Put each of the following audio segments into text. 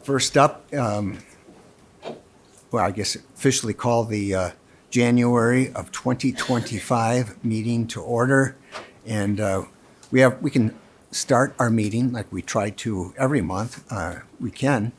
First up, I guess officially call the January of 2025 meeting to order. And we can start our meeting like we try to every month. We can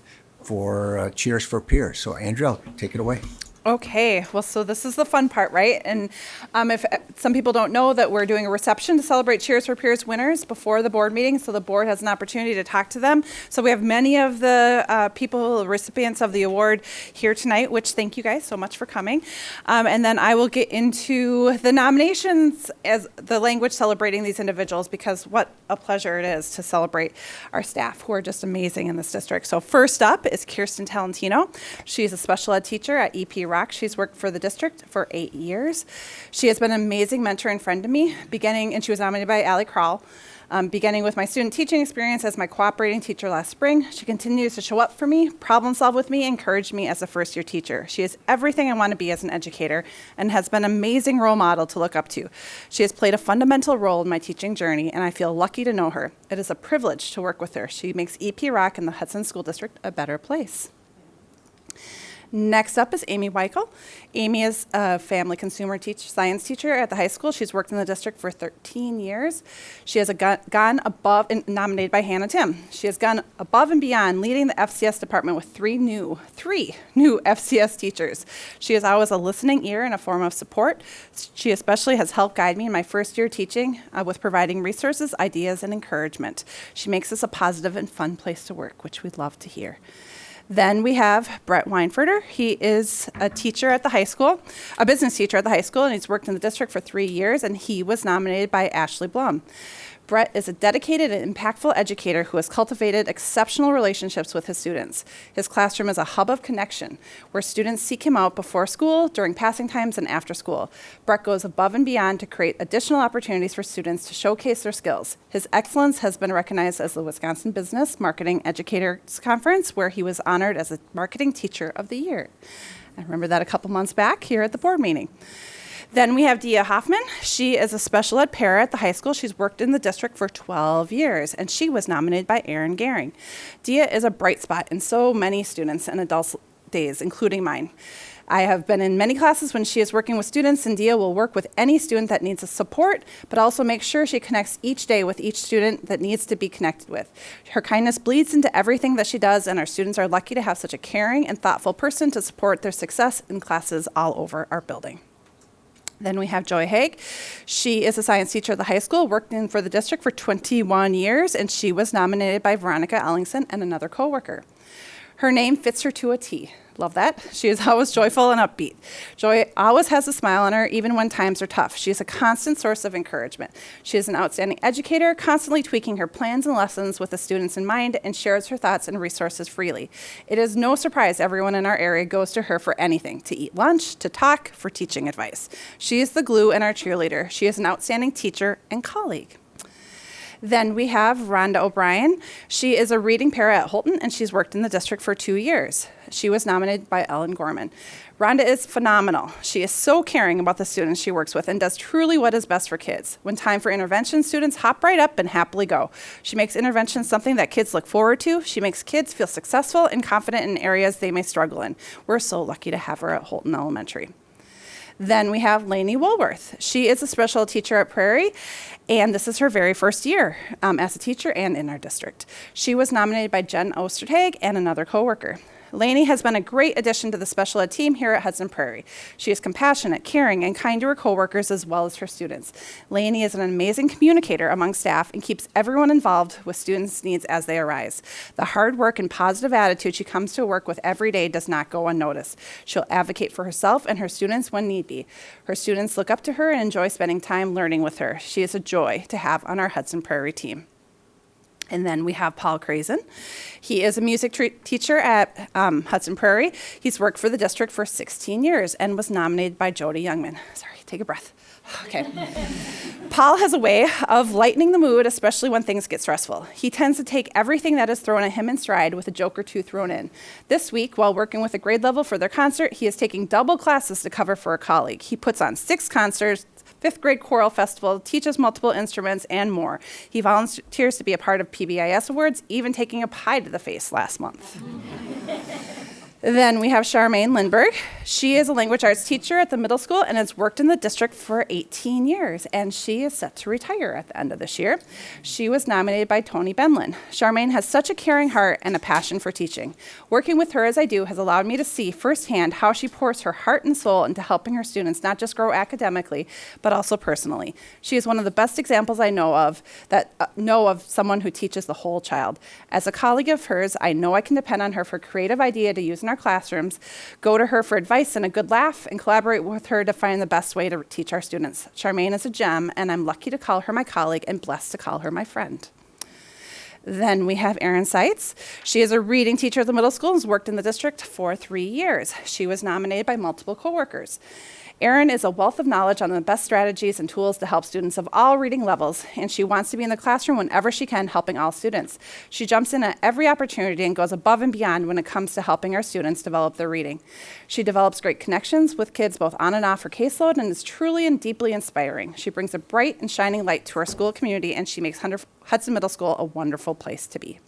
for Cheers for Peers. So Andrea, take it away. Okay, well, so this is the fun part, right? And if some people don't know that we're doing a reception to celebrate Cheers for Peers winners before the board meeting, so the board has an opportunity to talk to them. So we have many of the people, recipients of the award here tonight, which thank you guys so much for coming. And then I will get into the nominations as the language celebrating these individuals, because what a pleasure it is to celebrate our staff who are just amazing in this district. So first up is Kirsten Talentino. She's a special ed teacher at EP Rock. She's worked for the district for 8 years. She has been an amazing mentor and friend to me, and she was nominated by Allie Krall. Beginning with my student teaching experience as my cooperating teacher last spring, she continues to show up for me, problem solve with me, encourage me as a first-year teacher. She is everything I want to be as an educator and has been an amazing role model to look up to. She has played a fundamental role in my teaching journey, and I feel lucky to know her. It is a privilege to work with her. She makes EP Rock and the Hudson School District a better place. Next up is Amy Weichel. Amy is a family consumer science teacher at the high school. She's worked in the district for 13 years. She has gone above, and nominated by Hannah Tim. She has gone above and beyond, leading the FCS department with three new FCS teachers. She is always a listening ear and a form of support. She especially has helped guide me in my first year teaching with providing resources, ideas, and encouragement. She makes this a positive and fun place to work, which we'd love to hear. Then we have Brett Weinfurter. He is a teacher at the high school, a business teacher at the high school, and he's worked in the district for 3 years, and he was nominated by Ashley Blum. Brett is a dedicated and impactful educator who has cultivated exceptional relationships with his students. His classroom is a hub of connection where students seek him out before school, during passing times, and after school. Brett goes above and beyond to create additional opportunities for students to showcase their skills. His excellence has been recognized as the Wisconsin Business Marketing Educators Conference, where he was honored as a Marketing Teacher of the Year. I remember that a couple months back here at the board meeting. Then we have Dia Hoffman. She is a special ed para at the high school. She's worked in the district for 12 years, and she was nominated by Aaron Gehring. Dia is a bright spot in so many students and adults' days, including mine. I have been in many classes when she is working with students, and Dia will work with any student that needs support, but also make sure she connects each day with each student that needs to be connected with. Her kindness bleeds into everything that she does, and our students are lucky to have such a caring and thoughtful person to support their success in classes all over our building. Then we have Joy Haig. She is a science teacher at the high school, worked in for the district for 21 years, and she was nominated by Veronica Ellingson and another coworker. Her name fits her to a T. Love that. She is always joyful and upbeat. Joy always has a smile on her, even when times are tough. She is a constant source of encouragement. She is an outstanding educator, constantly tweaking her plans and lessons with the students in mind, and shares her thoughts and resources freely. It is no surprise everyone in our area goes to her for anything, to eat lunch, to talk, for teaching advice. She is the glue and our cheerleader. She is an outstanding teacher and colleague. Then we have Rhonda O'Brien. She is a reading para at Holton, and she's worked in the district for 2 years. She was nominated by Ellen Gorman. Rhonda is phenomenal. She is so caring about the students she works with and does truly what is best for kids. When time for intervention, students hop right up and happily go. She makes intervention something that kids look forward to. She makes kids feel successful and confident in areas they may struggle in. We're so lucky to have her at Holton Elementary. Then we have Lainey Woolworth. She is a special teacher at Prairie, and this is her very first year as a teacher and in our district. She was nominated by Jen Ostertag and another coworker. Lainey has been a great addition to the special ed team here at Hudson Prairie. She is compassionate, caring, and kind to her coworkers as well as her students. Lainey is an amazing communicator among staff and keeps everyone involved with students' needs as they arise. The hard work and positive attitude she comes to work with every day does not go unnoticed. She'll advocate for herself and her students when need be. Her students look up to her and enjoy spending time learning with her. She is a joy to have on our Hudson Prairie team. And then we have Paul Crazen. He is a music teacher at Hudson Prairie. He's worked for the district for 16 years and was nominated by Jody Youngman. Sorry, take a breath. Okay. Paul has a way of lightening the mood, especially when things get stressful. He tends to take everything that is thrown at him in stride with a joke or two thrown in. This week, while working with a grade level for their concert, he is taking double classes to cover for a colleague. He puts on 6 concerts, fifth grade choral festival, teaches multiple instruments, and more. He volunteers to be a part of PBIS awards, even taking a pie to the face last month. Then we have Charmaine Lindberg. She is a language arts teacher at the middle school and has worked in the district for 18 years, and she is set to retire at the end of this year. She was nominated by Tony Benlin. Charmaine has such a caring heart and a passion for teaching. Working with her as I do has allowed me to see firsthand how she pours her heart and soul into helping her students not just grow academically, but also personally. She is one of the best examples I know of someone who teaches the whole child. As a colleague of hers, I know I can depend on her for creative idea to use in our classrooms, go to her for advice and a good laugh, and collaborate with her to find the best way to teach our students. Charmaine is a gem, and I'm lucky to call her my colleague and blessed to call her my friend. Then we have Erin Seitz. She is a reading teacher at the middle school and has worked in the district for 3 years. She was nominated by multiple coworkers. Erin is a wealth of knowledge on the best strategies and tools to help students of all reading levels, and she wants to be in the classroom whenever she can, helping all students. She jumps in at every opportunity and goes above and beyond when it comes to helping our students develop their reading. She develops great connections with kids both on and off her caseload and is truly and deeply inspiring. She brings a bright and shining light to our school community, and she makes Hudson Middle School a wonderful place to be.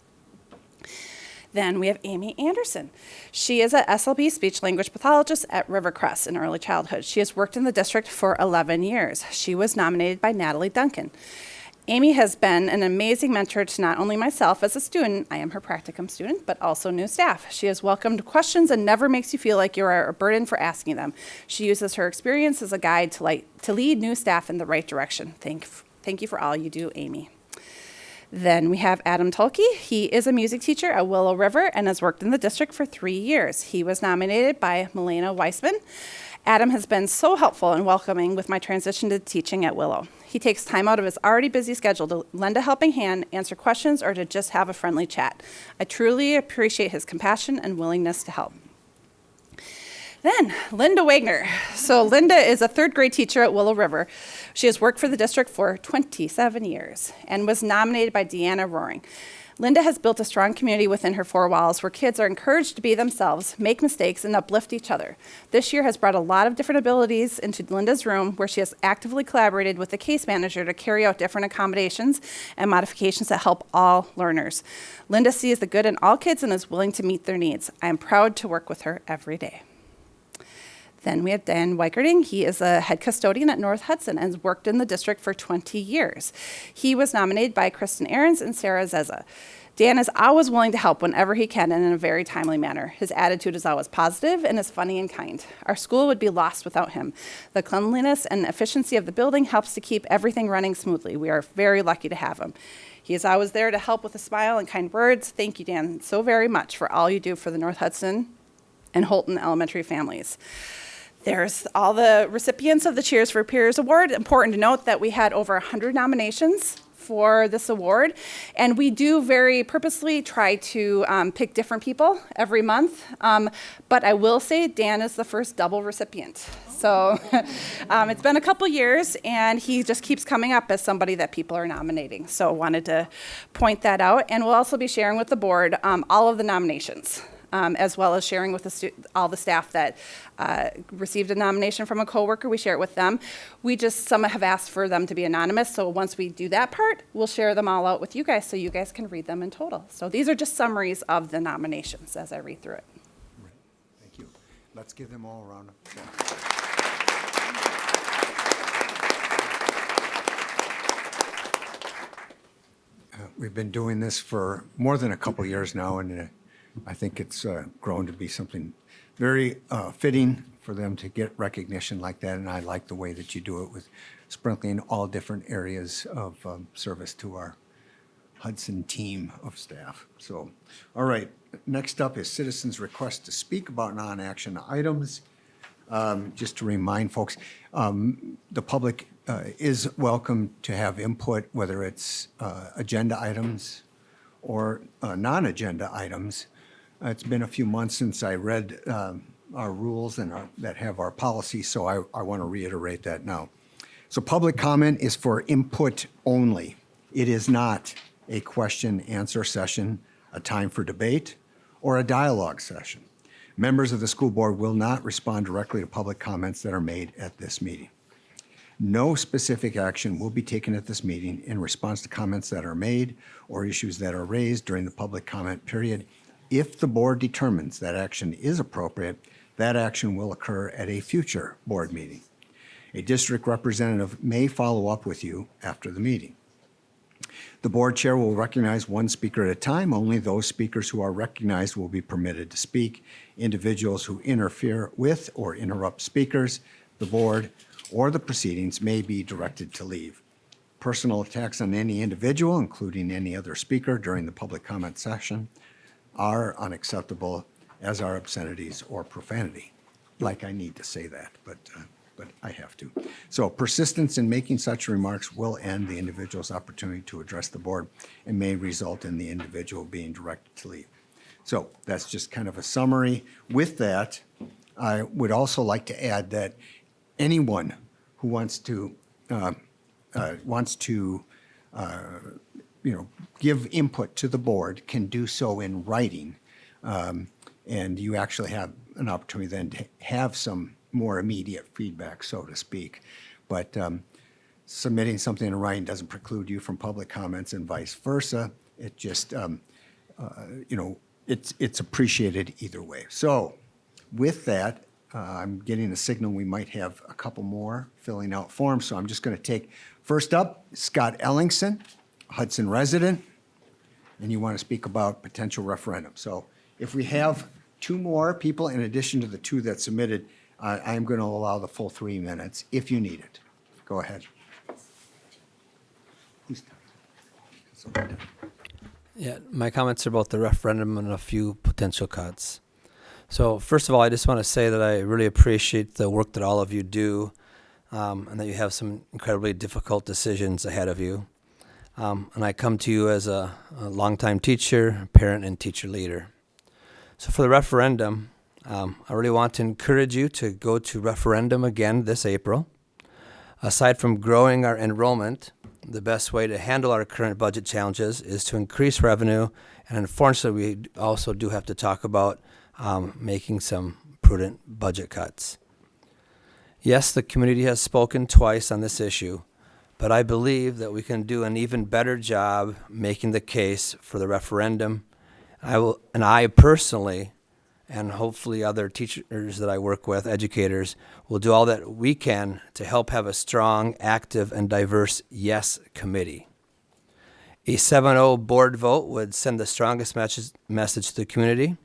Then we have Amy Anderson. She is a SLP speech language pathologist at Rivercrest in early childhood. She has worked in the district for 11 years. She was nominated by Natalie Duncan. Amy has been an amazing mentor to not only myself as a student, I am her practicum student, but also new staff. She has welcomed questions and never makes you feel like you are a burden for asking them. She uses her experience as a guide to lead new staff in the right direction. Thank you for all you do, Amy. Then we have Adam Tulke. He is a music teacher at Willow River and has worked in the district for 3 years. He was nominated by Milena Weissman. Adam has been so helpful and welcoming with my transition to teaching at Willow. He takes time out of his already busy schedule to lend a helping hand, answer questions, or to just have a friendly chat. I truly appreciate his compassion and willingness to help. Then, Linda Wagner. So Linda is a third grade teacher at Willow River. She has worked for the district for 27 years and was nominated by Deanna Roaring. Linda has built a strong community within her 4 walls where kids are encouraged to be themselves, make mistakes, and uplift each other. This year has brought a lot of different abilities into Linda's room where she has actively collaborated with the case manager to carry out different accommodations and modifications that help all learners. Linda sees the good in all kids and is willing to meet their needs. I am proud to work with her every day. Then we have Dan Weikerding. He is a head custodian at North Hudson and has worked in the district for 20 years. He was nominated by Kristen Ahrens and Sarah Zeza. Dan is always willing to help whenever he can and in a very timely manner. His attitude is always positive and is funny and kind. Our school would be lost without him. The cleanliness and efficiency of the building helps to keep everything running smoothly. We are very lucky to have him. He is always there to help with a smile and kind words. Thank you, Dan, so very much for all you do for the North Hudson and Holton elementary families. There's all the recipients of the Cheers for Peers Award. Important to note that we had over 100 nominations for this award, and we do very purposely try to pick different people every month, but I will say Dan is the first double recipient. So it's been a couple years, and he just keeps coming up as somebody that people are nominating. So I wanted to point that out, and we'll also be sharing with the board all of the nominations. As well as sharing with all the staff that received a nomination from a coworker. We share it with them. Some have asked for them to be anonymous, so once we do that part, we'll share them all out with you guys so you guys can read them in total. So these are just summaries of the nominations as I read through it. Right. Thank you. Let's give them all a round of applause. We've been doing this for more than a couple years now, and I think it's grown to be something very fitting for them to get recognition like that, and I like the way that you do it with sprinkling all different areas of service to our Hudson team of staff. So, all right, next up is citizens' request to speak about non-action items. Just to remind folks, the public is welcome to have input, whether it's agenda items or non-agenda items. It's been a few months since I read our rules and that have our policy, so I want to reiterate that now. So public comment is for input only. It is not a question-answer session, a time for debate, or a dialogue session. Members of the school board will not respond directly to public comments that are made at this meeting. No specific action will be taken at this meeting in response to comments that are made or issues that are raised during the public comment period. If the board determines that action is appropriate, that action will occur at a future board meeting. A district representative may follow up with you after the meeting. The board chair will recognize one speaker at a time. Only those speakers who are recognized will be permitted to speak. Individuals who interfere with or interrupt speakers, the board, or the proceedings may be directed to leave. Personal attacks on any individual, including any other speaker during the public comment session, are unacceptable, as are obscenities or profanity. Like I need to say that, but I have to. So persistence in making such remarks will end the individual's opportunity to address the board and may result in the individual being directed to leave. So that's just kind of a summary. With that, I would also like to add that anyone who wants to give input to the board can do so in writing, and you actually have an opportunity then to have some more immediate feedback, so to speak. But submitting something in writing doesn't preclude you from public comments and vice versa. It just, it's appreciated either way. So with that, I'm getting a signal we might have a couple more filling out forms. So I'm just going to take, first up, Scott Ellingson, Hudson resident, and you want to speak about potential referendum. So if we have two more people in addition to the two that submitted, I'm going to allow the full 3 minutes if you need it. Go ahead. Who's done? Yeah, my comments are about the referendum and a few potential cuts. So first of all, I just want to say that I really appreciate the work that all of you do, and that you have some incredibly difficult decisions ahead of you. And I come to you as a longtime teacher, parent, and teacher leader. So for the referendum, I really want to encourage you to go to referendum again this April. Aside from growing our enrollment, the best way to handle our current budget challenges is to increase revenue, and unfortunately, we also do have to talk about making some prudent budget cuts. Yes, the community has spoken twice on this issue, but I believe that we can do an even better job making the case for the referendum. I personally, and hopefully other teachers that I work with, educators, will do all that we can to help have a strong, active, and diverse yes committee. A 7-0 board vote would send the strongest message to the community.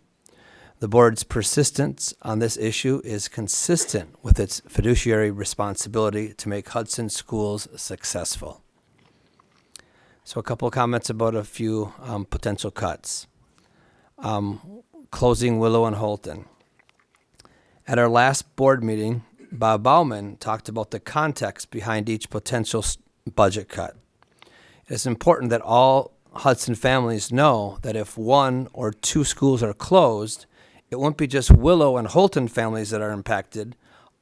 The board's persistence on this issue is consistent with its fiduciary responsibility to make Hudson schools successful. So a couple of comments about a few potential cuts. Closing Willow and Holton. At our last board meeting, Bob Bauman talked about the context behind each potential budget cut. It's important that all Hudson families know that if 1 or 2 schools are closed, it won't be just Willow and Holton families that are impacted.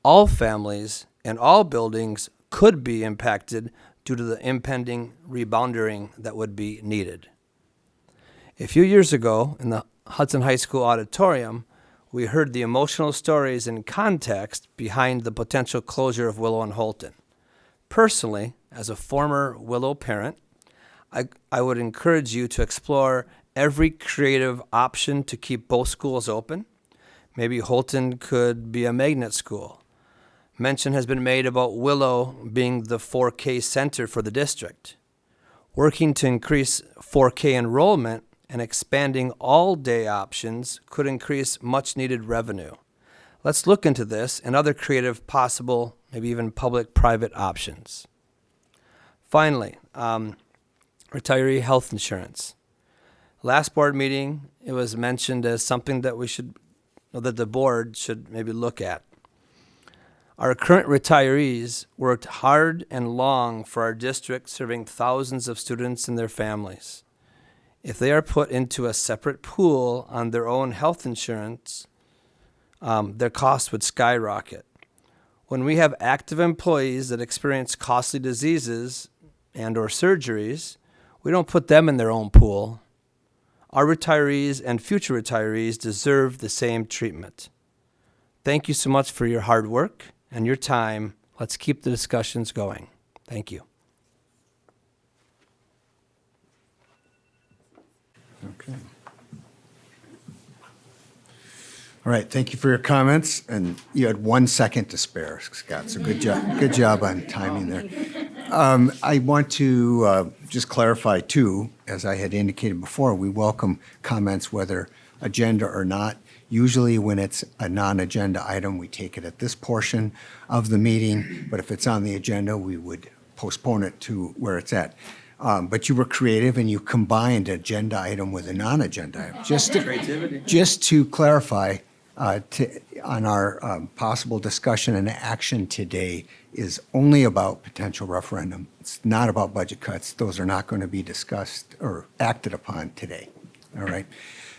All families and all buildings could be impacted due to the impending rebounding that would be needed. A few years ago, in the Hudson High School auditorium, we heard the emotional stories and context behind the potential closure of Willow and Holton. Personally, as a former Willow parent, I would encourage you to explore every creative option to keep both schools open. Maybe Holton could be a magnet school. Mention has been made about Willow being the 4K center for the district. Working to increase 4K enrollment and expanding all-day options could increase much-needed revenue. Let's look into this and other creative possible, maybe even public-private options. Finally, retiree health insurance. Last board meeting, it was mentioned as something that that the board should maybe look at. Our current retirees worked hard and long for our district, serving thousands of students and their families. If they are put into a separate pool on their own health insurance, their costs would skyrocket. When we have active employees that experience costly diseases and or surgeries, we don't put them in their own pool. Our retirees and future retirees deserve the same treatment. Thank you so much for your hard work and your time. Let's keep the discussions going. Thank you. Okay. All right, thank you for your comments, and you had 1 second to spare, Scott, so good job on timing there. I want to just clarify, too, as I had indicated before, we welcome comments whether agenda or not. Usually when it's a non-agenda item, we take it at this portion of the meeting, but if it's on the agenda, we would postpone it to where it's at. But you were creative and you combined agenda item with a non-agenda item. Just to clarify, on our possible discussion and action today is only about potential referendum. It's not about budget cuts. Those are not going to be discussed or acted upon today. All right.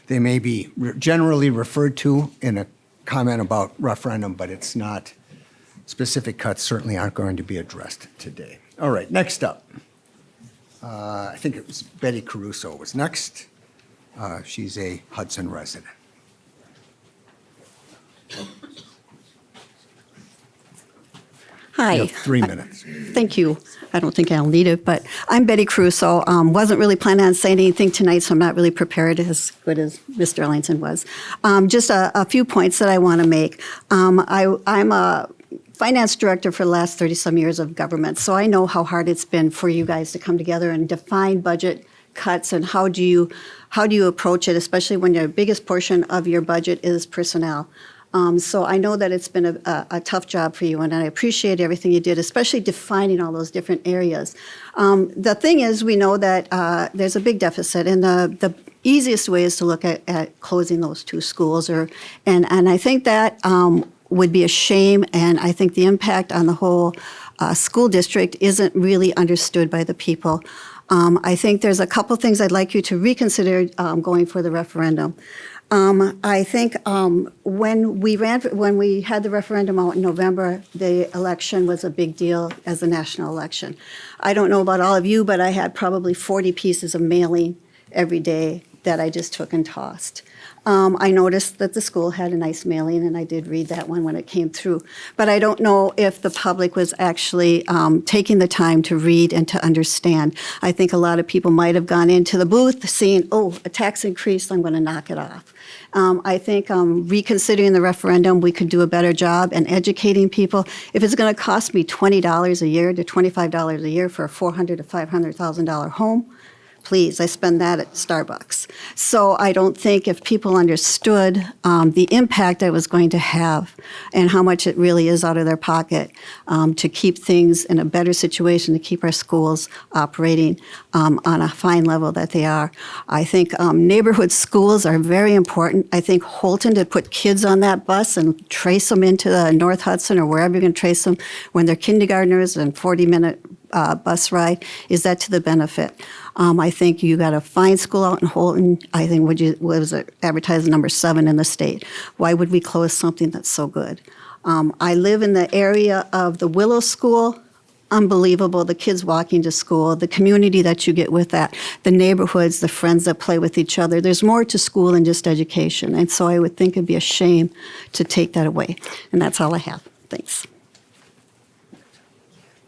They may be generally referred to in a comment about referendum, but it's not, specific cuts certainly aren't going to be addressed today. All right, next up. I think it was Betty Caruso was next. She's a Hudson resident. Hi. You have 3 minutes. Thank you. I don't think I'll need it, but I'm Betty Caruso. Wasn't really planning on saying anything tonight, so I'm not really prepared as good as Mr. Ellington was. Just a few points that I want to make. I'm a finance director for the last 30-some years of government, so I know how hard it's been for you guys to come together and define budget cuts and how do you approach it, especially when your biggest portion of your budget is personnel. So I know that it's been a tough job for you, and I appreciate everything you did, especially defining all those different areas. The thing is, we know that there's a big deficit, and the easiest way is to look at closing those 2 schools, and I think that would be a shame, and I think the impact on the whole school district isn't really understood by the people. I think there's a couple things I'd like you to reconsider going for the referendum. I think when we had the referendum out in November, the election was a big deal as a national election. I don't know about all of you, but I had probably 40 pieces of mailing every day that I just took and tossed. I noticed that the school had a nice mailing, and I did read that one when it came through. But I don't know if the public was actually taking the time to read and to understand. I think a lot of people might have gone into the booth seeing, oh, a tax increase, I'm going to knock it off. I think reconsidering the referendum, we could do a better job in educating people. If it's going to cost me $20 a year to $25 a year for a $400,000 to $500,000 home, please, I spend that at Starbucks. So I don't think if people understood the impact it was going to have and how much it really is out of their pocket to keep things in a better situation, to keep our schools operating on a fine level that they are. I think neighborhood schools are very important. I think Holton, to put kids on that bus and trace them into the North Hudson or wherever you're going to trace them when they're kindergartners and 40-minute bus ride, is that to the benefit? I think you got a fine school out in Holton. I think was advertised number 7 in the state. Why would we close something that's so good? I live in the area of the Willow School. Unbelievable, the kids walking to school, the community that you get with that, the neighborhoods, the friends that play with each other. There's more to school than just education. And so I would think it'd be a shame to take that away. And that's all I have. Thanks.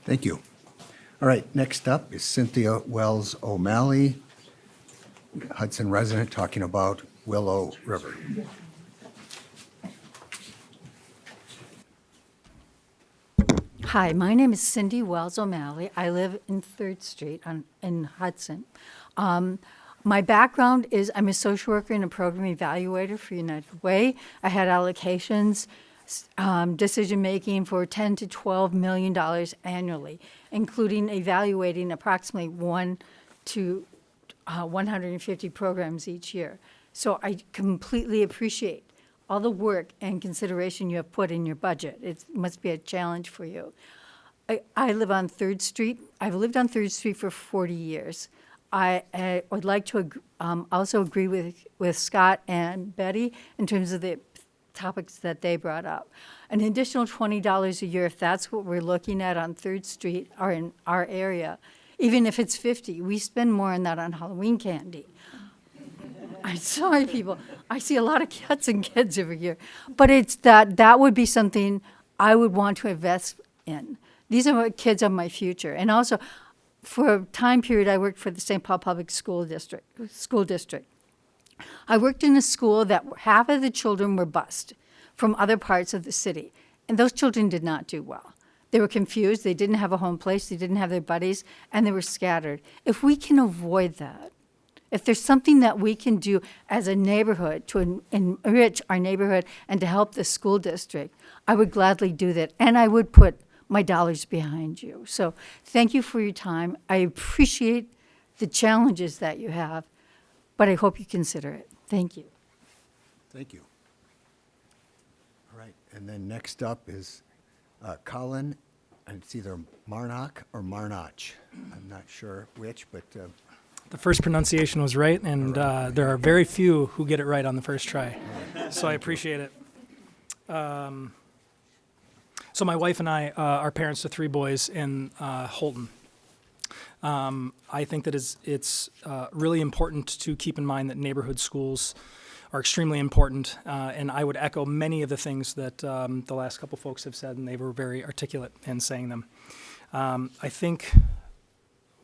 Thank you. All right, next up is Cynthia Wells O'Malley, Hudson resident, talking about Willow River. Hi, my name is Cindy Wells O'Malley. I live in 3rd Street in Hudson. My background is I'm a social worker and a program evaluator for United Way. I had allocations, decision-making for $10 to $12 million annually, including evaluating approximately 1 to 150 programs each year. So I completely appreciate all the work and consideration you have put in your budget. It must be a challenge for you. I live on 3rd Street. I've lived on 3rd Street for 40 years. I would like to also agree with Scott and Betty in terms of the topics that they brought up. An additional $20 a year, if that's what we're looking at on 3rd Street or in our area, even if it's $50, we spend more on that on Halloween candy. I'm sorry, people. I see a lot of cats and kids every year. But it's that would be something I would want to invest in. These are my kids of my future. And also, for a time period, I worked for the St. Paul Public School District. I worked in a school that half of the children were bused from other parts of the city, and those children did not do well. They were confused, they didn't have a home place, they didn't have their buddies, and they were scattered. If we can avoid that, if there's something that we can do as a neighborhood to enrich our neighborhood and to help the school district, I would gladly do that, and I would put my dollars behind you. So thank you for your time. I appreciate the challenges that you have, but I hope you consider it. Thank you. Thank you. All right, and then next up is Colin, and it's either Marnock or Marnach. I'm not sure which, but The first pronunciation was right, and there are very few who get it right on the first try. So I appreciate it. So my wife and I are parents to 3 boys in Holton. I think that it's really important to keep in mind that neighborhood schools are extremely important, and I would echo many of the things that the last couple folks have said, and they were very articulate in saying them. I think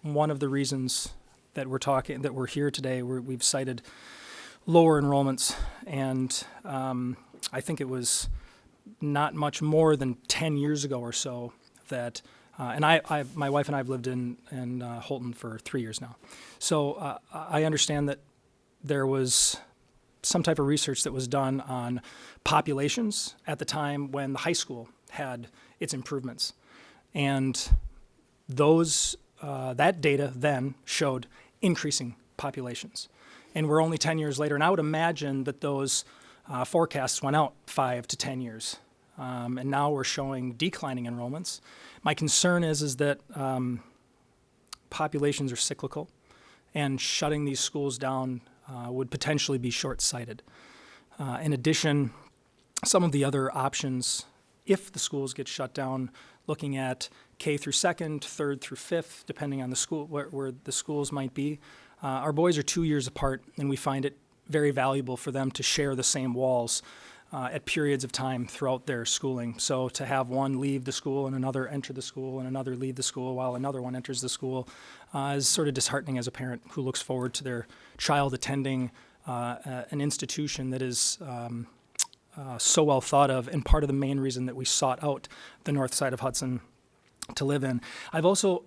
one of the reasons that we're here today, we've cited lower enrollments, and I think it was not much more than 10 years ago or so that, and my wife and I have lived in Holton for 3 years now. So I understand that there was some type of research that was done on populations at the time when the high school had its improvements. And that data then showed increasing populations. And we're only 10 years later, and I would imagine that those forecasts went out 5 to 10 years. And now we're showing declining enrollments. My concern is that populations are cyclical, and shutting these schools down would potentially be short-sighted. In addition, some of the other options, if the schools get shut down, looking at K through 2nd, 3rd through 5th, depending on the school, where the schools might be. Our boys are 2 years apart, and we find it very valuable for them to share the same walls at periods of time throughout their schooling. So to have one leave the school and another enter the school and another leave the school while another one enters the school is sort of disheartening as a parent who looks forward to their child attending an institution that is so well thought of, and part of the main reason that we sought out the north side of Hudson to live in. I've also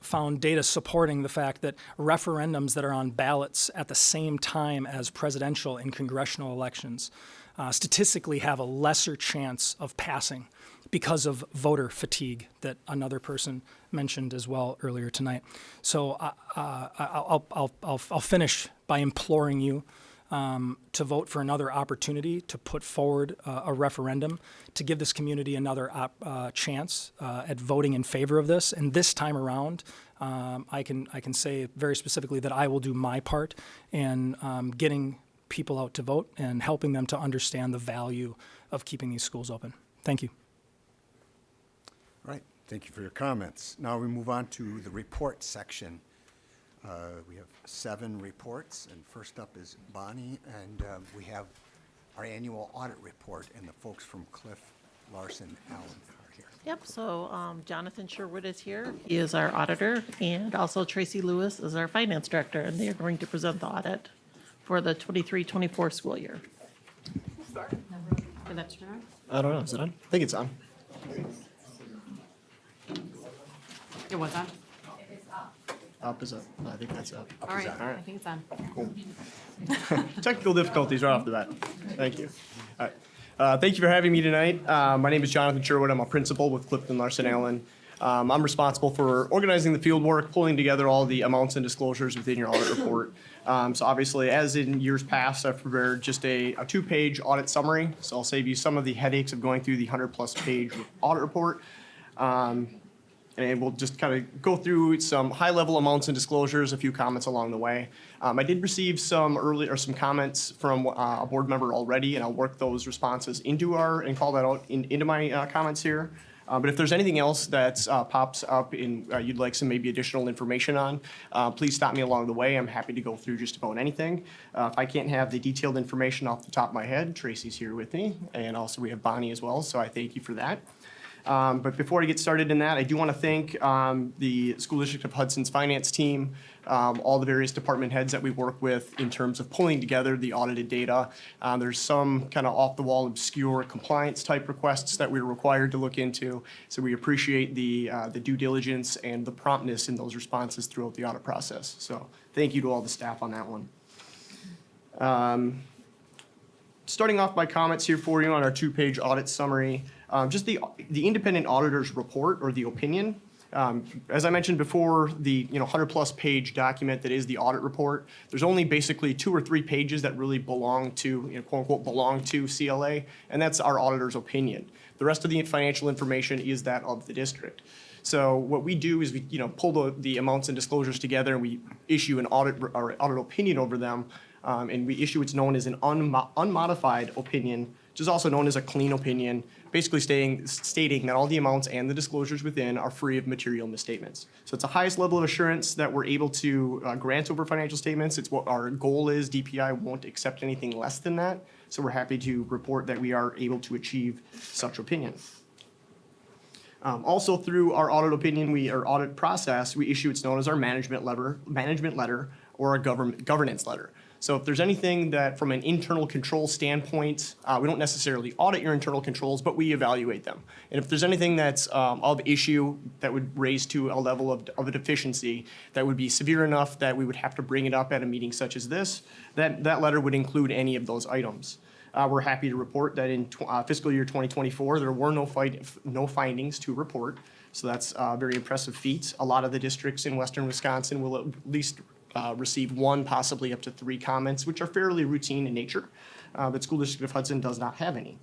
found data supporting the fact that referendums that are on ballots at the same time as presidential and congressional elections statistically have a lesser chance of passing because of voter fatigue that another person mentioned as well earlier tonight. So I'll finish by imploring you to vote for another opportunity to put forward a referendum to give this community another chance at voting in favor of this. And this time around, I can say very specifically that I will do my part in getting people out to vote and helping them to understand the value of keeping these schools open. Thank you. all right, thank you for your comments. Now we move on to the report section. We have 7 reports, and first up is Bonnie, and we have our annual audit report, and the folks from Cliff Larson Allen are here. Yep, so Jonathan Sherwood is here. He is our auditor, and also Tracy Lewis is our finance director, and they are going to present the audit for the 23-24 school year. Did that turn on? I don't know, is it on? I think it's on. It was on? Up is up. I think that's up. All right, All right. I think it's on. Technical difficulties right off the bat. Thank you. All right. Thank you for having me tonight. My name is Jonathan Sherwood. I'm a principal with Clifton Larson Allen. I'm responsible for organizing the field work, pulling together all the amounts and disclosures within your audit report. So obviously, as in years past, I've prepared just a 2-page audit summary. So I'll save you some of the headaches of going through the 100-plus page audit report. And we'll just kind of go through some high-level amounts and disclosures, a few comments along the way. I did receive some comments from a board member already, and I'll work those responses and call that out into my comments here. But if there's anything else that pops up and you'd like some maybe additional information on, please stop me along the way. I'm happy to go through just about anything. If I can't have the detailed information off the top of my head, Tracy's here with me, and also we have Bonnie as well, so I thank you for that. But before I get started in that, I do want to thank the School District of Hudson's finance team, all the various department heads that we work with in terms of pulling together the audited data. There's some kind of off-the-wall, obscure compliance-type requests that we're required to look into. So we appreciate the due diligence and the promptness in those responses throughout the audit process. So thank you to all the staff on that one. Starting off my comments here for you on our two-page audit summary, just the independent auditor's report or the opinion. As I mentioned before, the 100-plus page document that is the audit report, there's only basically 2 or 3 pages that really belong to, quote unquote, belong to CLA, and that's our auditor's opinion. The rest of the financial information is that of the district. So what we do is we pull the amounts and disclosures together, and we issue an audit opinion over them. And we issue what's known as an unmodified opinion, which is also known as a clean opinion, basically stating that all the amounts and the disclosures within are free of material misstatements. So it's the highest level of assurance that we're able to grant over financial statements. It's what our goal is. DPI won't accept anything less than that. So we're happy to report that we are able to achieve such opinion. Also, through our audit opinion, our audit process, we issue what's known as our management letter or a governance letter. So if there's anything that from an internal control standpoint, we don't necessarily audit your internal controls, but we evaluate them. And if there's anything that's of issue that would raise to a level of a deficiency that would be severe enough that we would have to bring it up at a meeting such as this, that letter would include any of those items. We're happy to report that in fiscal year 2024, there were no findings to report. So that's a very impressive feat. A lot of the districts in western Wisconsin will at least receive 1, possibly up to 3 comments, which are fairly routine in nature. But School District of Hudson does not have any.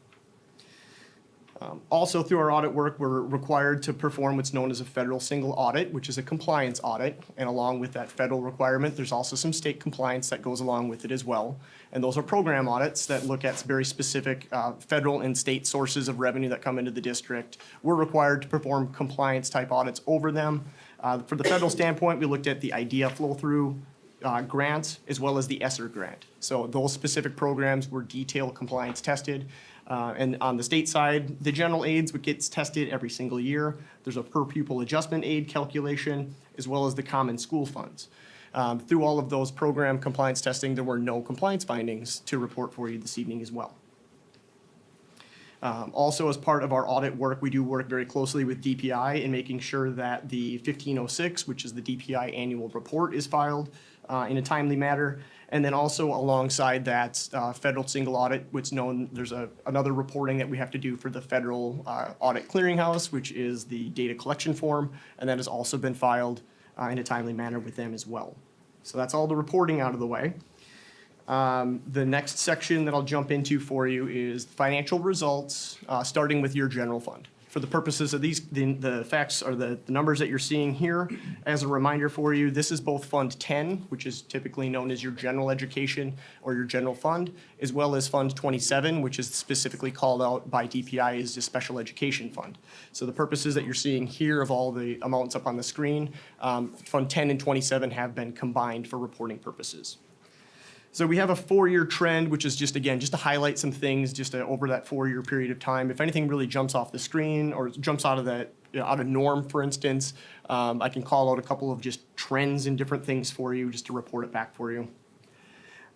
Also, through our audit work, we're required to perform what's known as a federal single audit, which is a compliance audit. And along with that federal requirement, there's also some state compliance that goes along with it as well. And those are program audits that look at very specific federal and state sources of revenue that come into the district. We're required to perform compliance type audits over them. For the federal standpoint, we looked at the IDEA flow-through grant as well as the ESSER grant. So those specific programs were detailed compliance tested. And on the state side, the general aids, which gets tested every single year. There's a per pupil adjustment aid calculation, as well as the common school funds. Through all of those program compliance testing, there were no compliance findings to report for you this evening as well. Also, as part of our audit work, we do work very closely with DPI in making sure that the 1506, which is the DPI annual report, is filed in a timely manner. And then also alongside that federal single audit, what's known, there's another reporting that we have to do for the federal audit clearinghouse, which is the data collection form, and that has also been filed in a timely manner with them as well. So that's all the reporting out of the way. The next section that I'll jump into for you is financial results, starting with your general fund. For the purposes of these, the facts or the numbers that you're seeing here, as a reminder for you, this is both Fund 10, which is typically known as your general education or your general fund, as well as Fund 27, which is specifically called out by DPI as a special education fund. So the purposes that you're seeing here of all the amounts up on the screen, Fund 10 and 27 have been combined for reporting purposes. So we have a 4-year trend, which is just, again, just to highlight some things just over that 4-year period of time. If anything really jumps off the screen or jumps out of that, out of norm, for instance, I can call out a couple of just trends in different things for you just to report it back for you.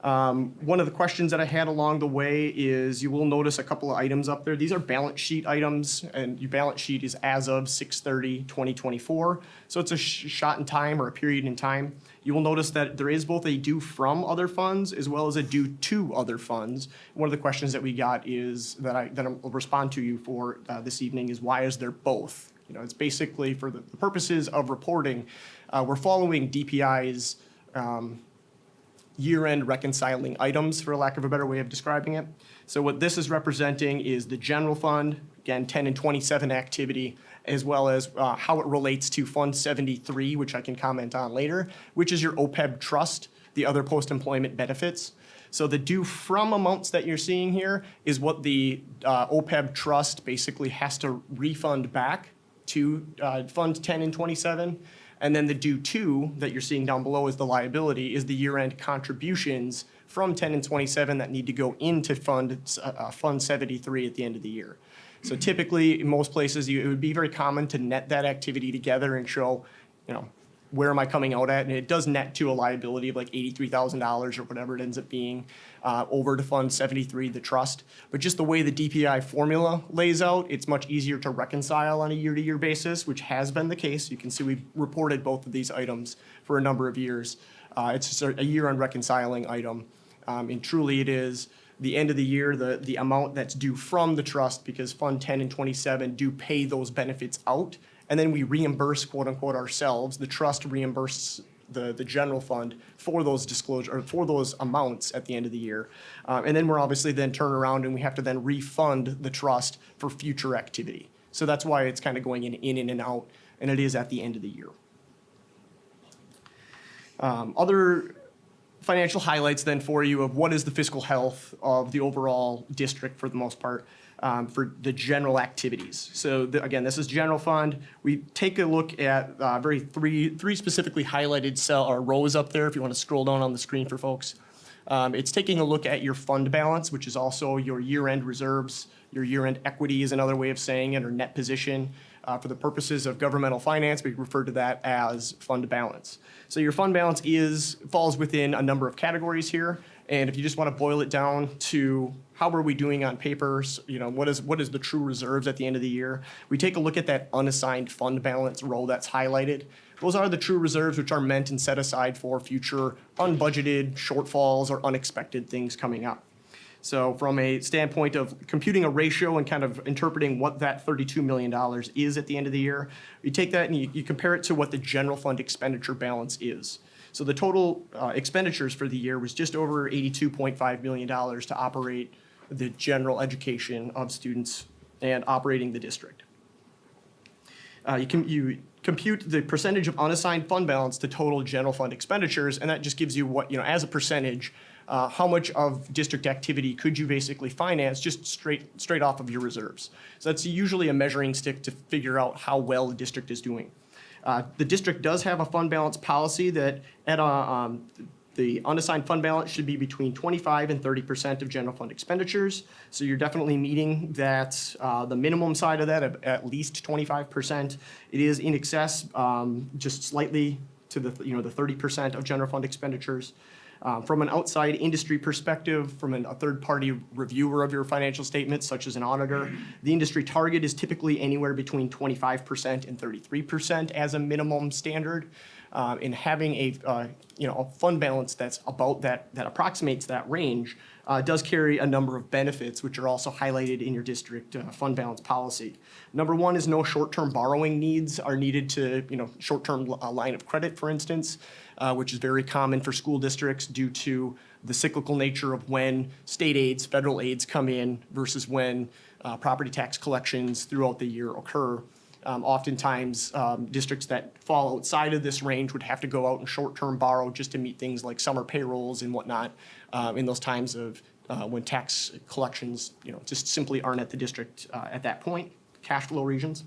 One of the questions that I had along the way is you will notice a couple of items up there. These are balance sheet items, and your balance sheet is as of 6/30/2024. So it's a shot in time or a period in time. You will notice that there is both a due from other funds as well as a due to other funds. One of the questions that we got is that I'll respond to you for this evening is why is there both? It's basically for the purposes of reporting, we're following DPI's year-end reconciling items, for lack of a better way of describing it. So what this is representing is the general fund, again, 10 and 27 activity, as well as how it relates to Fund 73, which I can comment on later, which is your OPEB trust, the other post-employment benefits. So the due from amounts that you're seeing here is what the OPEB trust basically has to refund back to Fund 10 and 27. And then the due to that you're seeing down below is the liability, is the year-end contributions from 10 and 27 that need to go into Fund 73 at the end of the year. So typically, in most places, it would be very common to net that activity together and show, where am I coming out at? And it does net to a liability of like $83,000 or whatever it ends up being over to Fund 73, the trust. But just the way the DPI formula lays out, it's much easier to reconcile on a year-to-year basis, which has been the case. You can see we've reported both of these items for a number of years. It's just a year-end reconciling item. And truly it is the end of the year, the amount that's due from the trust, because Fund 10 and 27 do pay those benefits out. And then we reimburse, quote unquote, ourselves. The trust reimburses the general fund for those for those amounts at the end of the year. And then we're obviously then turn around and we have to then refund the trust for future activity. So that's why it's kind of going in and out, and it is at the end of the year. Other financial highlights then for you of what is the fiscal health of the overall district for the most part. For the general activities. So again, this is general fund. We take a look at three specifically highlighted rows up there if you want to scroll down on the screen for folks. It's taking a look at your fund balance, which is also your year-end reserves. Your year-end equity is another way of saying it, or net position. For the purposes of governmental finance, we refer to that as fund balance. So your fund balance falls within a number of categories here. And if you just want to boil it down to how are we doing on paper, what is the true reserves at the end of the year, we take a look at that unassigned fund balance row that's highlighted. Those are the true reserves which are meant and set aside for future unbudgeted shortfalls or unexpected things coming up. So from a standpoint of computing a ratio and kind of interpreting what that $32 million is at the end of the year, you take that and you compare it to what the general fund expenditure balance is. So the total expenditures for the year was just over $82.5 million to operate the general education of students and operating the district. You compute the percentage of unassigned fund balance to total general fund expenditures, and that just gives you what, as a percentage, how much of district activity could you basically finance just straight off of your reserves. So that's usually a measuring stick to figure out how well the district is doing. The district does have a fund balance policy that the unassigned fund balance should be between 25 and 30% of general fund expenditures. So you're definitely meeting that, the minimum side of that of at least 25%. It is in excess, just slightly to the 30% of general fund expenditures. From an outside industry perspective, from a third-party reviewer of your financial statements, such as an auditor, the industry target is typically anywhere between 25% and 33% as a minimum standard. And having a fund balance that's about that approximates that range does carry a number of benefits, which are also highlighted in your district fund balance policy. Number one is no short-term borrowing needs are needed to, short-term line of credit, for instance, which is very common for school districts due to the cyclical nature of when state aids, federal aids come in versus when property tax collections throughout the year occur. Oftentimes, districts that fall outside of this range would have to go out and short-term borrow just to meet things like summer payrolls and whatnot in those times of when tax collections, just simply aren't at the district at that point, cash flow regions.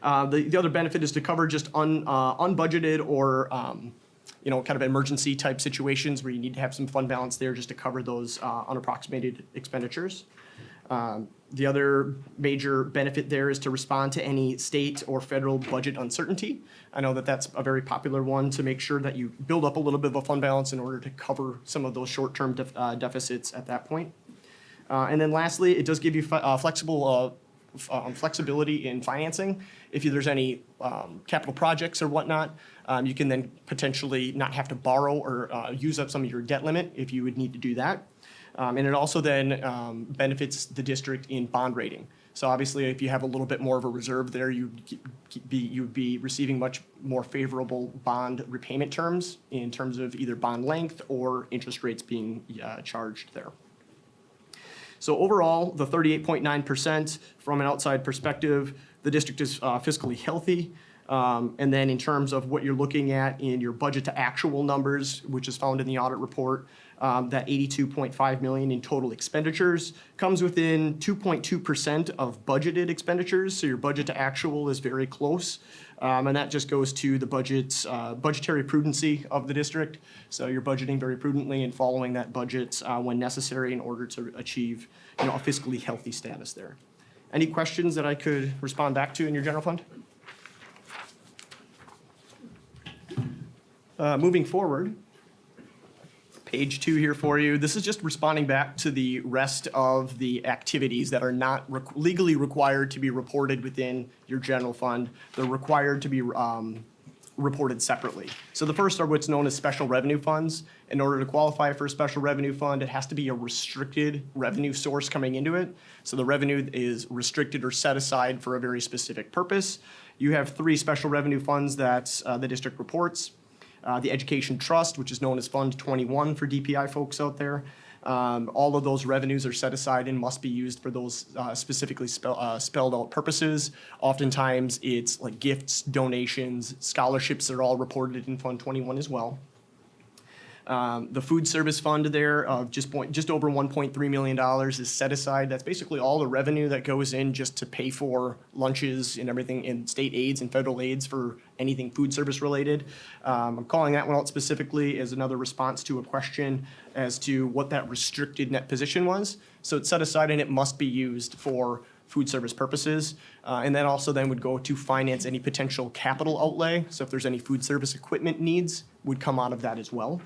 The other benefit is to cover just unbudgeted or kind of emergency type situations where you need to have some fund balance there just to cover those unapproximated expenditures. The other major benefit there is to respond to any state or federal budget uncertainty. I know that that's a very popular one to make sure that you build up a little bit of a fund balance in order to cover some of those short-term deficits at that point. And then lastly, it does give you flexibility in financing. If there's any capital projects or whatnot, you can then potentially not have to borrow or use up some of your debt limit if you would need to do that. And it also then benefits the district in bond rating. So obviously, if you have a little bit more of a reserve there, you'd be receiving much more favorable bond repayment terms in terms of either bond length or interest rates being charged there. So overall, the 38.9% from an outside perspective, the district is fiscally healthy. And then in terms of what you're looking at in your budget to actual numbers, which is found in the audit report, that $82.5 million in total expenditures comes within 2.2% of budgeted expenditures. So your budget to actual is very close. And that just goes to the budgetary prudency of the district. So you're budgeting very prudently and following that budget when necessary in order to achieve a fiscally healthy status there. Any questions that I could respond back to in your general fund? Moving forward, page 2 here for you. This is just responding back to the rest of the activities that are not legally required to be reported within your general fund. They're required to be reported separately. So the first are what's known as special revenue funds. In order to qualify for a special revenue fund, it has to be a restricted revenue source coming into it. So the revenue is restricted or set aside for a very specific purpose. You have 3 special revenue funds that the district reports. The Education Trust, which is known as Fund 21 for DPI folks out there. All of those revenues are set aside and must be used for those specifically spelled out purposes. Oftentimes, it's like gifts, donations, scholarships are all reported in Fund 21 as well. The food service fund there of just over $1.3 million is set aside. That's basically all the revenue that goes in just to pay for lunches and everything in state aids and federal aids for anything food service related. I'm calling that one out specifically as another response to a question as to what that restricted net position was. So it's set aside and it must be used for food service purposes. And then also then would go to finance any potential capital outlay. So if there's any food service equipment needs, would come out of that as well.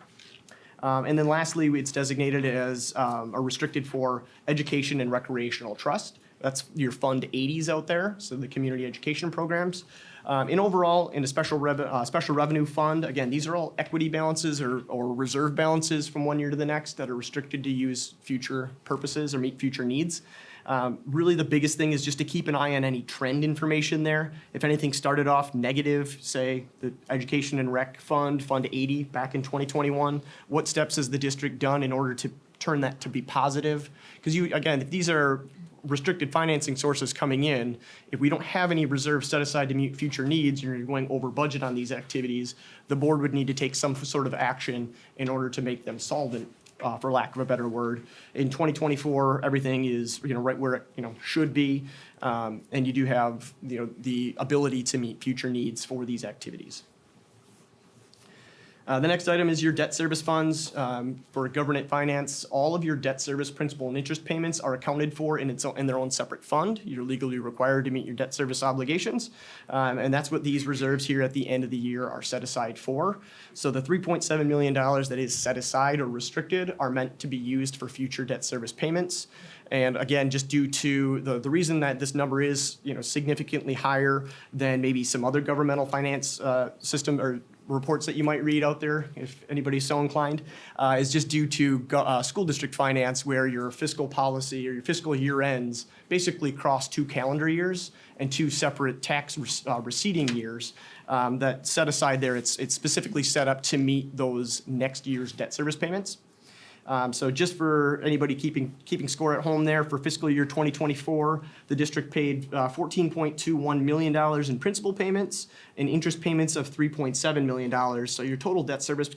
And then lastly, it's designated as or restricted for education and recreational trust. That's your Fund 80s out there, so the community education programs. And overall, in a special revenue fund, again, these are all equity balances or reserve balances from one year to the next that are restricted to use future purposes or meet future needs. Really, the biggest thing is just to keep an eye on any trend information there. If anything started off negative, say the Education and Rec Fund, Fund 80 back in 2021, what steps has the district done in order to turn that to be positive? Because again, if these are restricted financing sources coming in, if we don't have any reserves set aside to meet future needs, and you're going over budget on these activities, the board would need to take some sort of action in order to make them solvent. For lack of a better word. In 2024, everything is right where it should be, and you do have the ability to meet future needs for these activities. The next item is your debt service funds. For government finance, all of your debt service principal and interest payments are accounted for in their own separate fund. You're legally required to meet your debt service obligations, and that's what these reserves here at the end of the year are set aside for. So the $3.7 million that is set aside or restricted are meant to be used for future debt service payments. And again, just due to the reason that this number is significantly higher than maybe some other governmental finance system or reports that you might read out there, if anybody's so inclined, is just due to school district finance, where your fiscal policy or your fiscal year ends basically cross 2 calendar years and 2 separate tax receiving years that set aside there. It's specifically set up to meet those next year's debt service payments. So just for anybody keeping score at home there, for fiscal year 2024, the district paid $14.21 million in principal payments and interest payments of $3.7 million. So your total debt service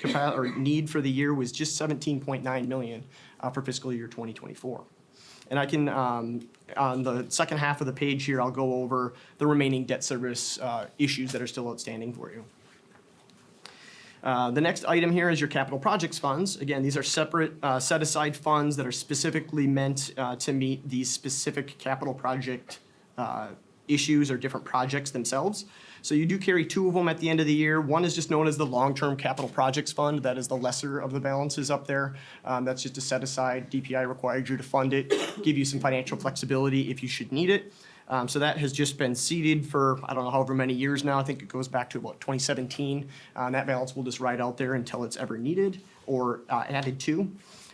need for the year was just $17.9 million for fiscal year 2024. And I can, on the second half of the page here, I'll go over the remaining debt service issues that are still outstanding for you. The next item here is your capital projects funds. Again, these are separate set-aside funds that are specifically meant to meet these specific capital project issues or different projects themselves. So you do carry 2 of them at the end of the year. One is just known as the long-term capital projects fund. That is the lesser of the balances up there. That's just a set-aside. DPI required you to fund it, give you some financial flexibility if you should need it. So that has just been seeded for, I don't know, however many years now. I think it goes back to about 2017. That balance will just ride out there until it's ever needed or added to.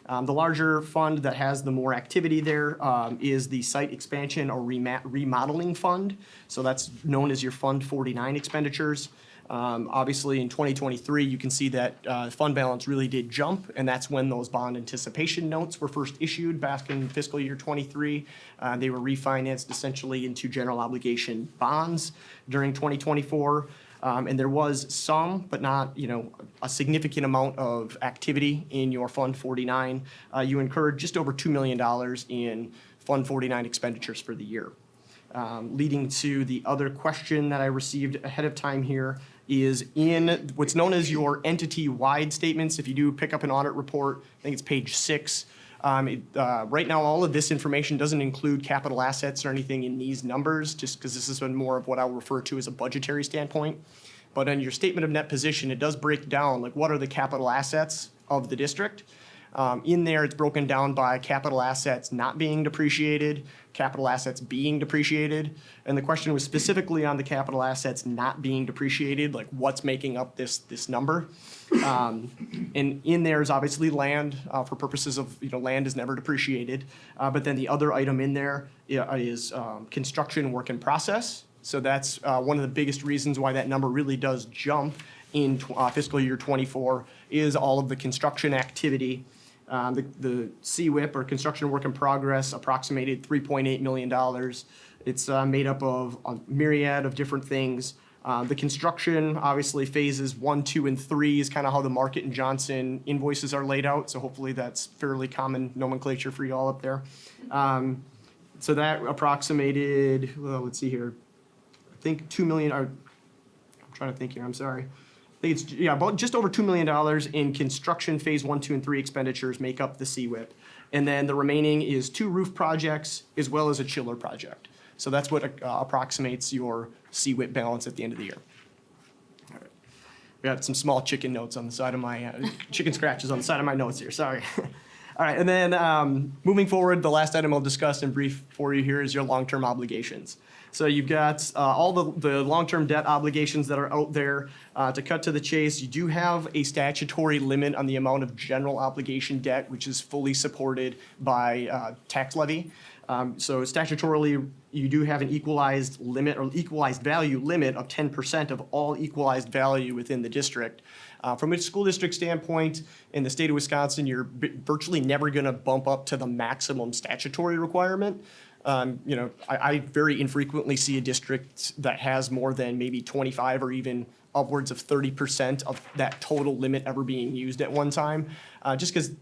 The larger fund that has the more activity there is the site expansion or remodeling fund. So that's known as your Fund 49 expenditures. Obviously, in 2023, you can see that fund balance really did jump, and that's when those bond anticipation notes were first issued back in fiscal year 23. They were refinanced essentially into general obligation bonds during 2024. And there was some, but not, a significant amount of activity in your Fund 49. You incurred just over $2 million in Fund 49 expenditures for the year. Leading to the other question that I received ahead of time here is in what's known as your entity-wide statements. If you do pick up an audit report, I think it's page 6. Right now, all of this information doesn't include capital assets or anything in these numbers, just because this has been more of what I'll refer to as a budgetary standpoint. But on your statement of net position, it does break down, like, what are the capital assets of the district. In there, it's broken down by capital assets not being depreciated, capital assets being depreciated. And the question was specifically on the capital assets not being depreciated, like what's making up this number. And in there is obviously land, for purposes of, land is never depreciated. But then the other item in there is construction work in process. So that's one of the biggest reasons why that number really does jump in fiscal year '24 is all of the construction activity. The CWIP, or construction work in progress, approximated $3.8 million. It's made up of a myriad of different things. The construction, obviously, phases 1, 2, and 3 is kind of how the Market and Johnson invoices are laid out. So hopefully that's fairly common nomenclature for you all up there. So that approximated, well, let's see here, I think $2 million. I'm trying to think here. I'm sorry. I think it's about just over $2 million in construction phase 1, 2, and 3 expenditures make up the CWIP. And then the remaining is 2 roof projects as well as a chiller project. So that's what approximates your CWIP balance at the end of the year. All right. We got some small chicken notes on the side of my, chicken scratches on the side of my notes here, sorry. All right, and then moving forward, the last item I'll discuss in brief for you here is your long-term obligations. So you've got all the long-term debt obligations that are out there. To cut to the chase, you do have a statutory limit on the amount of general obligation debt, which is fully supported by tax levy. So statutorily, you do have an equalized limit or equalized value limit of 10% of all equalized value within the district. From a school district standpoint, in the state of Wisconsin, you're virtually never going to bump up to the maximum statutory requirement. I very infrequently see a district that has more than maybe 25 or even upwards of 30% of that total limit ever being used at one time, just because,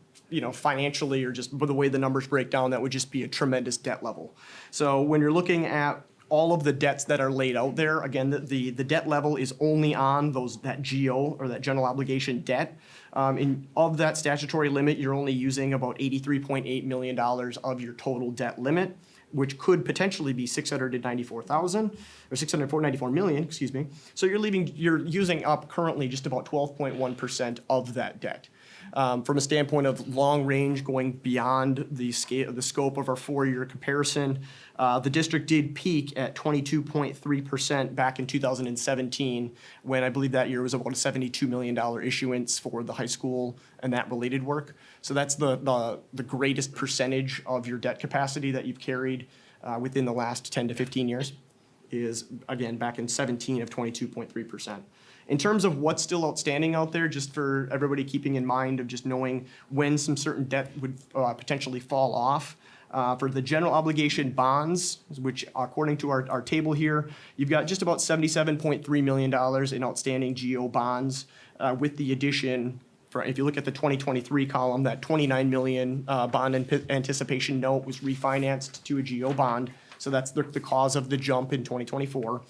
financially or just the way the numbers break down, that would just be a tremendous debt level. So when you're looking at all of the debts that are laid out there, again, the debt level is only on that GO, or that general obligation debt. In of that statutory limit, you're only using about $83.8 million of your total debt limit, which could potentially be $694 million, excuse me. So you're using up currently just about 12.1% of that debt. From a standpoint of long range, going beyond the scope of our 4-year comparison, the district did peak at 22.3% back in 2017, when I believe that year was about a $72 million issuance for the high school and that related work. So that's the greatest percentage of your debt capacity that you've carried within the last 10 to 15 years, is, again, back in 17 of 22.3%. In terms of what's still outstanding out there, just for everybody keeping in mind of just knowing when some certain debt would potentially fall off, for the general obligation bonds, which according to our table here, you've got just about $77.3 million in outstanding GO bonds, with the addition, if you look at the 2023 column, that $29 million bond anticipation note was refinanced to a GO bond. So that's the cause of the jump in 2024.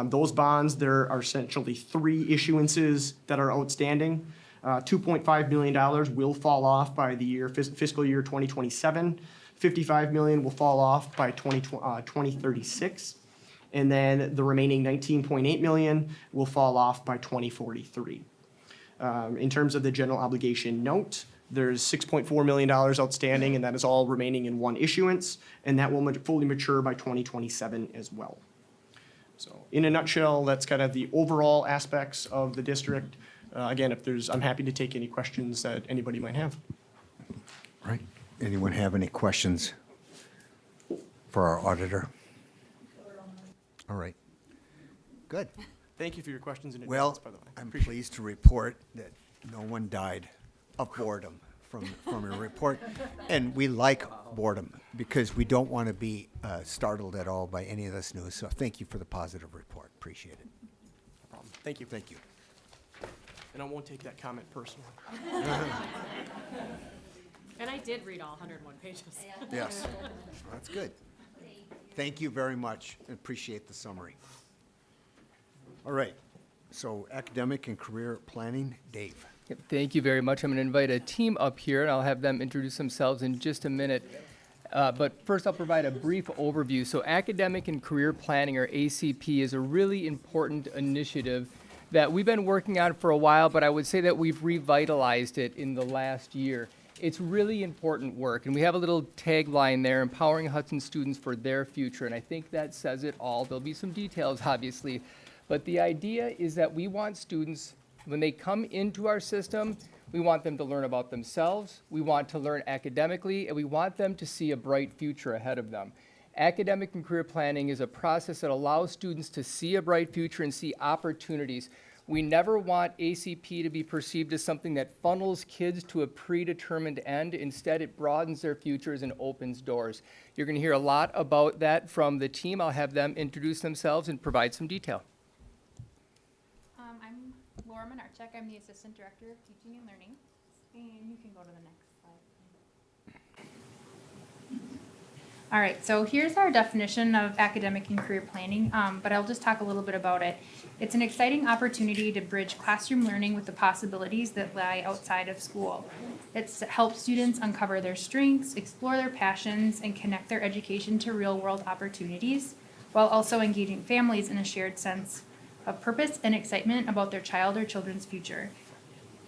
Those bonds, there are essentially 3 issuances that are outstanding. $2.5 million will fall off by the fiscal year 2027. $55 million will fall off by 2036. And then the remaining $19.8 million will fall off by 2043. In terms of the general obligation note, there's $6.4 million outstanding, and that is all remaining in one issuance, and that will fully mature by 2027 as well. So in a nutshell, that's kind of the overall aspects of the district. Again, I'm happy to take any questions that anybody might have. All right. Anyone have any questions for our auditor? All right. Good. Thank you for your questions in advance, Well, by the way. I'm pleased to report that no one died of boredom from your report. And we like boredom because we don't want to be startled at all by any of this news. So thank you for the positive report. Appreciate it. No problem. Thank you. Thank you. And I won't take that comment personally. And I did read all 101 pages. Yes. That's good. Thank you very much. I appreciate the summary. All right. So academic and career planning, Dave. Yep, thank you very much. I'm going to invite a team up here, and I'll have them introduce themselves in just a minute. But first, I'll provide a brief overview. So academic and career planning, or ACP, is a really important initiative that we've been working on for a while, but I would say that we've revitalized it in the last year. It's really important work, and we have a little tagline there, empowering Hudson students for their future, and I think that says it all. There'll be some details, obviously, but the idea is that we want students, when they come into our system, we want them to learn about themselves, we want to learn academically, and we want them to see a bright future ahead of them. Academic and career planning is a process that allows students to see a bright future and see opportunities. We never want ACP to be perceived as something that funnels kids to a predetermined end. Instead, it broadens their futures and opens doors. You're going to hear a lot about that from the team. I'll have them introduce themselves and provide some detail. I'm Laura Menarchek. I'm the Assistant Director of Teaching and Learning. And you can go to the next slide. All right, so here's our definition of academic and career planning, but I'll just talk a little bit about it. It's an exciting opportunity to bridge classroom learning with the possibilities that lie outside of school. It helps students uncover their strengths, explore their passions, and connect their education to real-world opportunities, while also engaging families in a shared sense of purpose and excitement about their child or children's future.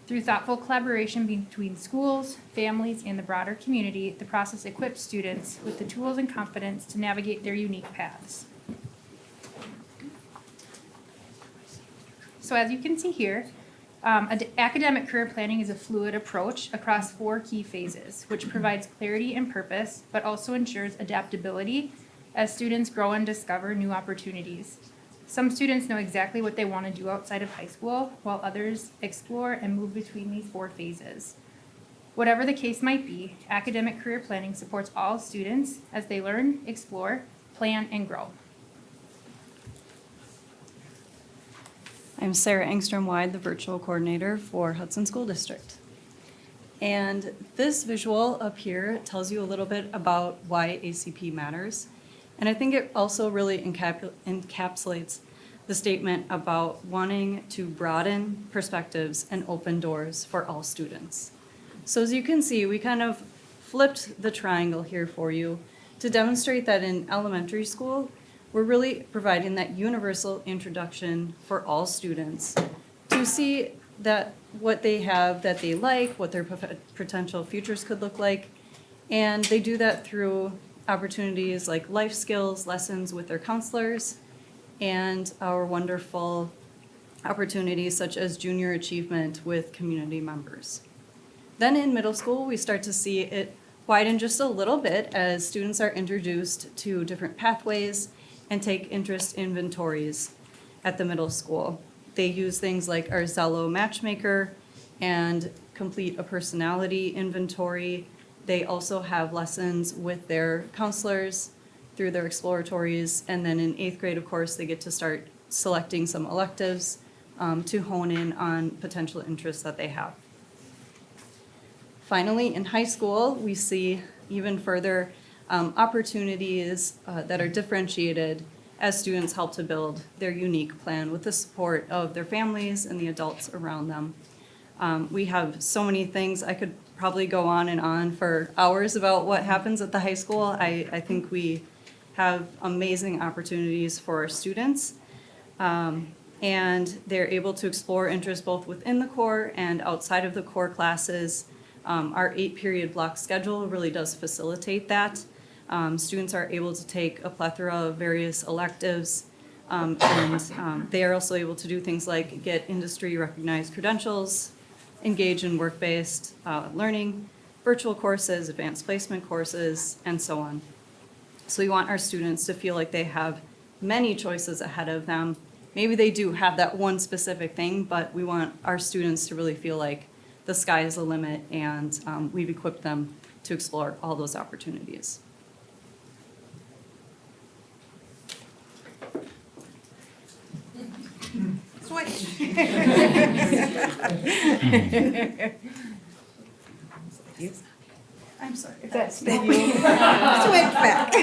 Through thoughtful collaboration between schools, families, and the broader community, the process equips students with the tools and confidence to navigate their unique paths. So as you can see here, academic career planning is a fluid approach across 4 key phases, which provides clarity and purpose, but also ensures adaptability as students grow and discover new opportunities. Some students know exactly what they want to do outside of high school, while others explore and move between these 4 phases. Whatever the case might be, academic career planning supports all students as they learn, explore, plan, and grow. I'm Sarah Engstrom-Wide, the virtual coordinator for Hudson School District. And this visual up here tells you a little bit about why ACP matters. And I think it also really encapsulates the statement about wanting to broaden perspectives and open doors for all students. So as you can see, we kind of flipped the triangle here for you to demonstrate that in elementary school, we're really providing that universal introduction for all students to see that what they have that they like, what their potential futures could look like. And they do that through opportunities like life skills, lessons with their counselors, and our wonderful opportunities such as junior achievement with community members. Then in middle school, we start to see it widen just a little bit as students are introduced to different pathways and take interest inventories at the middle school. They use things like our Zello matchmaker and complete a personality inventory. They also have lessons with their counselors through their exploratories. And then in 8th grade, of course, they get to start selecting some electives to hone in on potential interests that they have. Finally, in high school, we see even further opportunities that are differentiated as students help to build their unique plan with the support of their families and the adults around them. We have so many things. I could probably go on and on for hours about what happens at the high school. I think we have amazing opportunities for our students. And they're able to explore interests both within the core and outside of the core classes. Our 8-period block schedule really does facilitate that. Students are able to take a plethora of various electives, and they are also able to do things like get industry-recognized credentials, engage in work-based learning, virtual courses, advanced placement courses, and so on. So we want our students to feel like they have many choices ahead of them. Maybe they do have that one specific thing, but we want our students to really feel like the sky is the limit, and we've equipped them to explore all those opportunities. Switch. I'm sorry. That's the switch back.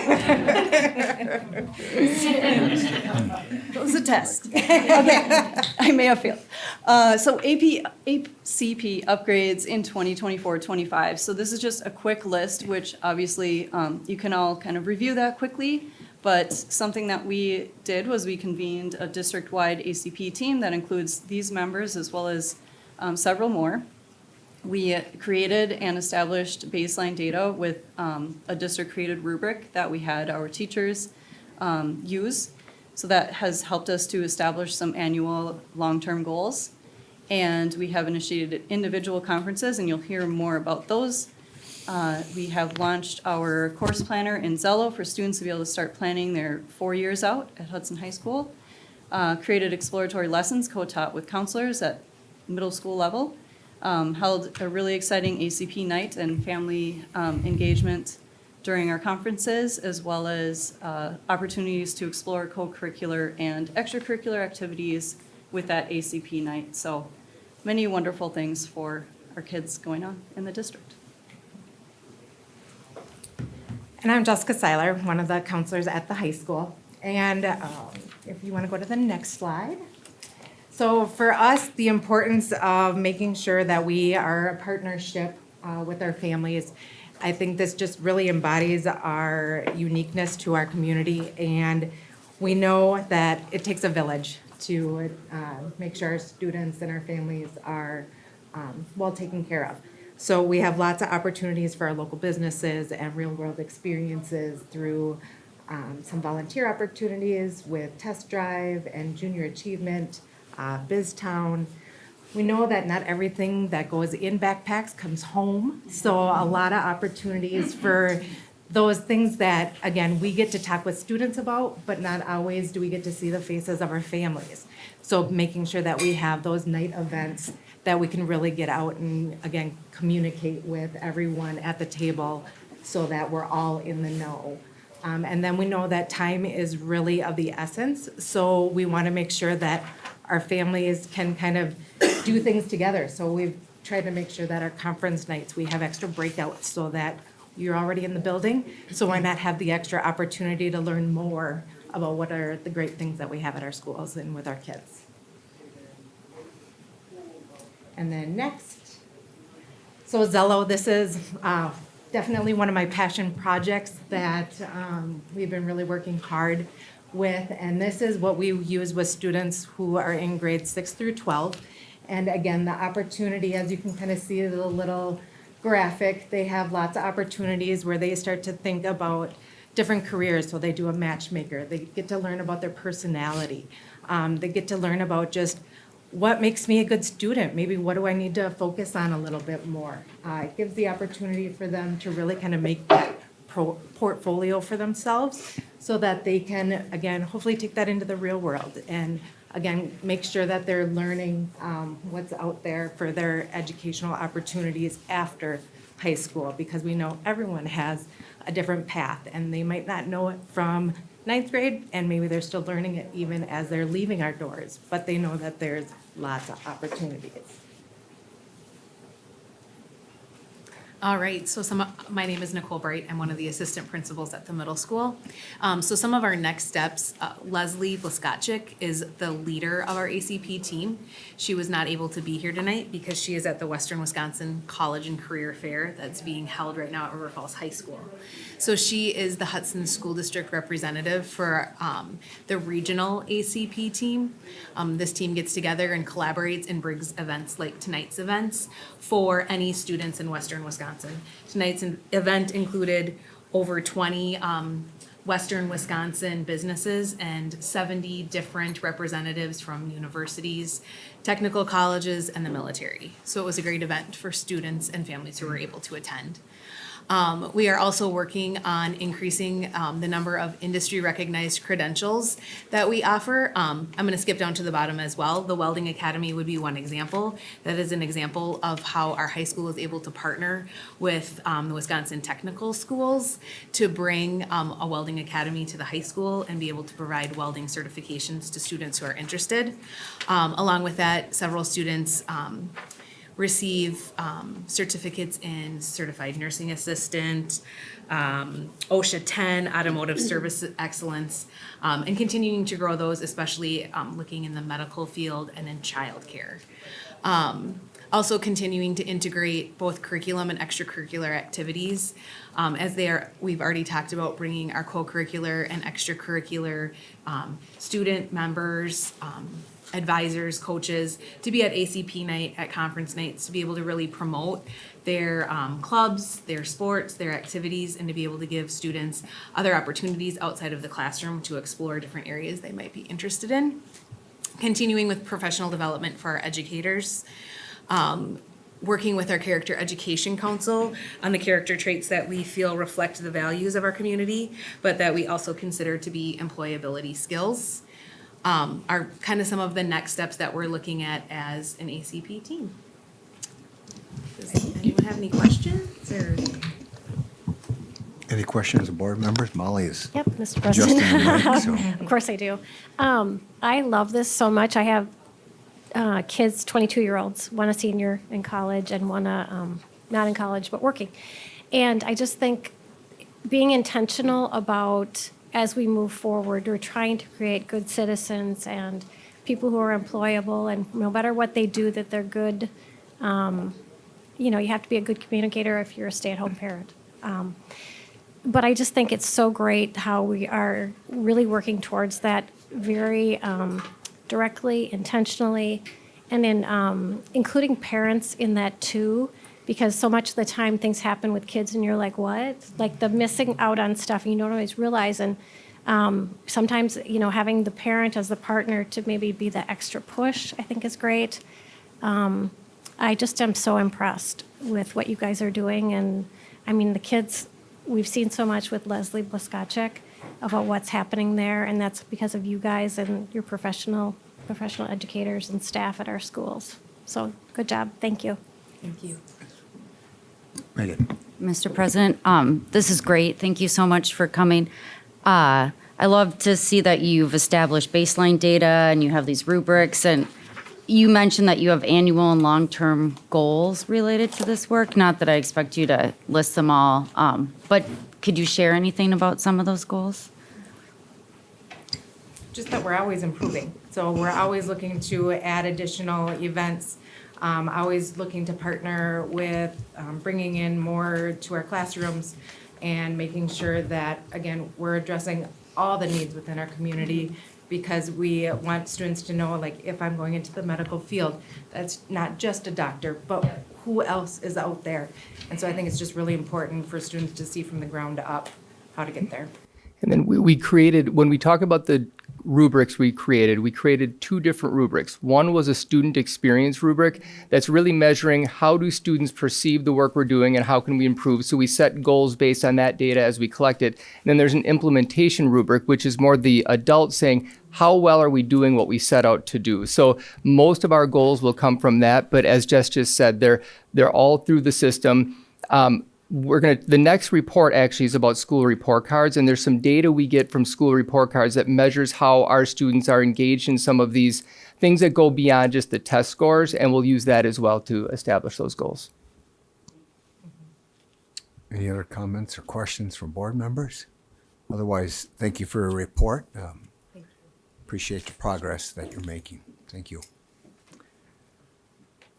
It was a test. Okay, I may have failed. So ACP upgrades in 2024-25. So this is just a quick list, which obviously you can all kind of review that quickly. But something that we did was we convened a district-wide ACP team that includes these members as well as several more. We created and established baseline data with a district-created rubric that we had our teachers use. So that has helped us to establish some annual long-term goals. And we have initiated individual conferences, and you'll hear more about those. We have launched our course planner in Zello for students to be able to start planning their 4 years out at Hudson High School. Created exploratory lessons co-taught with counselors at middle school level. Held a really exciting ACP night and family engagement during our conferences, as well as opportunities to explore co-curricular and extracurricular activities with that ACP night. So many wonderful things for our kids going on in the district. And I'm Jessica Seiler, one of the counselors at the high school. And if you want to go to the next slide. So for us, the importance of making sure that we are a partnership with our families, I think this just really embodies our uniqueness to our community. And we know that it takes a village to make sure our students and our families are well taken care of. So we have lots of opportunities for our local businesses and real-world experiences through some volunteer opportunities with Test Drive and Junior Achievement, BizTown. We know that not everything that goes in backpacks comes home, so a lot of opportunities for those things that, again, we get to talk with students about, but not always do we get to see the faces of our families. So making sure that we have those night events that we can really get out and, again, communicate with everyone at the table so that we're all in the know. And then we know that time is really of the essence, so we want to make sure that our families can kind of do things together. So we've tried to make sure that our conference nights, we have extra breakouts so that you're already in the building, so why not have the extra opportunity to learn more about what are the great things that we have at our schools and with our kids. And then next, so Zello, this is definitely one of my passion projects that we've been really working hard with, and this is what we use with students who are in grades 6 through 12. And again, the opportunity, as you can kind of see the little graphic, they have lots of opportunities where they start to think about different careers. So they do a matchmaker, they get to learn about their personality, they get to learn about just what makes me a good student, maybe what do I need to focus on a little bit more. It gives the opportunity for them to really kind of make that portfolio for themselves so that they can, again, hopefully take that into the real world and, again, make sure that they're learning what's out there for their educational opportunities after high school, because we know everyone has a different path and they might not know it from ninth grade, and maybe they're still learning it even as they're leaving our doors, but they know that there's lots of opportunities. All right, so my name is Nicole Bright. I'm one of the assistant principals at the middle school. So some of our next steps, Leslie Blaskotchik is the leader of our ACP team. She was not able to be here tonight because she is at the Western Wisconsin College and Career Fair that's being held right now at River Falls High School. So she is the Hudson School District representative for the regional ACP team. This team gets together and collaborates and brings events like tonight's events for any students in Western Wisconsin. Tonight's event included over 20 Western Wisconsin businesses and 70 different representatives from universities, technical colleges, and the military. So it was a great event for students and families who were able to attend. We are also working on increasing the number of industry-recognized credentials that we offer. I'm going to skip down to the bottom as well. The Welding Academy would be one example. That is an example of how our high school is able to partner with the Wisconsin technical schools to bring a welding academy to the high school and be able to provide welding certifications to students who are interested. Along with that, several students receive certificates in certified nursing assistant, OSHA 10, automotive service excellence, and continuing to grow those, especially looking in the medical field and in childcare. Also continuing to integrate both curriculum and extracurricular activities, we've already talked about bringing our co-curricular and extracurricular student members, advisors, coaches, to be at ACP night, at conference nights, to be able to really promote their clubs, their sports, their activities, and to be able to give students other opportunities outside of the classroom to explore different areas they might be interested in. Continuing with professional development for our educators. Working with our Character Education Council on the character traits that we feel reflect the values of our community, but that we also consider to be employability skills, are kind of some of the next steps that we're looking at as an ACP team. Does anyone have any questions or? Any questions of board members? Molly is Yep, Mr. President. adjusting the mic, so. Of course I do. I love this so much. I have kids, 22-year-olds, one a senior in college and one not in college but working. And I just think being intentional about, as we move forward, we're trying to create good citizens and people who are employable, and no matter what they do, that they're good. You know, you have to be a good communicator if you're a stay-at-home parent. But I just think it's so great how we are really working towards that very directly, intentionally, and then including parents in that too, because so much of the time things happen with kids and you're like, what? Like the missing out on stuff and you don't always realize. And sometimes, you know, having the parent as the partner to maybe be the extra push, I think is great. I just am so impressed with what you guys are doing. And I mean, the kids, we've seen so much with Leslie Blaskacek about what's happening there, and that's because of you guys and your professional educators and staff at our schools. So good job. Thank you. Thank you. Megan. Mr. President, this is great. Thank you so much for coming. I love to see that you've established baseline data and you have these rubrics, and you mentioned that you have annual and long-term goals related to this work. Not that I expect you to list them all, but could you share anything about some of those goals? Just that we're always improving. So we're always looking to add additional events, always looking to partner with bringing in more to our classrooms and making sure that, again, we're addressing all the needs within our community, because we want students to know, like, if I'm going into the medical field, that's not just a doctor, but who else is out there? And so I think it's just really important for students to see from the ground up how to get there. And then we created, when we talk about the rubrics we created two different rubrics. One was a student experience rubric that's really measuring how do students perceive the work we're doing and how can we improve. So we set goals based on that data as we collect it. And then there's an implementation rubric, which is more the adult saying, how well are we doing what we set out to do? So most of our goals will come from that, but as Jess just said, they're all through the system. The next report actually is about school report cards, and there's some data we get from school report cards that measures how our students are engaged in some of these things that go beyond just the test scores, and we'll use that as well to establish those goals. Any other comments or questions from board members? Otherwise, thank you for your report. Appreciate the progress that you're making. Thank you.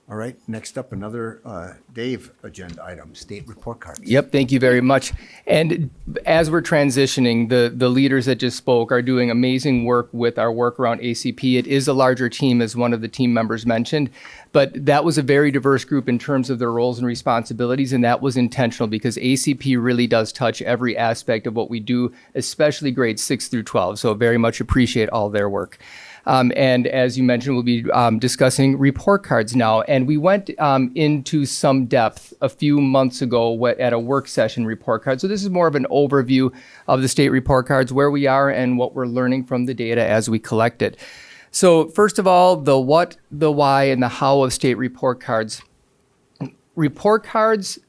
All right, next up, another Dave agenda item, state report cards. Yep, thank you very much. And as we're transitioning, the leaders that just spoke are doing amazing work with our work around ACP. It is a larger team, as one of the team members mentioned, but that was a very diverse group in terms of their roles and responsibilities, and that was intentional because ACP really does touch every aspect of what we do, especially grades 6 through 12. So very much appreciate all their work. And as you mentioned, we'll be discussing report cards now. And we went into some depth a few months ago at a work session report card. So this is more of an overview of the state report cards, where we are and what we're learning from the data as we collect it. So first of all, the what, the why, and the how of state report cards. Report cards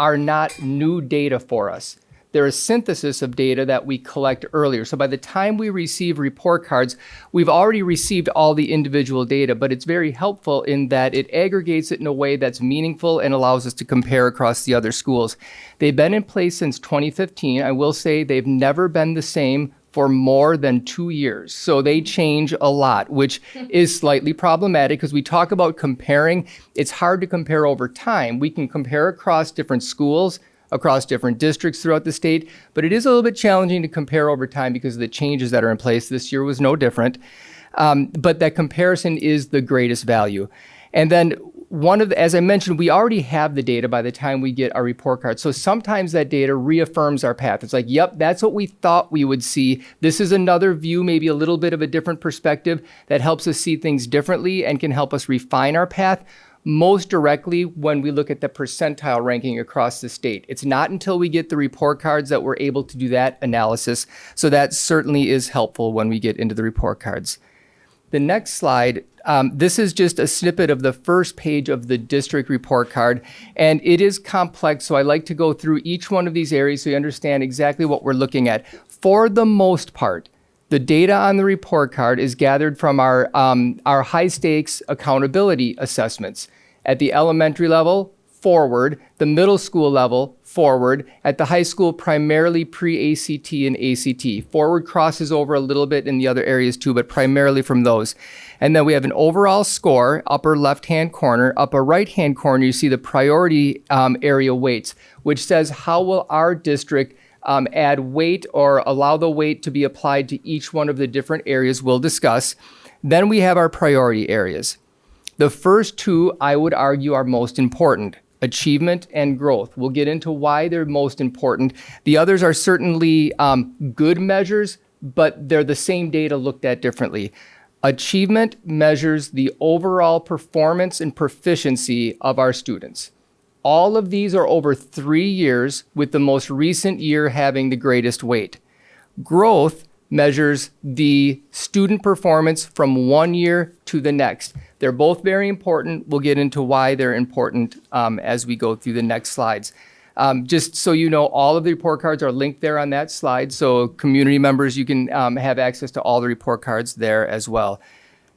are not new data for us. they're a synthesis of data that we collect earlier. So by the time we receive report cards, we've already received all the individual data, but it's very helpful in that it aggregates it in a way that's meaningful and allows us to compare across the other schools. They've been in place since 2015. I will say they've never been the same for more than 2 years. So they change a lot, which is slightly problematic because we talk about comparing. It's hard to compare over time. We can compare across different schools, across different districts throughout the state, but it is a little bit challenging to compare over time because of the changes that are in place. This year was no different. But that comparison is the greatest value. And then as I mentioned, we already have the data by the time we get our report card. So sometimes that data reaffirms our path. It's like, yep, that's what we thought we would see. This is another view, maybe a little bit of a different perspective that helps us see things differently and can help us refine our path most directly when we look at the percentile ranking across the state. It's not until we get the report cards that we're able to do that analysis. So that certainly is helpful when we get into the report cards. The next slide, this is just a snippet of the first page of the district report card, and it is complex, so I like to go through each one of these areas so you understand exactly what we're looking at. For the most part, the data on the report card is gathered from our high-stakes accountability assessments. At the elementary level, forward, the middle school level, forward, at the high school, primarily pre-ACT and ACT. Forward crosses over a little bit in the other areas too, but primarily from those. And then we have an overall score, upper left-hand corner. Upper right-hand corner, you see the priority area weights, which says how will our district add weight or allow the weight to be applied to each one of the different areas we'll discuss. Then we have our priority areas. The first two, I would argue, are most important. Achievement and growth. We'll get into why they're most important. The others are certainly good measures, but they're the same data looked at differently. Achievement measures the overall performance and proficiency of our students. All of these are over 3 years, with the most recent year having the greatest weight. Growth measures the student performance from 1 year to the next. They're both very important. We'll get into why they're important as we go through the next slides. Just so you know, all of the report cards are linked there on that slide. So community members, you can have access to all the report cards there as well.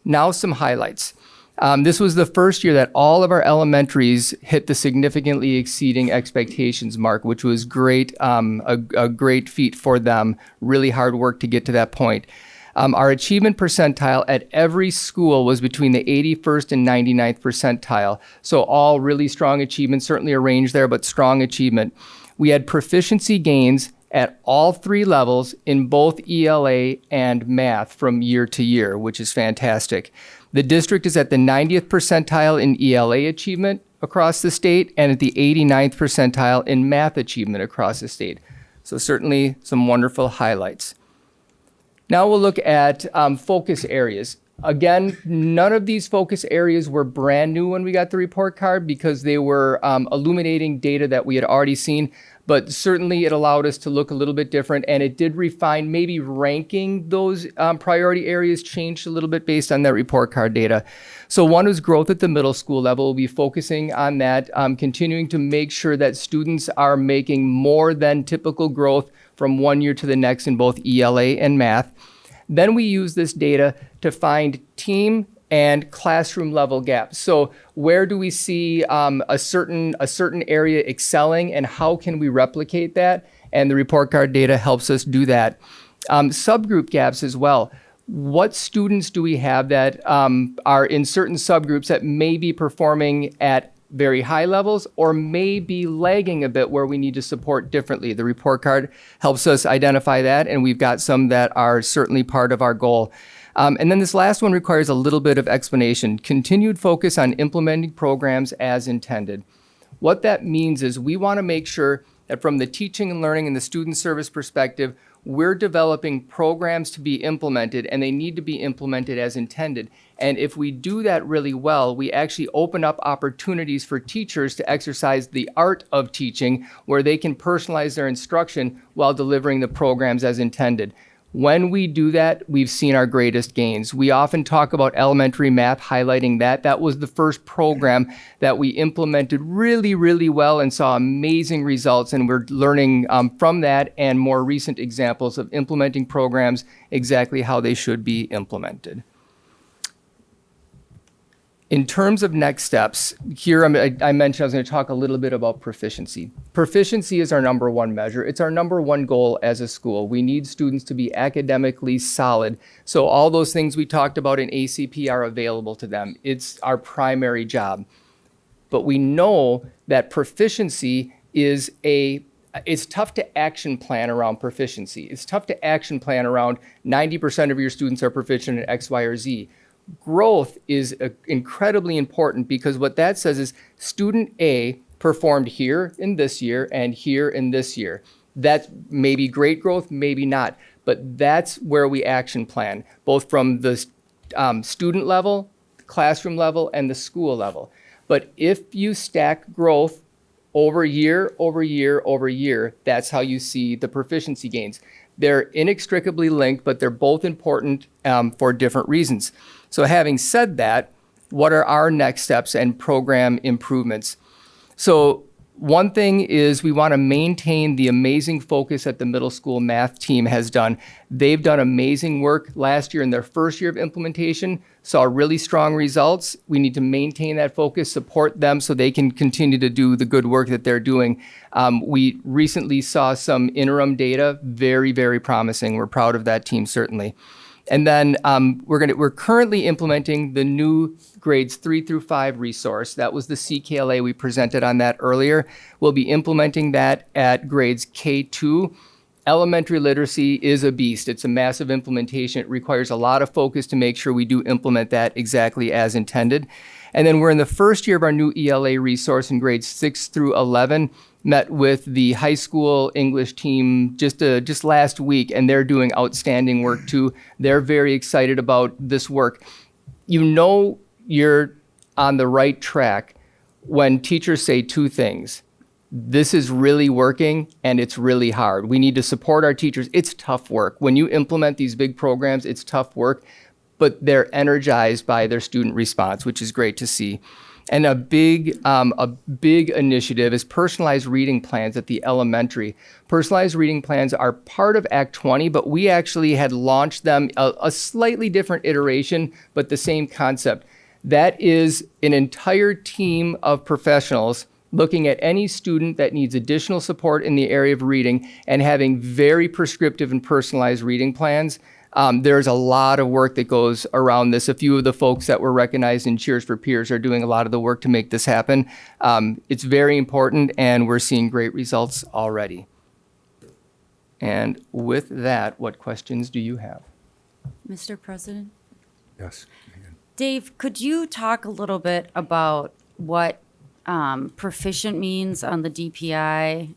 Now some highlights. This was the first year that all of our elementaries hit the significantly exceeding expectations mark, which was great, a great feat for them. Really hard work to get to that point. Our achievement percentile at every school was between the 81st and 99th percentile. So all really strong achievement, certainly a range there, but strong achievement. We had proficiency gains at all 3 levels in both ELA and math from year to year, which is fantastic. The district is at the 90th percentile in ELA achievement across the state and at the 89th percentile in math achievement across the state. So certainly some wonderful highlights. Now we'll look at focus areas. Again, none of these focus areas were brand new when we got the report card because they were illuminating data that we had already seen, but certainly it allowed us to look a little bit different, and it did refine maybe ranking those priority areas changed a little bit based on that report card data. So one was growth at the middle school level. We'll be focusing on that, continuing to make sure that students are making more than typical growth from 1 year to the next in both ELA and math. Then we use this data to find team and classroom level gaps. So where do we see a certain area excelling and how can we replicate that? And the report card data helps us do that. Subgroup gaps as well. What students do we have that are in certain subgroups that may be performing at very high levels or may be lagging a bit where we need to support differently? The report card helps us identify that, and we've got some that are certainly part of our goal. And then this last one requires a little bit of explanation. Continued focus on implementing programs as intended. What that means is we want to make sure that from the teaching and learning and the student service perspective, we're developing programs to be implemented, and they need to be implemented as intended. And if we do that really well, we actually open up opportunities for teachers to exercise the art of teaching, where they can personalize their instruction while delivering the programs as intended. When we do that, we've seen our greatest gains. We often talk about elementary math, highlighting that. That was the first program that we implemented really, really well and saw amazing results. And we're learning from that and more recent examples of implementing programs exactly how they should be implemented. In terms of next steps, here I mentioned I was going to talk a little bit about proficiency. Proficiency is our number one measure. It's our number one goal as a school. We need students to be academically solid. So all those things we talked about in ACP are available to them. It's our primary job. But we know that proficiency is it's tough to action plan around proficiency. It's tough to action plan around 90% of your students are proficient in X, Y, or Z. Growth is incredibly important because what that says is student A performed here in this year and here in this year. That's maybe great growth, maybe not, but that's where we action plan, both from the student level, classroom level, and the school level. But if you stack growth over year, over year, over year, that's how you see the proficiency gains. They're inextricably linked, but they're both important for different reasons. So having said that, what are our next steps and program improvements? So one thing is we want to maintain the amazing focus that the middle school math team has done. They've done amazing work last year in their first year of implementation, saw really strong results. We need to maintain that focus, support them so they can continue to do the good work that they're doing. We recently saw some interim data, very, very promising. We're proud of that team, certainly. And then we're currently implementing the new grades 3 through 5 resource. That was the CKLA, we presented on that earlier. We'll be implementing that at grades K2. Elementary literacy is a beast. It's a massive implementation. It requires a lot of focus to make sure we do implement that exactly as intended. And then we're in the first year of our new ELA resource in grades 6 through 11. Met with the high school English team just last week, and they're doing outstanding work too. They're very excited about this work. You know you're on the right track when teachers say two things. This is really working and it's really hard. We need to support our teachers. It's tough work. When you implement these big programs, it's tough work, but they're energized by their student response, which is great to see. And a big initiative is personalized reading plans at the elementary. Personalized reading plans are part of Act 20, but we actually had launched them a slightly different iteration, but the same concept. That is an entire team of professionals looking at any student that needs additional support in the area of reading and having very prescriptive and personalized reading plans. There's a lot of work that goes around this. A few of the folks that were recognized in Cheers for Peers are doing a lot of the work to make this happen. It's very important, and we're seeing great results already. And with that, what questions do you have? Mr. President? Yes. Dave, could you talk a little bit about what proficient means on the DPI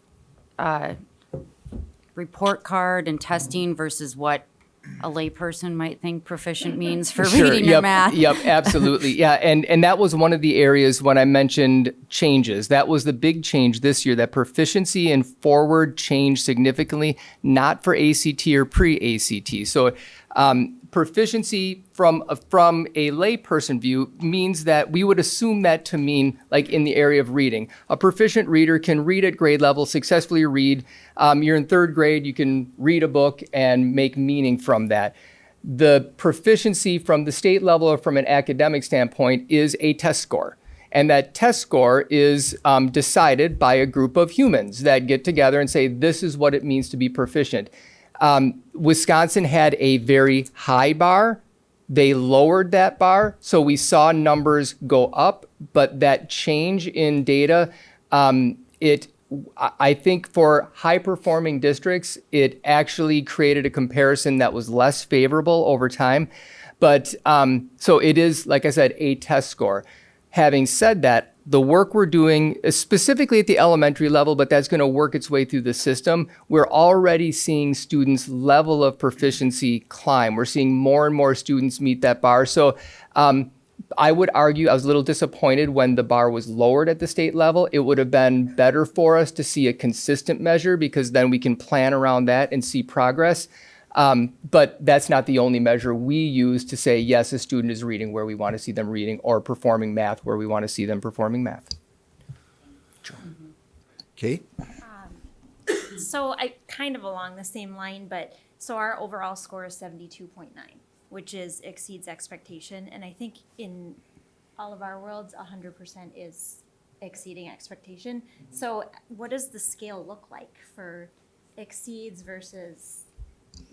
report card and testing versus what a layperson might think proficient means for reading or math? Yep, absolutely. Yeah, and that was one of the areas when I mentioned changes. That was the big change this year, that proficiency and forward changed significantly, not for ACT or pre-ACT. So proficiency from a layperson view means that we would assume that to mean like in the area of reading. A proficient reader can read at grade level, successfully read. You're in third grade, you can read a book and make meaning from that. The proficiency from the state level or from an academic standpoint is a test score. And that test score is decided by a group of humans that get together and say, this is what it means to be proficient. Wisconsin had a very high bar. They lowered that bar, so we saw numbers go up, but that change in data, I think for high-performing districts, it actually created a comparison that was less favorable over time. But so it is, like I said, a test score. Having said that, the work we're doing, specifically at the elementary level, but that's going to work its way through the system, we're already seeing students' level of proficiency climb. We're seeing more and more students meet that bar. So I would argue I was a little disappointed when the bar was lowered at the state level. It would have been better for us to see a consistent measure because then we can plan around that and see progress. But that's not the only measure we use to say, yes, a student is reading where we want to see them reading, or performing math where we want to see them performing math. Kate? So I kind of along the same line, but so our overall score is 72.9, which exceeds expectation. And I think in all of our worlds, 100% is exceeding expectation. So what does the scale look like for exceeds versus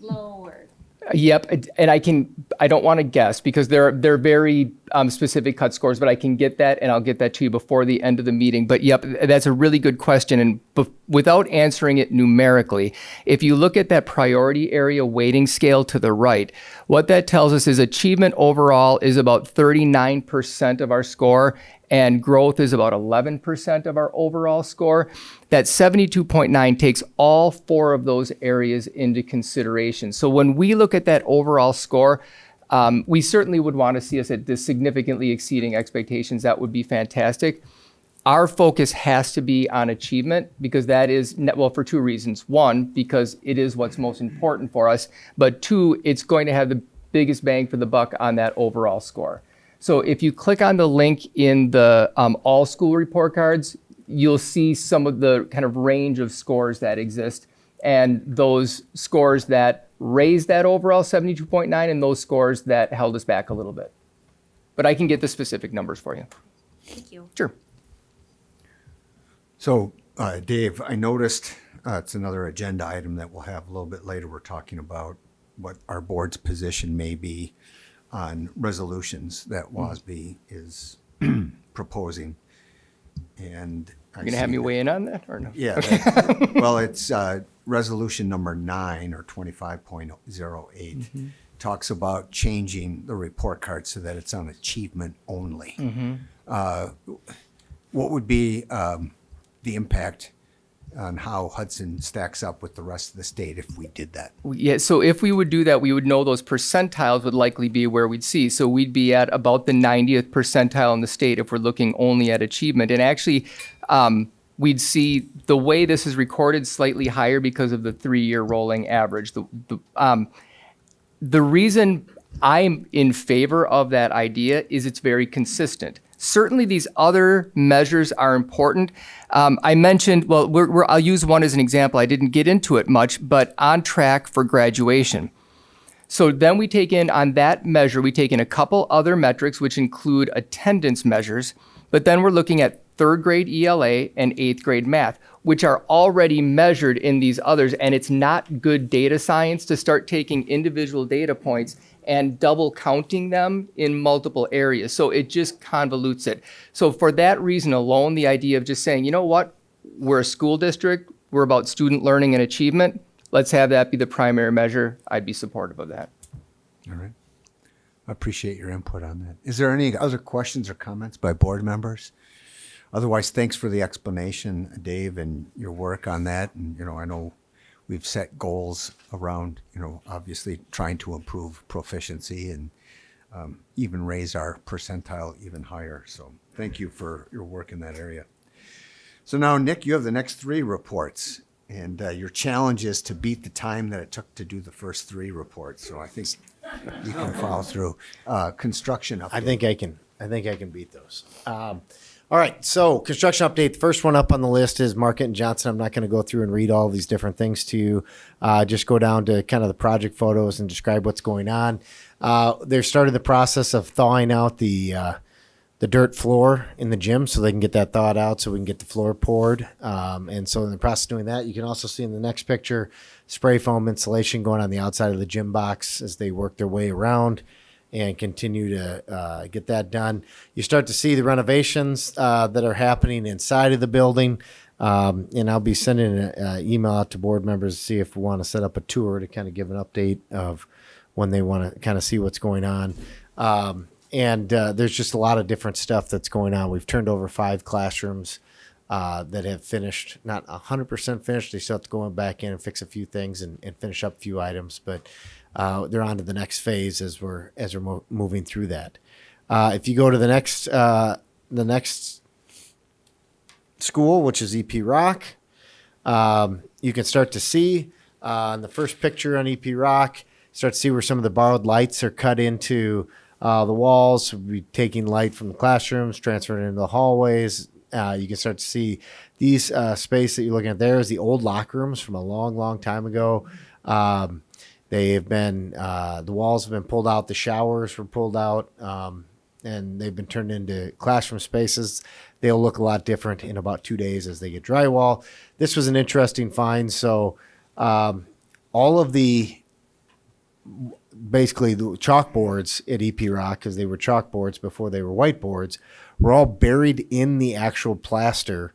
low or? Yep, and I don't want to guess because they're very specific cut scores, but I can get that and I'll get that to you before the end of the meeting. But yep, that's a really good question. And without answering it numerically, if you look at that priority area weighting scale to the right, what that tells us is achievement overall is about 39% of our score, and growth is about 11% of our overall score. That 72.9 takes all 4 of those areas into consideration. So when we look at that overall score, we certainly would want to see us at this significantly exceeding expectations. That would be fantastic. Our focus has to be on achievement because that is, well, for 2 reasons. 1, because it is what's most important for us, but 2, it's going to have the biggest bang for the buck on that overall score. So if you click on the link in the all school report cards, you'll see some of the kind of range of scores that exist, and those scores that raised that overall 72.9 and those scores that held us back a little bit. But I can get the specific numbers for you. Thank you. Sure. So, Dave, I noticed it's another agenda item that we'll have a little bit later. We're talking about what our board's position may be on resolutions that WASB is proposing. And You're going to have me weigh in on that or no? Yeah. Well, it's resolution number 9 or 25.08 talks about changing the report card so that it's on achievement only. What would be the impact on how Hudson stacks up with the rest of the state if we did that? Yeah, so if we would do that, we would know those percentiles would likely be where we'd see. So we'd be at about the 90th percentile in the state if we're looking only at achievement. And actually, we'd see the way this is recorded slightly higher because of the 3-year rolling average. The reason I'm in favor of that idea is it's very consistent. Certainly these other measures are important. I mentioned, well, I'll use one as an example. I didn't get into it much, but on track for graduation. So then we take in, on that measure, we take in a couple other metrics, which include attendance measures, but then we're looking at 3rd grade ELA and 8th grade math, which are already measured in these others, and it's not good data science to start taking individual data points and double counting them in multiple areas. So it just convolutes it. So for that reason alone, the idea of just saying, you know what, we're a school district, we're about student learning and achievement, let's have that be the primary measure, I'd be supportive of that. All right. I appreciate your input on that. Is there any other questions or comments by board members? Otherwise, thanks for the explanation, Dave, and your work on that. And, I know we've set goals around, obviously trying to improve proficiency and even raise our percentile even higher. So thank you for your work in that area. So now, Nick, you have the next 3 reports, and your challenge is to beat the time that it took to do the first 3 reports. So I think you can follow through. Construction update. I think I can beat those. All right, so construction update. The first one up on the list is Market and Johnson. I'm not going to go through and read all these different things to you. Just go down to kind of the project photos and describe what's going on. They're starting the process of thawing out the dirt floor in the gym so they can get that thawed out so we can get the floor poured. And so in the process of doing that, you can also see in the next picture spray foam insulation going on the outside of the gym box as they work their way around and continue to get that done. You start to see the renovations that are happening inside of the building. And I'll be sending an email out to board members to see if we want to set up a tour to kind of give an update of when they want to kind of see what's going on. And there's just a lot of different stuff that's going on. We've turned over 5 classrooms that have finished, not 100% finished. They still have to go back in and fix a few things and finish up a few items, but they're on to the next phase as we're moving through that. If you go to the next school, which is EP Rock, you can start to see On the first picture on EP Rock, start to see where some of the borrowed lights are cut into the walls. We'll be taking light from the classrooms, transferring it into the hallways. You can start to see these space that you're looking at there is the old locker rooms from a long, long time ago. They have been, the walls have been pulled out, the showers were pulled out, and they've been turned into classroom spaces. They'll look a lot different in about 2 days as they get drywall. This was an interesting find. So all of basically the chalkboards at EP Rock, because they were chalkboards before they were whiteboards, were all buried in the actual plaster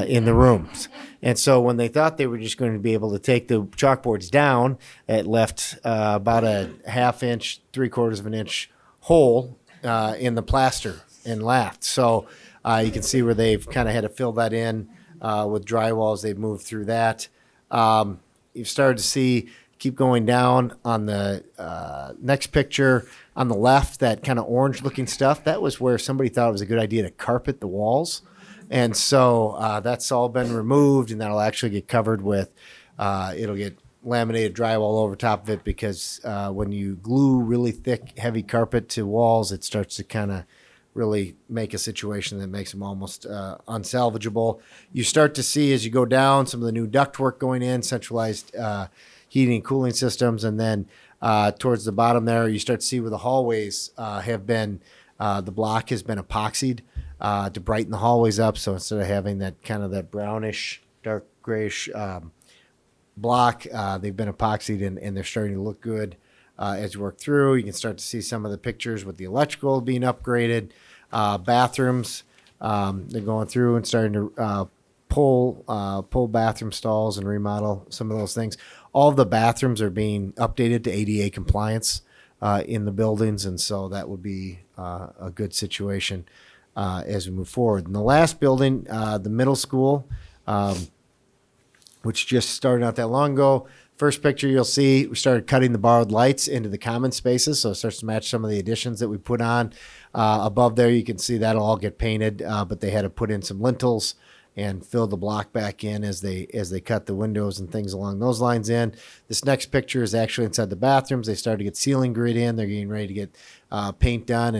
in the rooms. And so when they thought they were just going to be able to take the chalkboards down, it left about a 1/2 inch, 3/4 of an inch hole in the plaster and laughed. So you can see where they've kind of had to fill that in with drywalls. They've moved through that. You've started to see, keep going down on the next picture on the left, that kind of orange looking stuff. That was where somebody thought it was a good idea to carpet the walls. And so that's all been removed, and that'll actually get covered with, it'll get laminated drywall over top of it, because when you glue really thick, heavy carpet to walls, it starts to kind of really make a situation that makes them almost unsalvageable. You start to see, as you go down, some of the new ductwork going in, centralized heating and cooling systems, and then towards the bottom there, you start to see where the hallways have been, the block has been epoxied to brighten the hallways up. So instead of having that kind of that brownish, dark grayish block, they've been epoxied, and they're starting to look good as you work through. You can start to see some of the pictures with the electrical being upgraded. Bathrooms, they're going through and starting to pull bathroom stalls and remodel some of those things. All of the bathrooms are being updated to ADA compliance in the buildings, and so that would be a good situation as we move forward. In the last building, the middle school, which just started not that long ago. First picture you'll see, we started cutting the borrowed lights into the common spaces, so it starts to match some of the additions that we put on. Above there, you can see that'll all get painted, but they had to put in some lintels and fill the block back in as they cut the windows and things along those lines in. This next picture is actually inside the bathrooms. They started to get ceiling grid in. They're getting ready to get paint done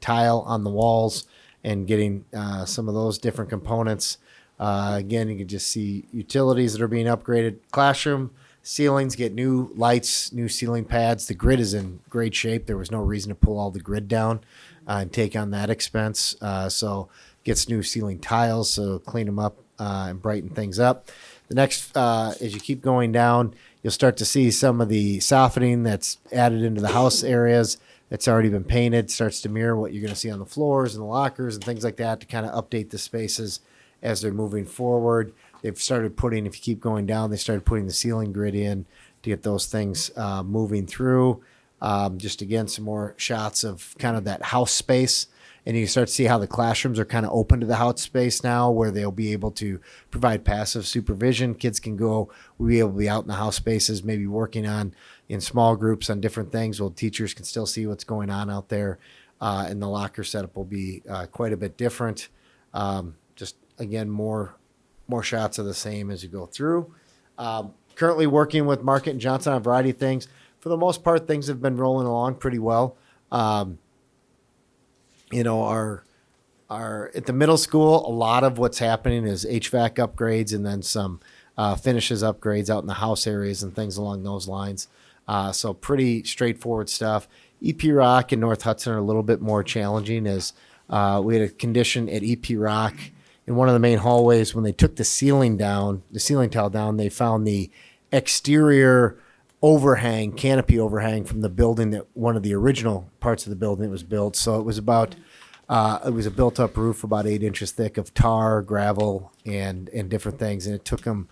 tile on the walls and getting some of those different components. Again, you can just see utilities that are being upgraded. Classroom ceilings get new lights, new ceiling pads. The grid is in great shape. There was no reason to pull all the grid down and take on that expense. So gets new ceiling tiles, so clean them up and brighten things up. The next, as you keep going down, you'll start to see some of the softening that's added into the house areas. That's already been painted, starts to mirror what you're going to see on the floors and the lockers and things like that, to kind of update the spaces as they're moving forward. They've started putting, if you keep going down, they started putting the ceiling grid in to get those things moving through. Just again, some more shots of kind of that house space. And you start to see how the classrooms are kind of open to the house space now, where they'll be able to provide passive supervision. Kids can go, we'll be able to be out in the house spaces, maybe working on in small groups on different things, while teachers can still see what's going on out there. And the locker setup will be quite a bit different. Just again, more shots of the same as you go through. Currently working with Market and Johnson on a variety of things. For the most part, things have been rolling along pretty well. Our at the middle school, a lot of what's happening is HVAC upgrades, and then some finishes upgrades out in the house areas and things along those lines. So pretty straightforward stuff. EP Rock and North Hudson are a little bit more challenging, as we had a condition at EP Rock in one of the main hallways. When they took the ceiling tile down, they found the exterior canopy overhang from the building, that one of the original parts of the building that was built. So it was it was a built-up roof about 8 inches thick of tar, gravel, and different things. And it took them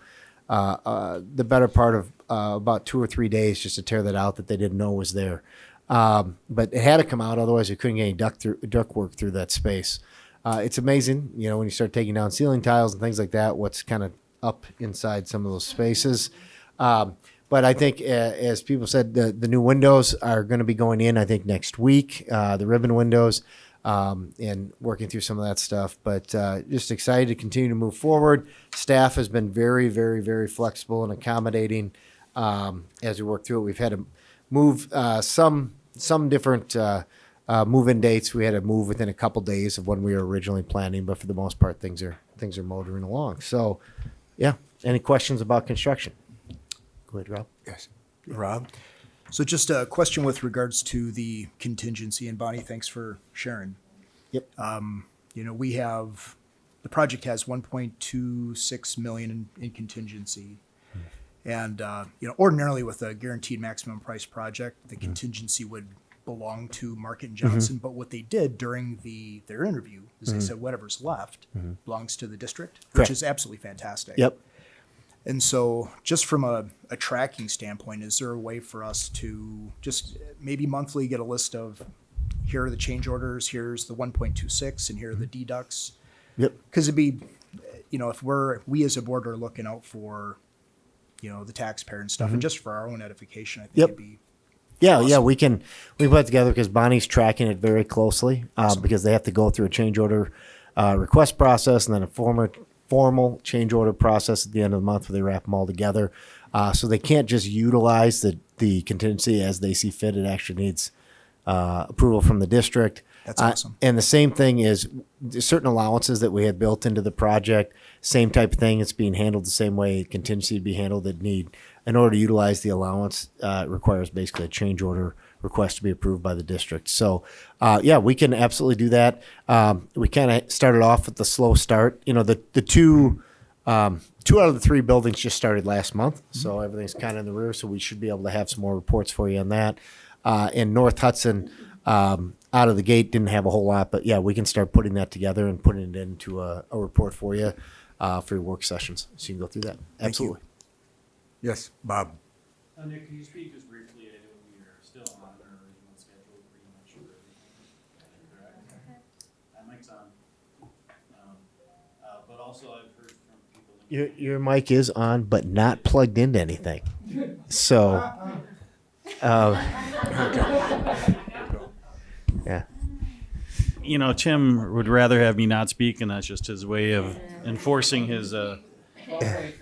the better part of about 2 or 3 days just to tear that out, that they didn't know was there. But it had to come out, otherwise we couldn't get any duct work through that space. It's amazing, when you start taking down ceiling tiles and things like that, what's kind of up inside some of those spaces. But I think, as people said, the new windows are going to be going in, I think, next week. The ribbon windows, and working through some of that stuff. But just excited to continue to move forward. Staff has been very, very, very flexible and accommodating as we work through it. We've had to move some different move-in dates. We had to move within a couple days of when we were originally planning, but for the most part, things are motoring along. So, yeah. Any questions about construction? Go ahead, Rob. Yes. Rob? So just a question with regards to the contingency, and Bonnie, thanks for sharing. Yep. We have, the project has 1.26 million in contingency. And, ordinarily with a guaranteed maximum price project, the contingency would belong to Market and Johnson. But what they did during their interview is they said whatever's left belongs to the district, which Correct. is absolutely fantastic. Yep. And so just from a tracking standpoint, is there a way for us to just maybe monthly get a list of, here are the change orders, here's the 1.26, and here are the deducts? Yep. Because it'd be, if we as a board are looking out for, the taxpayer and stuff, and just for our own edification, I think Yep. it'd be Yeah, we put it together because Bonnie's tracking it very closely because they have to go through a change order request process and then a formal change order process at the end of the month where they wrap them all together. So they can't just utilize the contingency as they see fit. It actually needs approval from the district. That's awesome. And the same thing is certain allowances that we had built into the project, same type of thing. It's being handled the same way contingency would be handled. That need, in order to utilize the allowance, it requires basically a change order request to be approved by the district. So, we can absolutely do that. We kind of started off with the slow start. The two out of the three buildings just started last month, so everything's kind of in the rear. So we should be able to have some more reports for you on that. In North Hudson, out of the gate didn't have a whole lot, but yeah, we can start putting that together and putting it into a report for you for your work sessions, so you can go through that. Absolutely. Yes, Bob. Nick, can you speak just briefly? I know we are still on our original schedule pretty much for everything. Correct? That mic's on. But also I've heard from people. Your mic is on, but not plugged into anything. So, yeah. Tim would rather have me not speak, and that's just his way of enforcing his.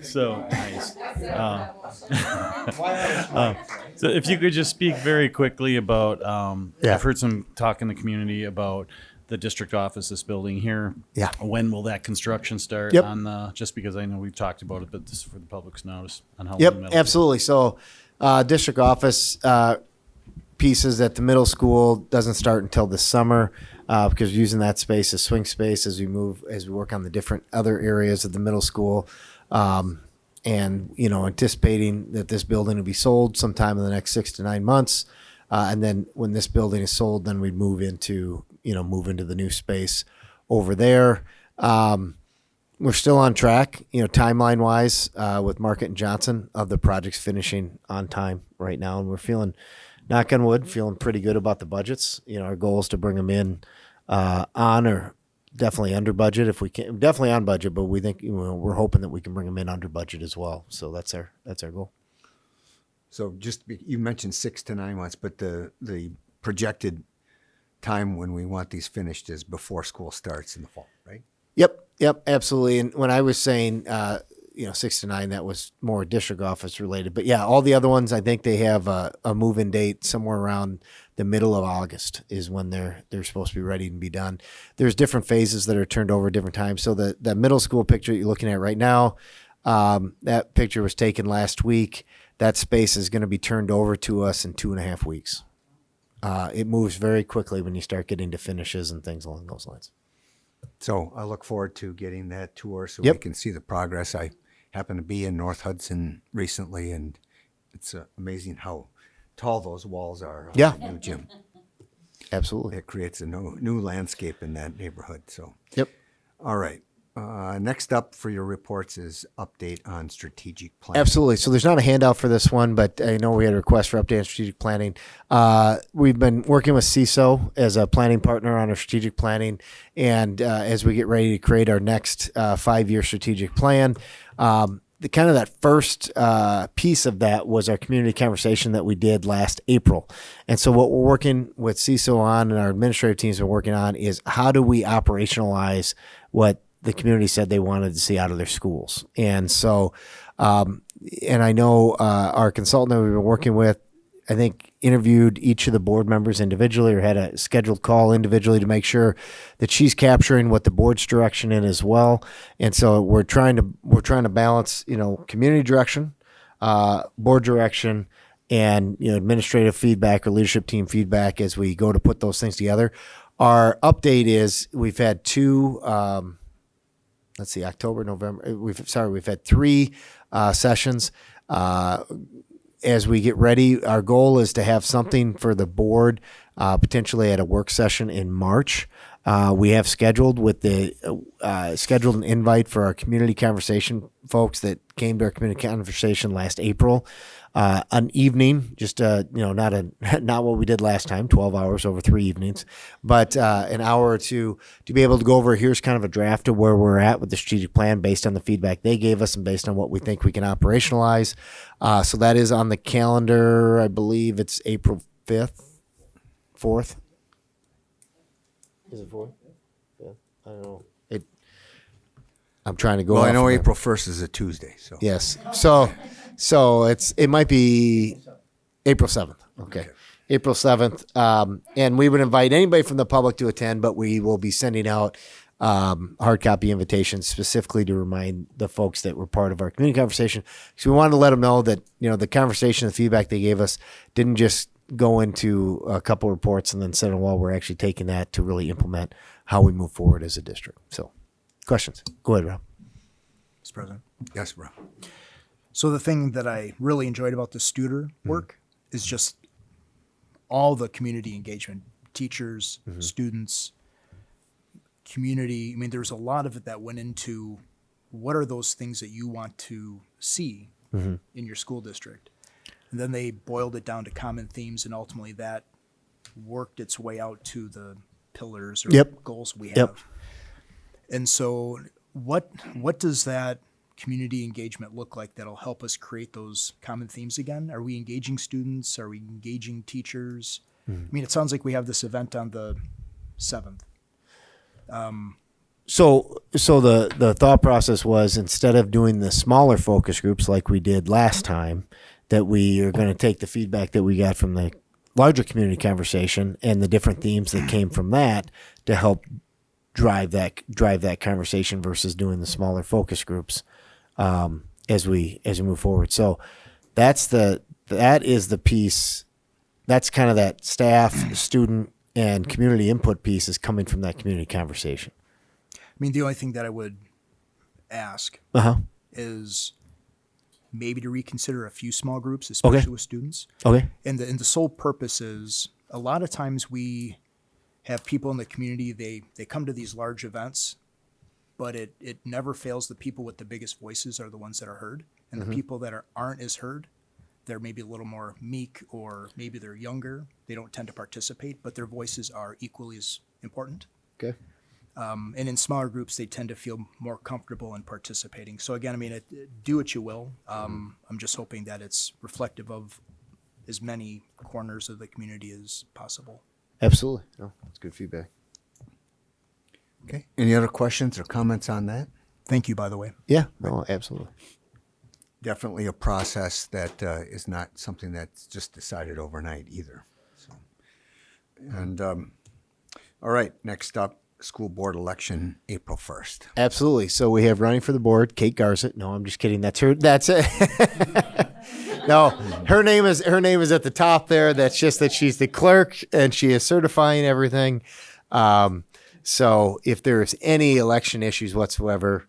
So nice. So if you could just speak very quickly about, I've heard some talk in the community about the district office, this building here. Yeah. When will that construction start? Yep. Just because I know we've talked about it, but this is for the public's notice on how. Yep, absolutely. So, district office pieces at the middle school doesn't start until this summer because we're using that space as swing space as we work on the different other areas of the middle school. And anticipating that this building will be sold sometime in the next 6 to 9 months. And then when this building is sold, then we'd move into the new space over there. We're still on track, timeline wise, with Market and Johnson of the projects finishing on time right now. And we're feeling, knock on wood, feeling pretty good about the budgets. Our goal is to bring them in, on or definitely under budget if we can, definitely on budget, but we think, we're hoping that we can bring them in under budget as well. So that's our goal. So you mentioned 6 to 9 months, but the projected time when we want these finished is before school starts in the fall, right? Yep, absolutely. And when I was saying, 6 to 9, that was more district office related. But yeah, all the other ones, I think they have a move-in date somewhere around the middle of August is when they're supposed to be ready and be done. There's different phases that are turned over at different times. So the middle school picture you're looking at right now, that picture was taken last week. That space is going to be turned over to us in 2.5 weeks. It moves very quickly when you start getting to finishes and things along those lines. So I look forward to getting that tour so Yep. we can see the progress. I happened to be in North Hudson recently, and it's amazing how tall those walls are. On Yeah. the new gym. Absolutely. It creates a new landscape in that neighborhood. So. Yep. All right. Next up for your reports is update on strategic planning. Absolutely. So there's not a handout for this one, but I know we had a request for update on strategic planning. We've been working with CISO as a planning partner on our strategic planning. And as we get ready to create our next 5-year strategic plan, the kind of that first piece of that was our community conversation that we did last April. And so what we're working with CISO on and our administrative teams are working on is how do we operationalize what the community said they wanted to see out of their schools. And so, and I know our consultant that we've been working with, I think, interviewed each of the board members individually or had a scheduled call individually to make sure that she's capturing what the board's direction in as well. And so we're trying to balance, community direction, board direction, and administrative feedback or leadership team feedback as we go to put those things together. Our update is we've had October, November. We've had 3 sessions. As we get ready, our goal is to have something for the board potentially at a work session in March. We have scheduled scheduled an invite for our community conversation folks that came to our community conversation last April. An evening, just not what we did last time, 12 hours over 3 evenings, but an hour or two to be able to go over. Here's kind of a draft of where we're at with the strategic plan based on the feedback they gave us and based on what we think we can operationalize. So that is on the calendar. I believe it's April 4th. Is it 4th? Yeah, I don't know. I'm trying to go. Well, I know April 1st is a Tuesday. So yes. So it might be April 7th. Okay. April 7th. And we would invite anybody from the public to attend, but we will be sending out hard copy invitations specifically to remind the folks that were part of our community conversation. So we wanted to let them know that, the conversation, the feedback they gave us didn't just go into a couple reports and then sit on a wall. We're actually taking that to really implement how we move forward as a district. So questions? Go ahead, Rob. Mr. President. Yes, bro. So the thing that I really enjoyed about the Studer work is just all the community engagement, teachers, students, community. I mean, there's a lot of it that went into what are those things that you want to see in your school district. And then they boiled it down to common themes, and ultimately that worked its way out to the pillars or goals we have. And so what does that community engagement look like that'll help us create those common themes again? Are we engaging students? Are we engaging teachers? I mean, it sounds like we have this event on the 7th. So the thought process was, instead of doing the smaller focus groups like we did last time, that we are going to take the feedback that we got from the larger community conversation and the different themes that came from that to help drive that conversation versus doing the smaller focus groups as we move forward. So that is the piece. That's kind of that staff, student, and community input piece is coming from that community conversation. I mean, the only thing that I would ask is maybe to reconsider a few small groups, especially with students. Okay. And the sole purpose is, a lot of times we have people in the community, they come to these large events, but it never fails the people with the biggest voices are the ones that are heard. And the people that aren't as heard, they're maybe a little more meek, or maybe they're younger. They don't tend to participate, but their voices are equally as important. Okay. And in smaller groups, they tend to feel more comfortable in participating. So again, I mean, do what you will. I'm just hoping that it's reflective of as many corners of the community as possible. Absolutely. No, that's good feedback. Okay. Any other questions or comments on that? Thank you, by the way. Yeah, no, absolutely. Definitely a process that is not something that's just decided overnight either. So, and all right, next up, school board election, April 1st. Absolutely. So we have running for the board, Kate Garza. No, I'm just kidding. That's her. That's it. No, her name is at the top there. That's just that she's the clerk and she is certifying everything. So if there's any election issues whatsoever,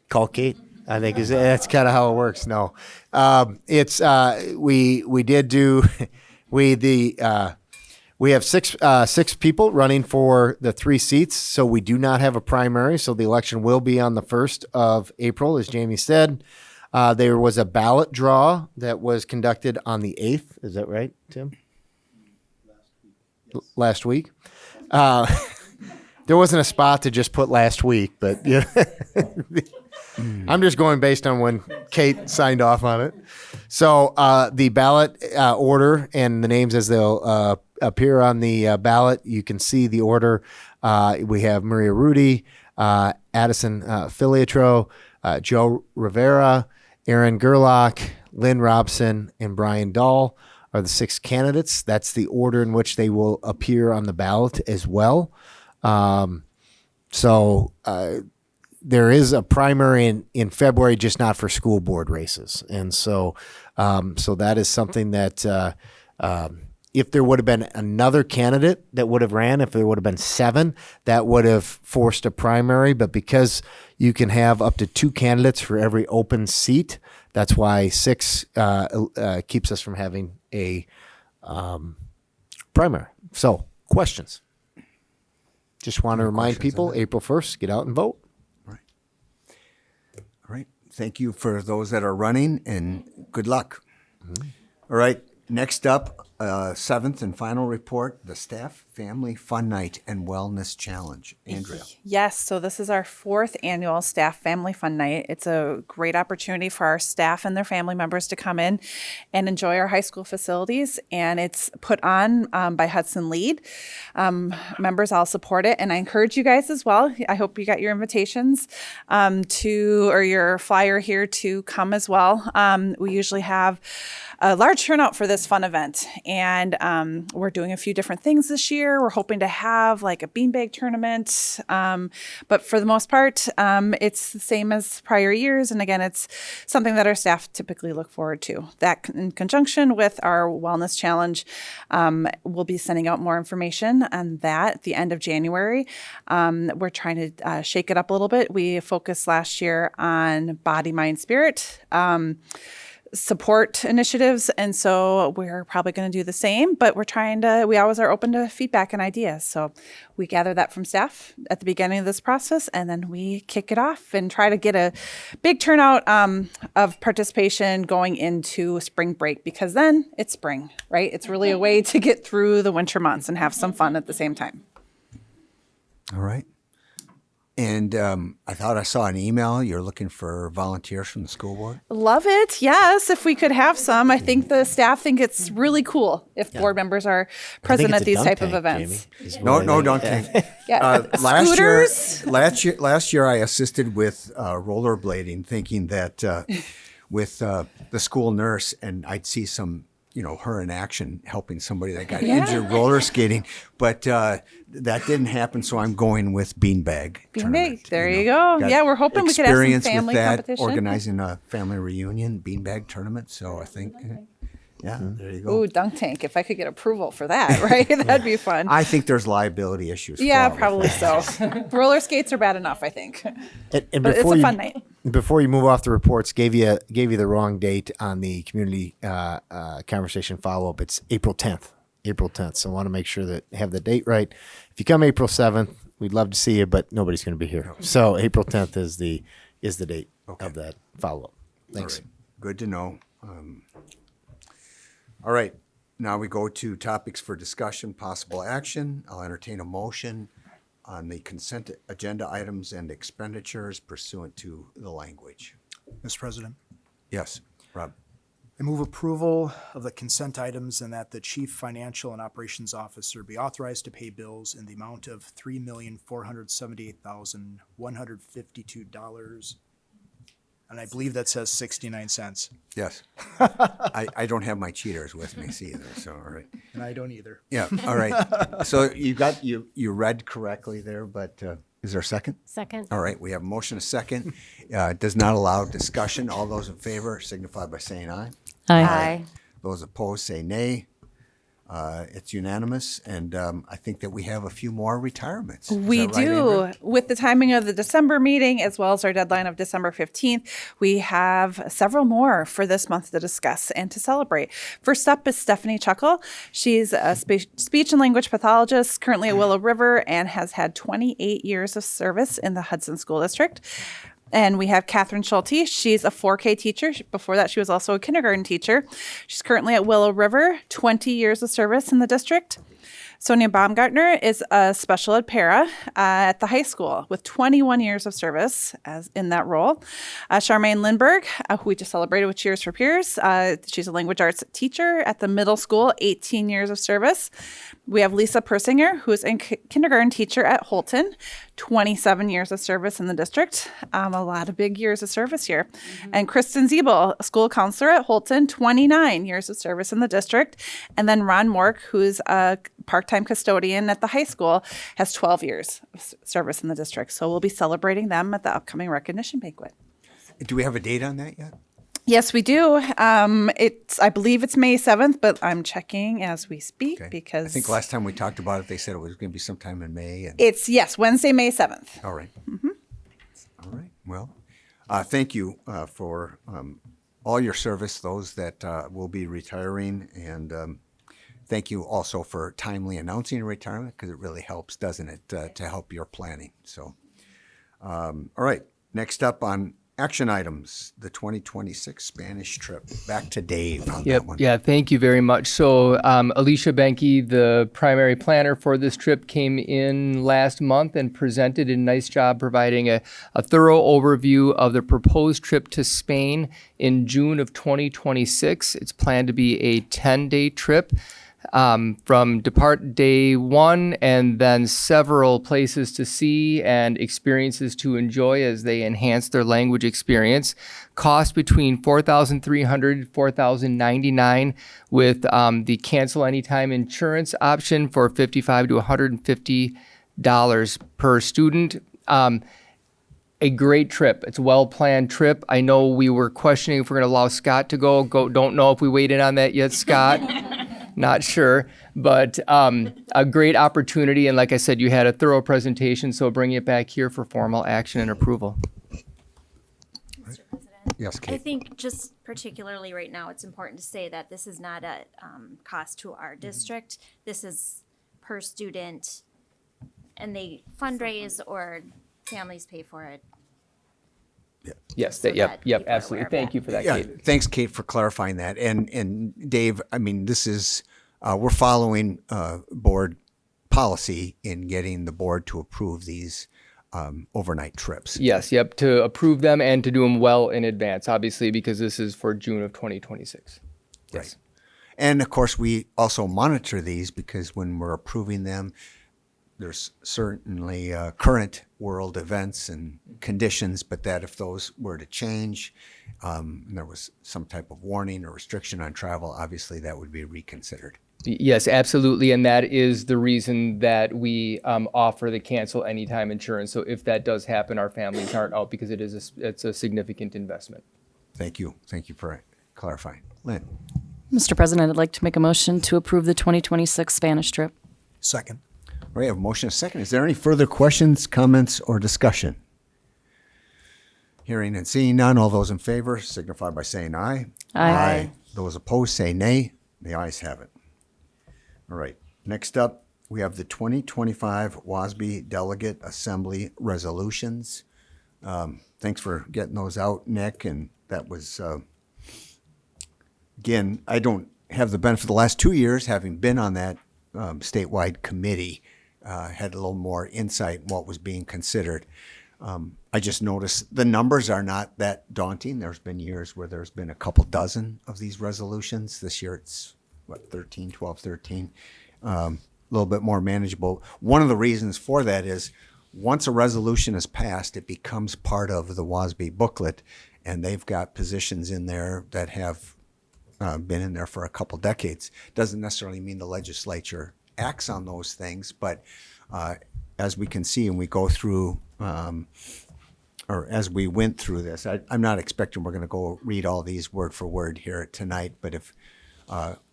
call Kate. I think that's kind of how it works. No, it's we did do we have six people running for the 3 seats, so we do not have a primary. So the election will be on the 1st of April, as Jamie said. There was a ballot draw that was conducted on the 8th. Is that right, Tim? Last week. There wasn't a spot to just put last week, but yeah. I'm just going based on when Kate signed off on it. So the ballot order and the names as they'll appear on the ballot, you can see the order. We have Maria Rudy, Addison Filiatro, Joe Rivera, Aaron Gerlach, Lynn Robson, and Brian Dahl are the 6 candidates. That's the order in which they will appear on the ballot as well. So there is a primary in February, just not for school board races. And so so that is something that if there would have been another candidate that would have ran, if there would have been 7, that would have forced a primary. But because you can have up to 2 candidates for every open seat, that's why 6 keeps us from having a primary. So, questions? Just want to remind people, April 1st, get out and vote. All right. Thank you for those that are running, and good luck. All right. Next up, 7th and final report, the Staff Family Fun Night and Wellness Challenge. Andrea. Yes, so this is our 4th annual Staff Family Fun Night. It's a great opportunity for our staff and their family members to come in and enjoy our high school facilities. And it's put on by Hudson Lead. Members all support it, and I encourage you guys as well. I hope you got your invitations or your flyer here to come as well. We usually have a large turnout for this fun event, and we're doing a few different things this year. We're hoping to have like a beanbag tournament, but for the most part, it's the same as prior years. And again, it's something that our staff typically look forward to. That in conjunction with our wellness challenge, we'll be sending out more information on that at the end of January. We're trying to shake it up a little bit. We focused last year on body, mind, spirit. Support initiatives, and so we're probably going to do the same, but we always are open to feedback and ideas. So we gather that from staff at the beginning of this process, and then we kick it off and try to get a big turnout of participation going into spring break, because then it's spring, right? It's really a way to get through the winter months and have some fun at the same time. All right. And I thought I saw an email. You're looking for volunteers from the school board? Love it. Yes, if we could have some. I think the staff think it's really cool if board members are present at these type of events. No, don't think. Yeah. Last year I assisted with rollerblading, thinking that with the school nurse, and I'd see some, her in action helping somebody that got injured roller skating, but that didn't happen. So I'm going with beanbag. Beanbag, there you go. Yeah, we're hoping we could have some family competition. Organizing a family reunion beanbag tournament. So I think, there you go. Ooh, dunk tank. If I could get approval for that, right? That'd be fun. I think there's liability issues. Yeah, probably so. Roller skates are bad enough, I think. And but it's a fun night. Before you move off the reports, gave you the wrong date on the community conversation follow-up. It's April 10th. April 10th. So I want to make sure that have the date right. If you come April 7th, we'd love to see you, but nobody's going to be here. So April 10th is the date of that follow-up. Thanks. All right. Good to know. All right. Now we go to topics for discussion, possible action. I'll entertain a motion on the consent agenda items and expenditures pursuant to the language. Mr. President, Yes, Rob. I move approval of the consent items and that the Chief Financial and Operations Officer be authorized to pay bills in the amount of $3,478,152. And I believe that says 69 cents. Yes. I don't have my cheaters with me either, so all right. And I don't either. Yeah, all right. So you read correctly there, but is there a second? Second. All right, we have a motion, a second. It does not allow discussion. All those in favor signify by saying aye. Aye. Those opposed say nay. It's unanimous, and I think that we have a few more retirements. Is We that right, do. Andrew? With the timing of the December meeting, as well as our deadline of December 15th, we have several more for this month to discuss and to celebrate. First up is Stephanie Chuckle. She's a speech and language pathologist, currently at Willow River, and has had 28 years of service in the Hudson School District. And we have Catherine Schulte. She's a 4K teacher. Before that, she was also a kindergarten teacher. She's currently at Willow River, 20 years of service in the district. Sonia Baumgartner is a special ed para at the high school with 21 years of service as in that role. Charmaine Lindberg, who we just celebrated with Cheers for Peers. She's a language arts teacher at the middle school, 18 years of service. We have Lisa Persinger, who is a kindergarten teacher at Holton, 27 years of service in the district. A lot of big years of service here. And Kristen Ziebel, a school counselor at Holton, 29 years of service in the district. And then Ron Mork, who's a part-time custodian at the high school, has 12 years of service in the district. So we'll be celebrating them at the upcoming recognition banquet. Do we have a date on that yet? Yes, we do. I believe it's May 7th, but I'm checking as we speak because I think last time we talked about it, they said it was going to be sometime in May. And it's, yes, Wednesday, May 7th. all right. All right. Well, thank you for all your service, those that will be retiring. And thank you also for timely announcing your retirement, because it really helps, doesn't it, to help your planning. So, all right. Next up on action items, the 2026 Spanish trip. Back to Dave on that one. Yeah, thank you very much. So Alicia Benke, the primary planner for this trip, came in last month and presented a nice job providing a thorough overview of the proposed trip to Spain in June of 2026. It's planned to be a 10-day trip. From depart day one, and then several places to see and experiences to enjoy as they enhance their language experience. Cost between $4,300 to $4,099 with the cancel anytime insurance option for $55 to $150 per student. A great trip. It's a well-planned trip. I know we were questioning if we're going to allow Scott to go. Don't know if we weighed in on that yet, Scott. Not sure, but a great opportunity. And like I said, you had a thorough presentation, so bring it back here for formal action and approval. Mr. President? Yes, Kate. I think just particularly right now, it's important to say that this is not a cost to our district. This is per student, and they fundraise or families pay for it. Yes, So that people are absolutely. aware of Thank that. you for that, Yeah, Kate. thanks, Kate, for clarifying that. And Dave, I mean, this is, we're following board policy in getting the board to approve these overnight trips. Yes, to approve them and to do them well in advance, obviously, because this is for June of 2026. Right. And of course, we also monitor these because when we're approving them, there's certainly current world events and conditions, but that if those were to change, and there was some type of warning or restriction on travel, obviously that would be reconsidered. Yes, absolutely, and that is the reason that we offer the cancel anytime insurance. So if that does happen, our families aren't out because it's a significant investment. Thank you. Thank you for clarifying. Lynn? Mr. President, I'd like to make a motion to approve the 2026 Spanish trip. Second. All right, I have a motion and a second. Is there any further questions, comments, or discussion? Hearing and seeing none, all those in favor signify by saying aye. Aye. Those opposed say nay. The ayes have it. All right, next up, we have the 2025 WASB Delegate Assembly resolutions. Thanks for getting those out, Nick, and that was, again, I don't have the benefit of the last 2 years, having been on that statewide committee, had a little more insight in what was being considered. I just noticed the numbers are not that daunting. There's been years where there's been a couple dozen of these resolutions. This year it's, 12, 13. A little bit more manageable. One of the reasons for that is once a resolution is passed, it becomes part of the WASB booklet, and they've got positions in there that have been in there for a couple decades. Doesn't necessarily mean the legislature acts on those things, but as we can see and we go through, or as we went through this, I'm not expecting we're going to go read all these word for word here tonight, but if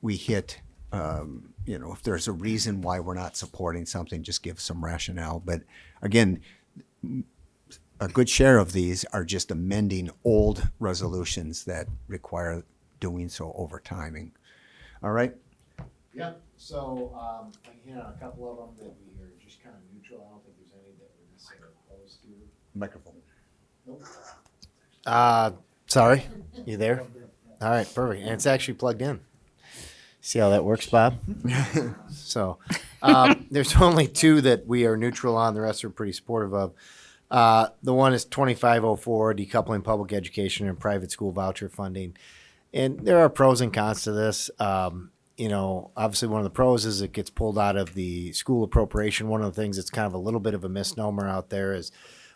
we hit, if there's a reason why we're not supporting something, just give some rationale. But again, a good share of these are just amending old resolutions that require doing so over timing. All right? Yep. So I can hit on a couple of them that we are just kind of neutral. I don't think there's any that we're necessarily opposed to. Microphone. Nope. Sorry. You there? All right, perfect. And it's actually plugged in. See how that works, Bob? So There's only two that we are neutral on. The rest are pretty supportive of. The one is 2504, decoupling public education and private school voucher funding. And there are pros and cons to this. Obviously one of the pros is it gets pulled out of the school appropriation. One of the things that's kind of a little bit of a misnomer out there is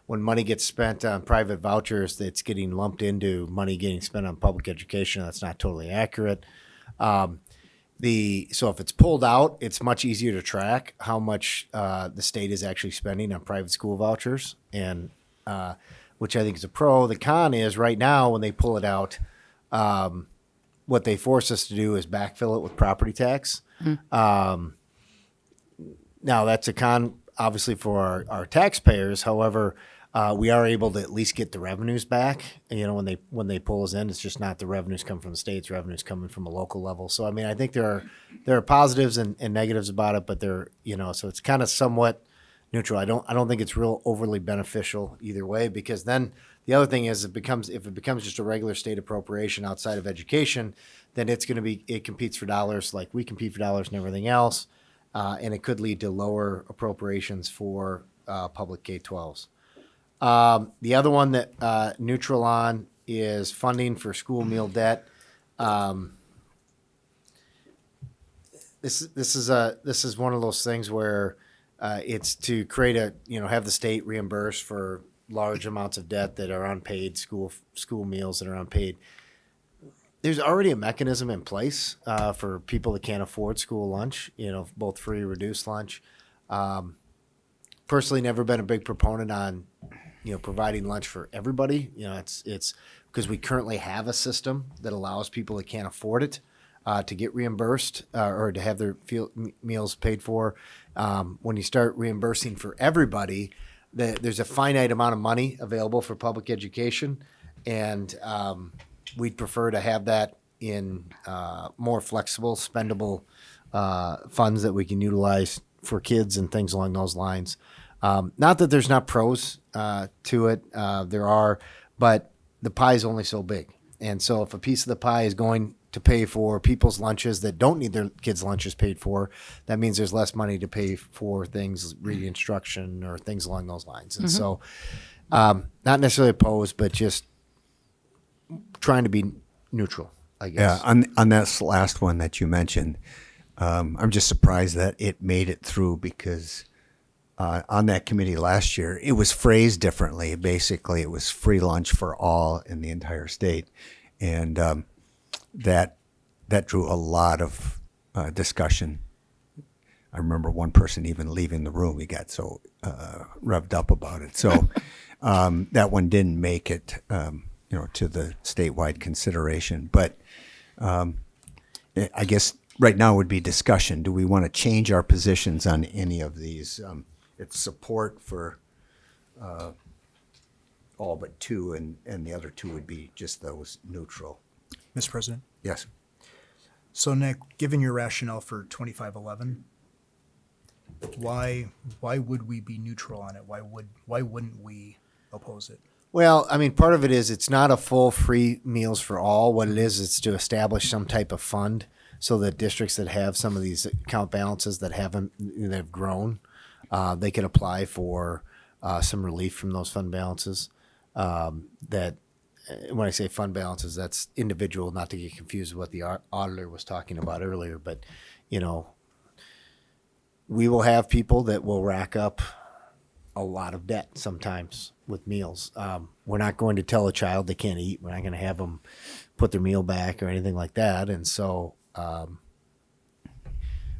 when money gets spent on private vouchers, it's getting lumped into money getting spent on public education. That's not totally accurate. So if it's pulled out, it's much easier to track how much the state is actually spending on private school vouchers, and which I think is a pro. The con is right now when they pull it out, what they force us to do is backfill it with property tax. Now that's a con, obviously, for our taxpayers. However, we are able to at least get the revenues back. When they pull us in, it's just not the revenues come from the state; it's revenues coming from a local level. So I mean, I think there are positives and negatives about it, but so it's kind of somewhat neutral. I don't think it's real overly beneficial either way, because then the other thing is if it becomes just a regular state appropriation outside of education, then it competes for dollars like we compete for dollars and everything else, and it could lead to lower appropriations for public K-12s. The other one that neutral on is funding for school meal debt. This is one of those things where it's to create have the state reimburse for large amounts of debt that are unpaid, school meals that are unpaid. There's already a mechanism in place for people that can't afford school lunch, both free or reduced lunch. Personally, never been a big proponent on providing lunch for everybody. It's because we currently have a system that allows people that can't afford it to get reimbursed or to have their meals paid for. When you start reimbursing for everybody, there's a finite amount of money available for public education, and we'd prefer to have that in more flexible, spendable funds that we can utilize for kids and things along those lines. Not that there's not pros to it, there are, but the pie is only so big. And so if a piece of the pie is going to pay for people's lunches that don't need their kids' lunches paid for, that means there's less money to pay for things, reading instruction or things along those lines. And so not necessarily opposed, but just trying to be neutral, I guess. Yeah, on that last one that you mentioned, I'm just surprised that it made it through because on that committee last year, it was phrased differently. Basically, it was free lunch for all in the entire state. And that drew a lot of discussion. I remember one person even leaving the room. He got so revved up about it. So that one didn't make it, to the statewide consideration. But I guess right now would be discussion. Do we want to change our positions on any of these? It's support for all but two, and the other two would be just those neutral. Mr. President? Yes. So Nick, given your rationale for 2511, why would we be neutral on it? Why wouldn't we oppose it? Well, I mean, part of it is it's not a full free meals for all. What it is, it's to establish some type of fund so that districts that have some of these account balances that have grown, they can apply for some relief from those fund balances. That when I say fund balances, that's individual, not to get confused with what the auditor was talking about earlier. But we will have people that will rack up a lot of debt sometimes with meals. We're not going to tell a child they can't eat. We're not going to have them put their meal back or anything like that. And so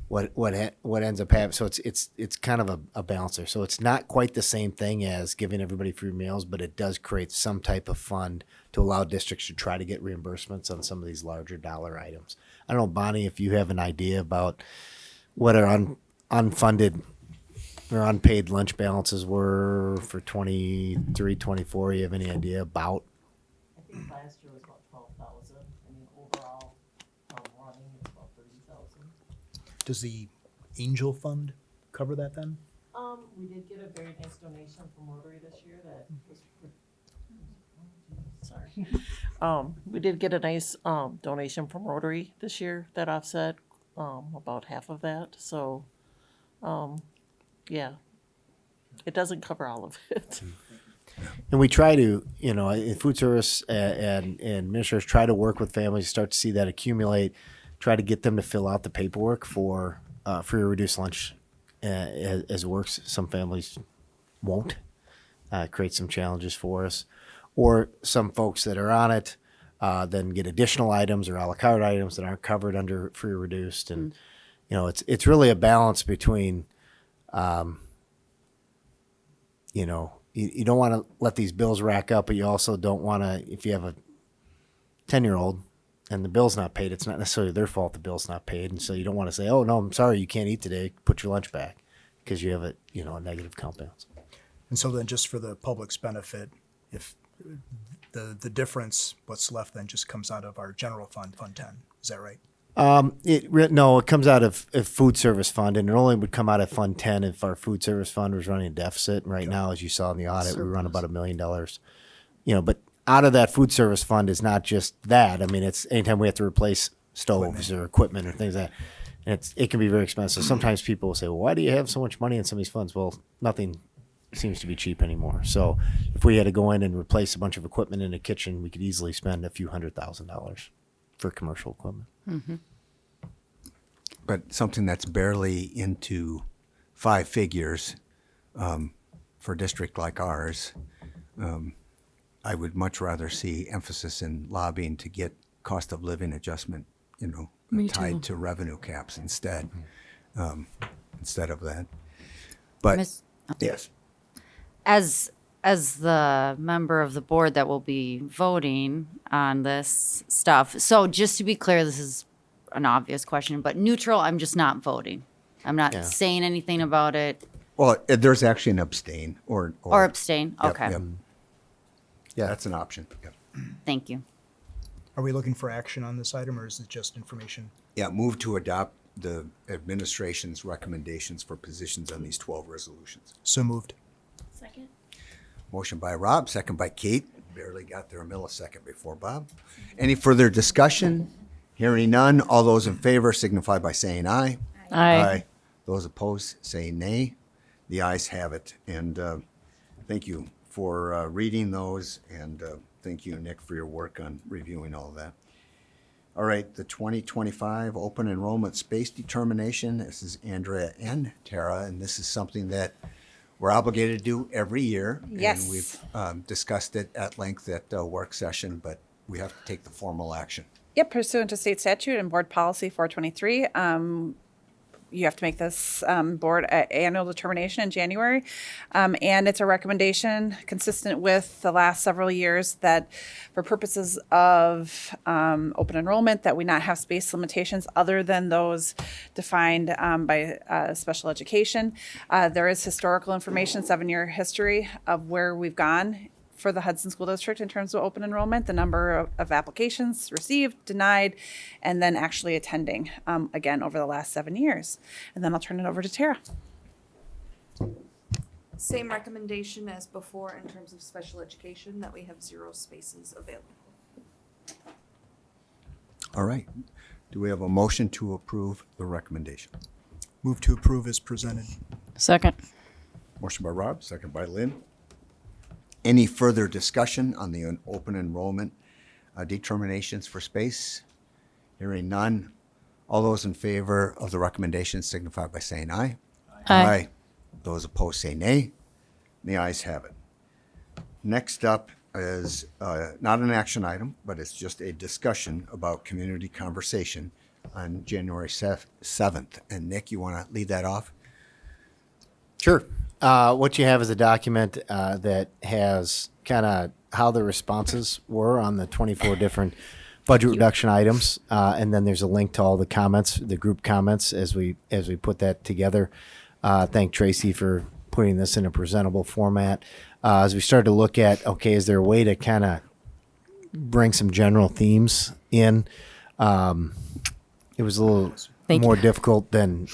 what ends up happening, so it's kind of a balancer. So it's not quite the same thing as giving everybody free meals, but it does create some type of fund to allow districts to try to get reimbursements on some of these larger dollar items. I don't know, Bonnie, if you have an idea about what our unfunded or unpaid lunch balances were for 23, 24. You have any idea about? I think last year was about 12,000. I mean, overall, running it's about 30,000. Does the Angel Fund cover that then? We did get a very nice donation from Rotary this year that was. Sorry. We did get a nice donation from Rotary this year that offset about half of that. So Yeah, it doesn't cover all of it. And we try to, in food service and administrators try to work with families, start to see that accumulate, try to get them to fill out the paperwork for free or reduced lunch as it works. Some families won't. Create some challenges for us. Or some folks that are on it then get additional items or a la carte items that aren't covered under free or reduced. And, it's really a balance between, you don't want to let these bills rack up, but you also don't want to, if you have a 10-year-old and the bill's not paid, it's not necessarily their fault the bill's not paid. And so you don't want to say, oh, no, I'm sorry, you can't eat today. Put your lunch back because you have a negative comp balance. And so then just for the public's benefit, if the difference, what's left then just comes out of our general fund, Fund 10. Is that right? It comes out of food service fund, and it only would come out of Fund 10 if our food service fund was running a deficit. And right now, as you saw in the audit, we run about $1 million. But out of that food service fund is not just that. I mean, it's anytime we have to replace stoves or equipment or things like that. And it can be very expensive. Sometimes people will say, well, why do you have so much money in some of these funds? Well, nothing seems to be cheap anymore. So if we had to go in and replace a bunch of equipment in a kitchen, we could easily spend a few $100,000 for commercial equipment. Mm-hmm. But something that's barely into 5 figures for a district like ours, I would much rather see emphasis in lobbying to get cost of living adjustment, tied to revenue caps instead of that. But yes. As the member of the board that will be voting on this stuff, so just to be clear, this is an obvious question, but neutral, I'm just not voting. I'm not saying anything about it. Well, there's actually an abstain or abstain. Yep, Okay. yep. Yeah, that's an option. Yep. Thank you. Are we looking for action on this item, or is it just information? Yeah, move to adopt the administration's recommendations for positions on these 12 resolutions. So moved. Second. Motion by Rob, second by Kate. Barely got there a millisecond before Bob. Any further discussion? Hearing none, all those in favor signify by saying aye. Aye. Those opposed say nay. The ayes have it. And thank you for reading those, and thank you, Nick, for your work on reviewing all of that. All right, the 2025 open enrollment space determination. This is Andrea and Tara, and this is something that we're obligated to do every year. Yes. And we've discussed it at length at a work session, but we have to take the formal action. Yep, pursuant to state statute and board policy 423, you have to make this board annual determination in January. And it's a recommendation consistent with the last several years that for purposes of open enrollment, that we not have space limitations other than those defined by special education. There is historical information, 7-year history of where we've gone for the Hudson School District in terms of open enrollment, the number of applications received, denied, and then actually attending, again, over the last 7 years. And then I'll turn it over to Tara. Same recommendation as before in terms of special education, that we have 0 spaces available. All right. Do we have a motion to approve the recommendation? Move to approve as presented. Second. Motion by Rob, second by Lynn. Any further discussion on the open enrollment determinations for space? Hearing none. All those in favor of the recommendation signify by saying aye. Aye. Those opposed say nay. The ayes have it. Next up is not an action item, but it's just a discussion about community conversation on January 7th. And Nick, you want to lead that off? Sure. What you have is a document that has kind of how the responses were on the 24 different budget reduction items, and then there's a link to all the comments, the group comments, as we put that together. Thank Tracy for putting this in a presentable format. As we started to look at, okay, is there a way to kind of bring some general themes in? It was a little more difficult than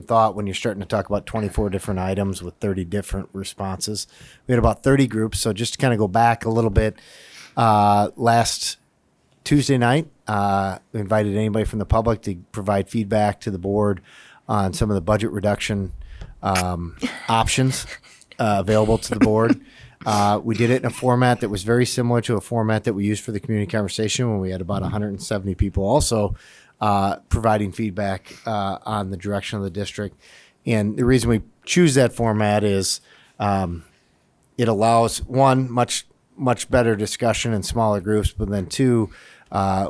thought when you're starting to talk about 24 different items with 30 different responses. We had about 30 groups. So just to kind of go back a little bit, last Tuesday night, we invited anybody from the public to provide feedback to the board on some of the budget reduction options available to the board. We did it in a format that was very similar to a format that we used for the community conversation when we had about 170 people also providing feedback on the direction of the district. And the reason we choose that format is it allows, one, much better discussion in smaller groups, but then two,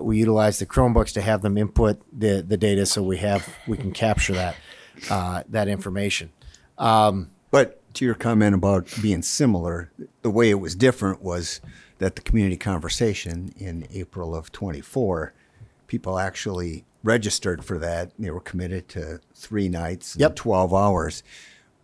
we utilize the Chromebooks to have them input the data so we can capture that information. But to your comment about being similar, the way it was different was that the community conversation in April of 24, people actually registered for that. They were committed to 3 nights and 12 hours.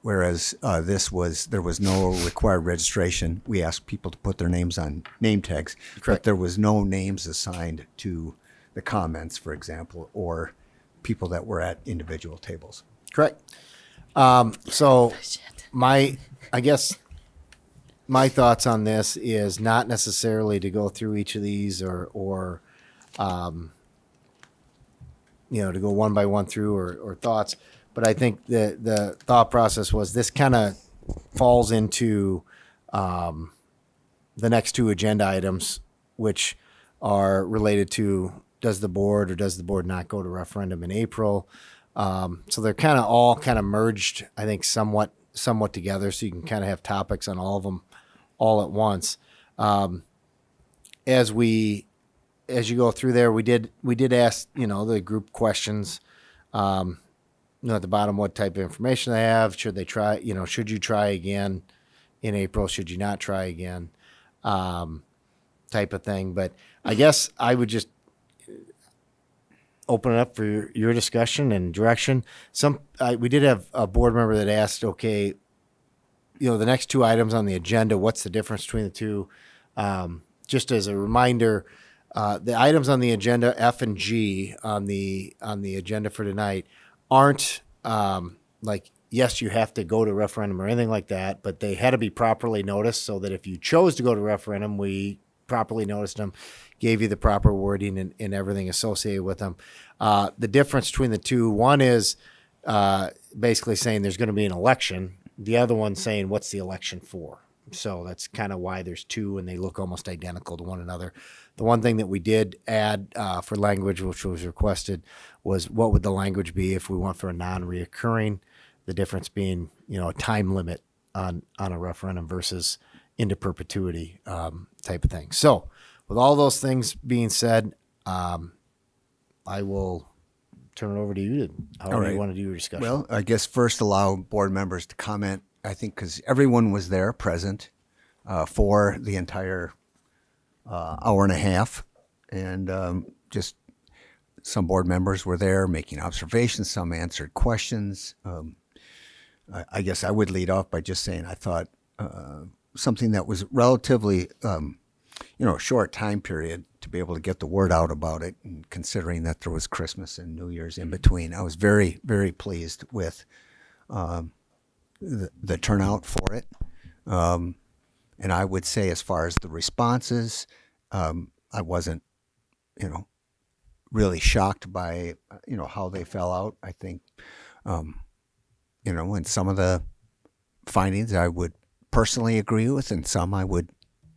Whereas there was no required registration. We asked people to put their names on name tags, but there was no names assigned to the comments, for example, or people that were at individual tables. Correct. So I guess my thoughts on this is not necessarily to go through each of these or to go one by one through or thoughts. But I think the thought process was this kind of falls into the next 2 agenda items, which are related to does the board or does the board not go to referendum in April. So they're kind of all merged, I think, somewhat together. So you can kind of have topics on all of them all at once. As you go through there, we did ask the group questions. At the bottom, what type of information they have. Should they try, should you try again in April? Should you not try again? Type of thing. But I guess I would just open it up for your discussion and direction. We did have a board member that asked, okay, the next 2 items on the agenda, what's the difference between the two? Just as a reminder, the items on the agenda, F and G on the agenda for tonight, aren't yes, you have to go to referendum or anything like that, but they had to be properly noticed so that if you chose to go to referendum, we properly noticed them, gave you the proper wording and everything associated with them. The difference between the two, one is basically saying there's going to be an election. The other one saying what's the election for. So that's kind of why there's 2 and they look almost identical to one another. The one thing that we did add for language, which was requested, was what would the language be if we went for a non-reoccurring, the difference being, a time limit on a referendum versus into perpetuity type of thing. So with all those things being said, I will turn it over to you to however you want to do your discussion. Well, I guess first allow board members to comment, I think, because everyone was there present for the entire hour and a half. And just some board members were there making observations. Some answered questions. I guess I would lead off by just saying I thought something that was relatively, a short time period to be able to get the word out about it, and considering that there was Christmas and New Year's in between, I was very, very pleased with the turnout for it. And I would say as far as the responses, I wasn't, really shocked by, how they fell out. I think, and some of the findings I would personally agree with and some I would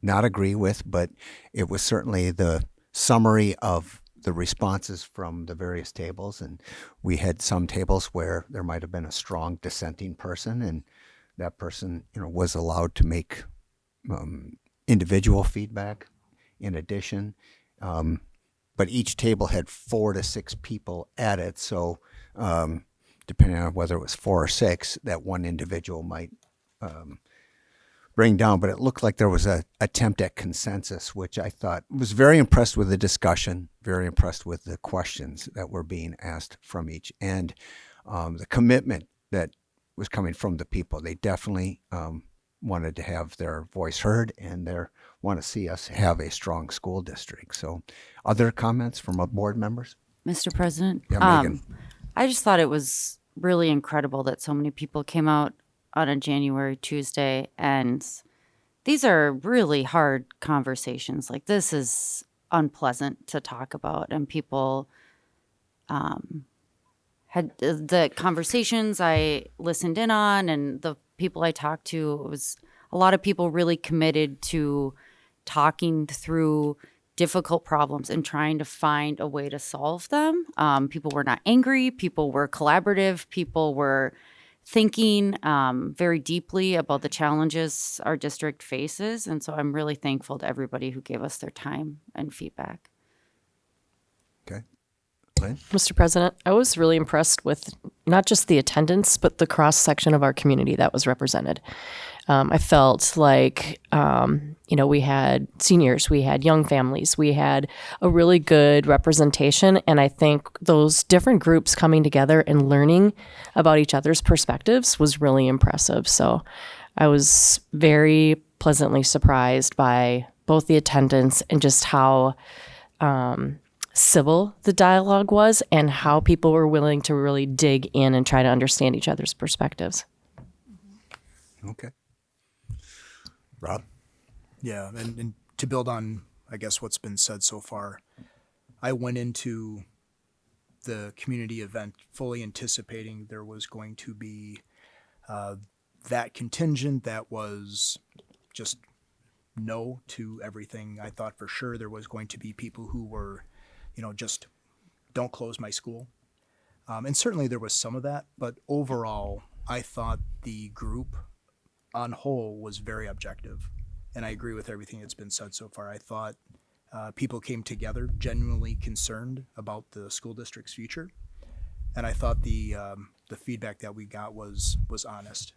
not agree with, but it was certainly the summary of the responses from the various tables. And we had some tables where there might have been a strong dissenting person, and that person, was allowed to make individual feedback in addition. But each table had 4 to 6 people at it. So depending on whether it was 4 or 6, that one individual might bring down. But it looked like there was an attempt at consensus, which I thought was very impressed with the discussion, very impressed with the questions that were being asked from each, and the commitment that was coming from the people. They definitely wanted to have their voice heard, and they want to see us have a strong school district. So other comments from board members? Mr. President? Yeah, Megan. I just thought it was really incredible that so many people came out on a January Tuesday, and these are really hard conversations. Like, this is unpleasant to talk about, and people had the conversations I listened in on and the people I talked to, it was a lot of people really committed to talking through difficult problems and trying to find a way to solve them. People were not angry. People were collaborative. People were thinking very deeply about the challenges our district faces. And so I'm really thankful to everybody who gave us their time and feedback. Okay. Lynn? Mr. President, I was really impressed with not just the attendance, but the cross section of our community that was represented. I felt like, we had seniors, we had young families, we had a really good representation. And I think those different groups coming together and learning about each other's perspectives was really impressive. So I was very pleasantly surprised by both the attendance and just how civil the dialogue was and how people were willing to really dig in and try to understand each other's perspectives. Okay. Rob? Yeah, and to build on, I guess, what's been said so far, I went into the community event fully anticipating there was going to be that contingent that was just no to everything. I thought for sure there was going to be people who were, just don't close my school. And certainly there was some of that, but overall, I thought the group on whole was very objective. And I agree with everything that's been said so far. I thought people came together genuinely concerned about the school district's future. And I thought the feedback that we got was honest.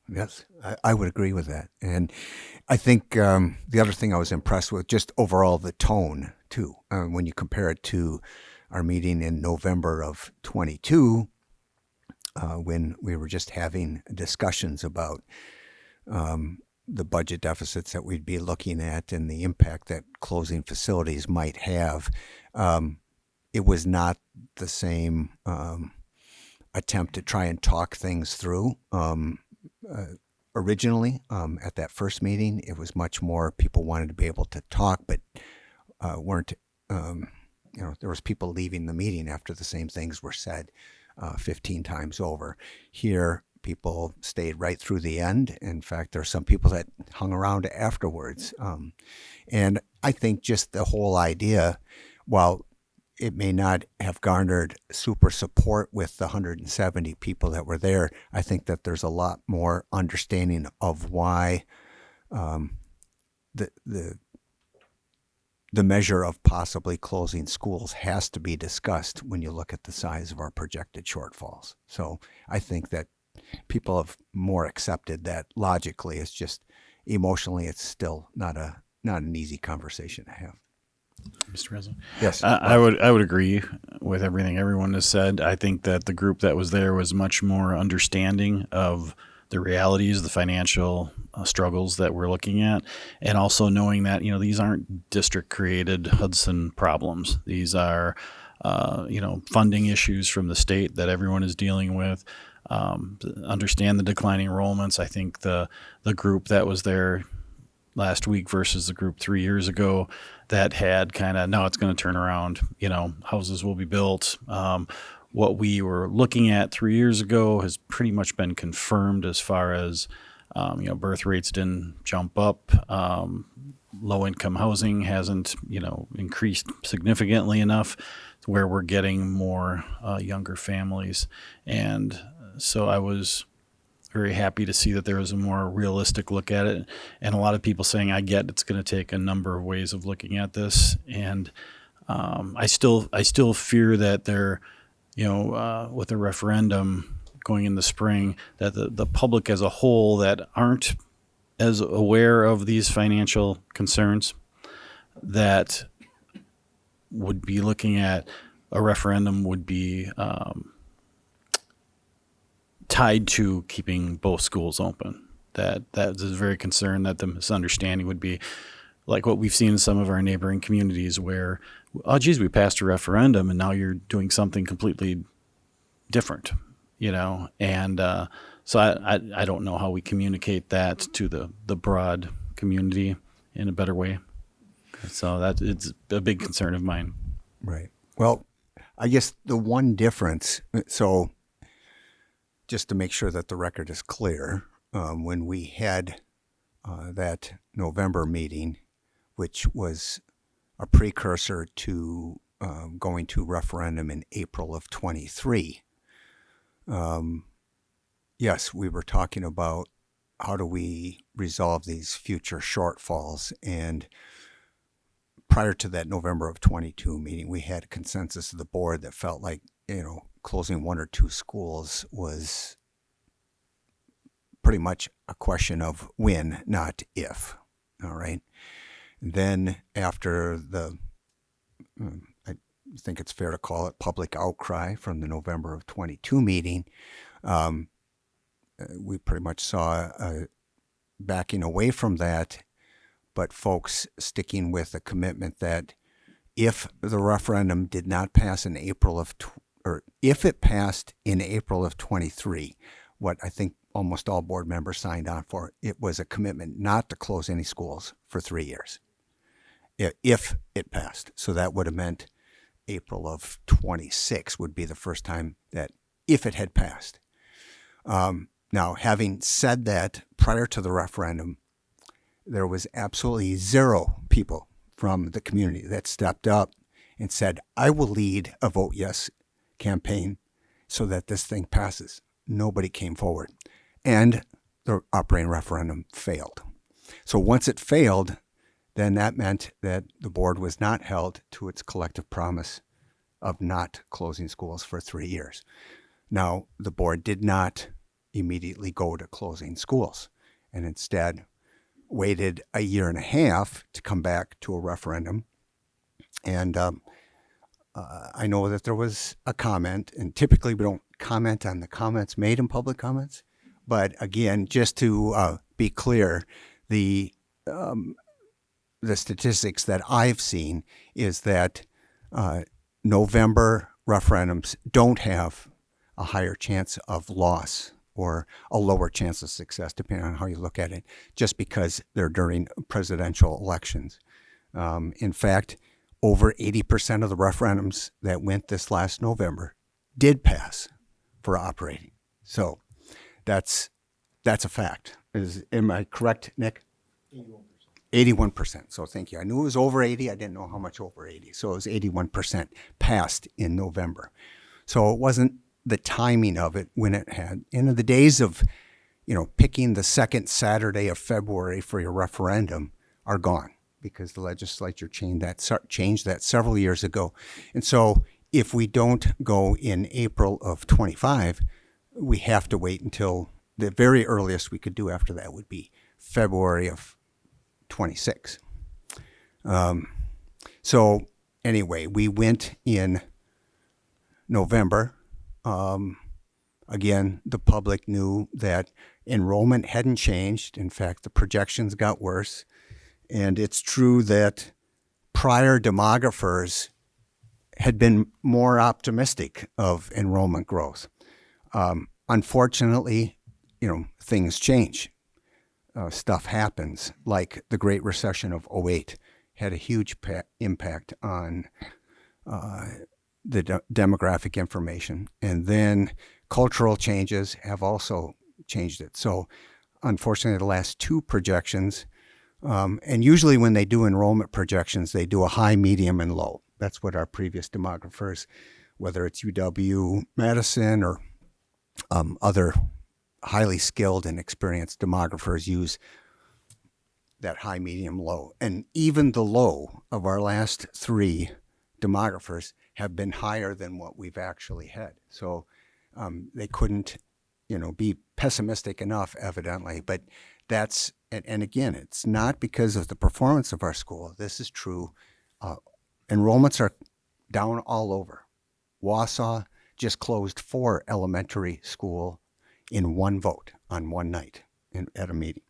Yes, I would agree with that. And I think the other thing I was impressed with, just overall the tone, too. When you compare it to our meeting in November of 22, when we were just having discussions about the budget deficits that we'd be looking at and the impact that closing facilities might have, it was not the same attempt to try and talk things through. Originally, at that first meeting, it was much more people wanted to be able to talk, but weren't, there was people leaving the meeting after the same things were said 15 times over. Here, people stayed right through the end. In fact, there are some people that hung around afterwards. And I think just the whole idea, while it may not have garnered super support with the 170 people that were there, I think that there's a lot more understanding of why the measure of possibly closing schools has to be discussed when you look at the size of our projected shortfalls. So I think that people have more accepted that logically. It's just emotionally, it's still not an easy conversation to have. Mr. President? Yes. I would agree with everything everyone has said. I think that the group that was there was much more understanding of the realities, the financial struggles that we're looking at, and also knowing that, these aren't district-created Hudson problems. These are, funding issues from the state that everyone is dealing with. Understand the declining enrollments. I think the group that was there last week versus the group 3 years ago that had kind of, now it's going to turn around, houses will be built. What we were looking at 3 years ago has pretty much been confirmed as far as, birth rates didn't jump up. Low-income housing hasn't, increased significantly enough to where we're getting more younger families. And so I was very happy to see that there was a more realistic look at it. And a lot of people saying, I get it's going to take a number of ways of looking at this. And I still fear that there, with a referendum going in the spring, that the public as a whole that aren't as aware of these financial concerns that would be looking at a referendum would be tied to keeping both schools open. That is very concerned that the misunderstanding would be like what we've seen in some of our neighboring communities where, oh, geez, we passed a referendum and now you're doing something completely different, And so I don't know how we communicate that to the broad community in a better way. So that it's a big concern of mine. Right. Well, I guess the one difference, so just to make sure that the record is clear, when we had that November meeting, which was a precursor to going to referendum in April of 23, yes, we were talking about how do we resolve these future shortfalls. And prior to that November of 22 meeting, we had a consensus of the board that felt like, closing one or two schools was pretty much a question of when, not if. All right. Then after the, I think it's fair to call it public outcry from the November of 22 meeting, we pretty much saw backing away from that, but folks sticking with a commitment that if the referendum did not pass in April of, or if it passed in April of 23, what I think almost all board members signed on for, it was a commitment not to close any schools for 3 years, if it passed. So that would have meant April of 26 would be the first time that, if it had passed. Now, having said that, prior to the referendum, there was absolutely zero people from the community that stepped up and said, I will lead a vote yes campaign so that this thing passes. Nobody came forward. And the operating referendum failed. So once it failed, then that meant that the board was not held to its collective promise of not closing schools for 3 years. Now, the board did not immediately go to closing schools, and instead waited a year and a half to come back to a referendum. And I know that there was a comment, and typically we don't comment on the comments made in public comments. But again, just to be clear, the statistics that I've seen is that November referendums don't have a higher chance of loss or a lower chance of success, depending on how you look at it, just because they're during presidential elections. In fact, over 80% of the referendums that went this last November did pass for operating. So that's a fact. Am I correct, Nick? 81%. So thank you. I knew it was over 80. I didn't know how much over 80. So it was 81% passed in November. So it wasn't the timing of it when it had. In the days of, picking the second Saturday of February for your referendum are gone, because the legislature changed that several years ago. And so if we don't go in April of 25, we have to wait until the very earliest we could do after that would be February of 26. So anyway, we went in November. Again, the public knew that enrollment hadn't changed. In fact, the projections got worse. And it's true that prior demographers had been more optimistic of enrollment growth. Unfortunately, things change. Stuff happens, like the Great Recession of 08 had a huge impact on the demographic information. And then cultural changes have also changed it. So unfortunately, the last two projections, and usually when they do enrollment projections, they do a high, medium, and low. That's what our previous demographers, whether it's UW-Madison or other highly skilled and experienced demographers, use that high, medium, low. And even the low of our last three demographers have been higher than what we've actually had. So they couldn't, be pessimistic enough, evidently. But that's, and again, it's not because of the performance of our school. This is true. Enrollments are down all over. Wausau just closed 4 elementary school in one vote on one night at a meeting.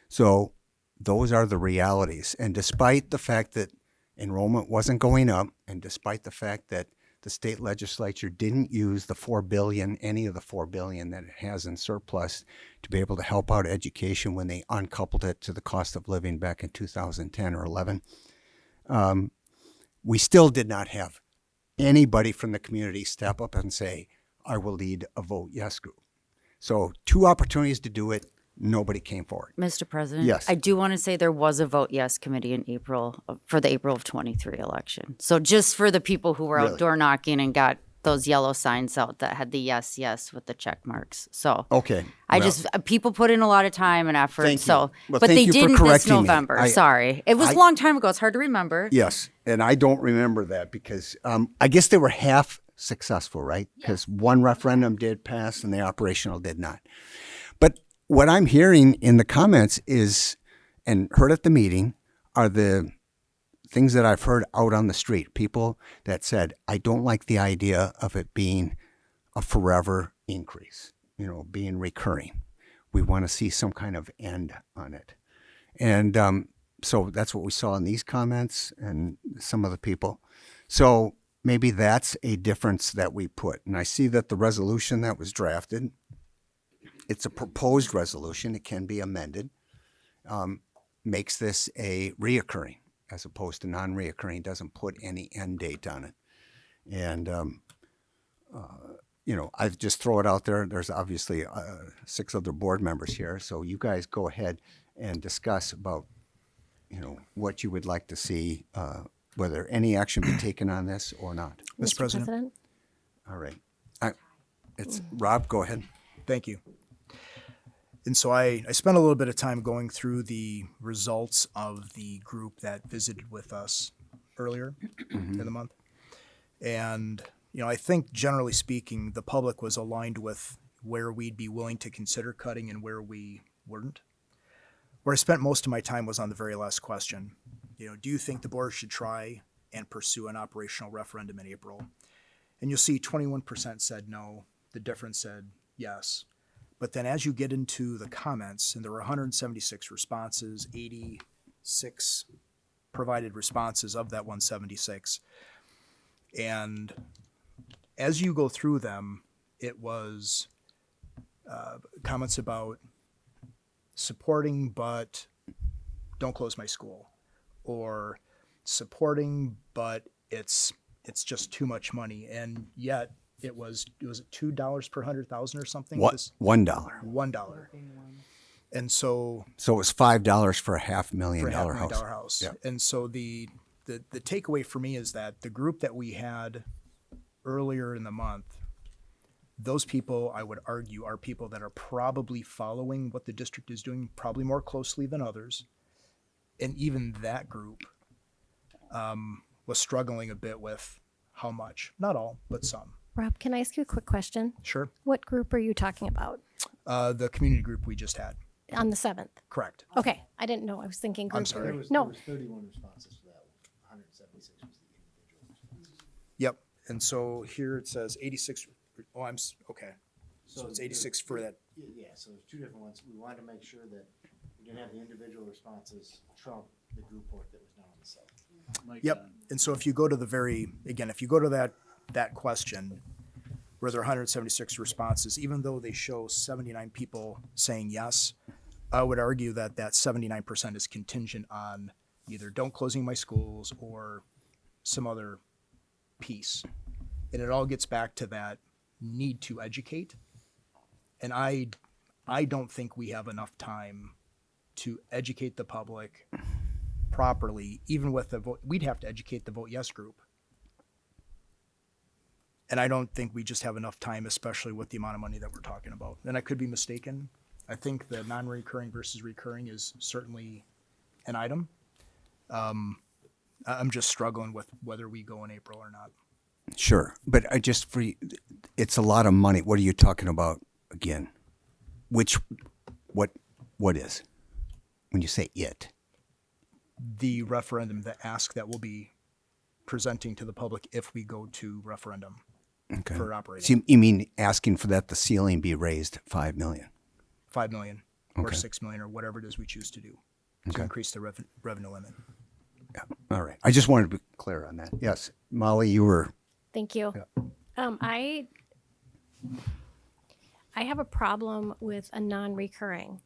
So those are the realities. And despite the fact that enrollment wasn't going up, and despite the fact that the state legislature didn't use the $4 billion, any of the $4 billion that it has in surplus to be able to help out education when they uncoupled it to the cost of living back in 2010 or 11, we still did not have anybody from the community step up and say, I will lead a vote yes group. So 2 opportunities to do it. Nobody came forward. Mr. President? Yes. I do want to say there was a vote yes committee in April, for the April of 23 election. So just for the people who were Really? out door knocking and got those yellow signs out that had the yes, yes with the check marks. So Okay. I well, just, people put in a lot of time and effort. Thank you. So, Well, but thank they you for didn't this correcting me. November. Sorry. It was I- a long time ago. It's hard to remember. Yes, and I don't remember that because I guess they were half successful, right? Because one referendum did pass and the operational did not. But what I'm hearing in the comments is, and heard at the meeting, are the things that I've heard out on the street. People that said, I don't like the idea of it being a forever increase, being recurring. We want to see some kind of end on it. And so that's what we saw in these comments and some of the people. So maybe that's a difference that we put. And I see that the resolution that was drafted, it's a proposed resolution. It can be amended. Makes this a reoccurring as opposed to non-reoccurring. Doesn't put any end date on it. And, I've just throw it out there. There's obviously 6 other board members here. So you guys go ahead and discuss about, what you would like to see, whether any action be taken on this or not. Mr. President. All right. It's Rob, go ahead. Thank you. And so I spent a little bit of time going through the results of the group that visited with us earlier in the month. And, I think generally speaking, the public was aligned with where we'd be willing to consider cutting and where we weren't. Where I spent most of my time was on the very last question. Do you think the board should try and pursue an operational referendum in April? And you'll see 21% said no. The difference said yes. But then as you get into the comments, and there were 176 responses, 86 provided responses of that 176. And as you go through them, it was comments about supporting but don't close my school, or supporting but it's just too much money. And yet it was $2 per 100,000 or something? What? $1. $1. And so it was $5 for a $500,000 for a house. $500,000 Yeah. And so the takeaway for me is that the group that we had earlier in the month, those people, I would argue, are people that are probably following what the district is doing probably more closely than others. And even that group was struggling a bit with how much. Not all, but some. Rob, can I ask you a quick question? Sure. What group are you talking about? The community group we just had. On the 7th? Correct. Okay, I didn't know. I was thinking group. I'm sorry. There was 31 responses for that. 176 was the individual responses. Yep. And so here it says 86. Oh, okay. So it's 86 for that. Yeah, so there's 2 different ones. We wanted to make sure that we didn't have the individual responses trump the group work that was done on the site. Yep. And so if you go to if you go to that question, where there are 176 responses, even though they show 79 people saying yes, I would argue that 79% is contingent on either don't closing my schools or some other piece. And it all gets back to that need to educate. And I don't think we have enough time to educate the public properly, even with the vote. We'd have to educate the vote yes group. And I don't think we just have enough time, especially with the amount of money that we're talking about. And I could be mistaken. I think the non-recurring versus recurring is certainly an item. I'm just struggling with whether we go in April or not. Sure. But it's a lot of money. What are you talking about again? What is? When you say it? The referendum, the ask that we'll be presenting to the public if we go to referendum. Okay. For operating. So you mean asking for that the ceiling be raised $5 million? $5 million or Okay. $6 million or whatever it is we choose to do to Okay. increase the revenue limit. Yeah. All right. I just wanted to be clear on that. Yes. Molly, you were. Thank you. Yeah. I have a problem with a non-recurring.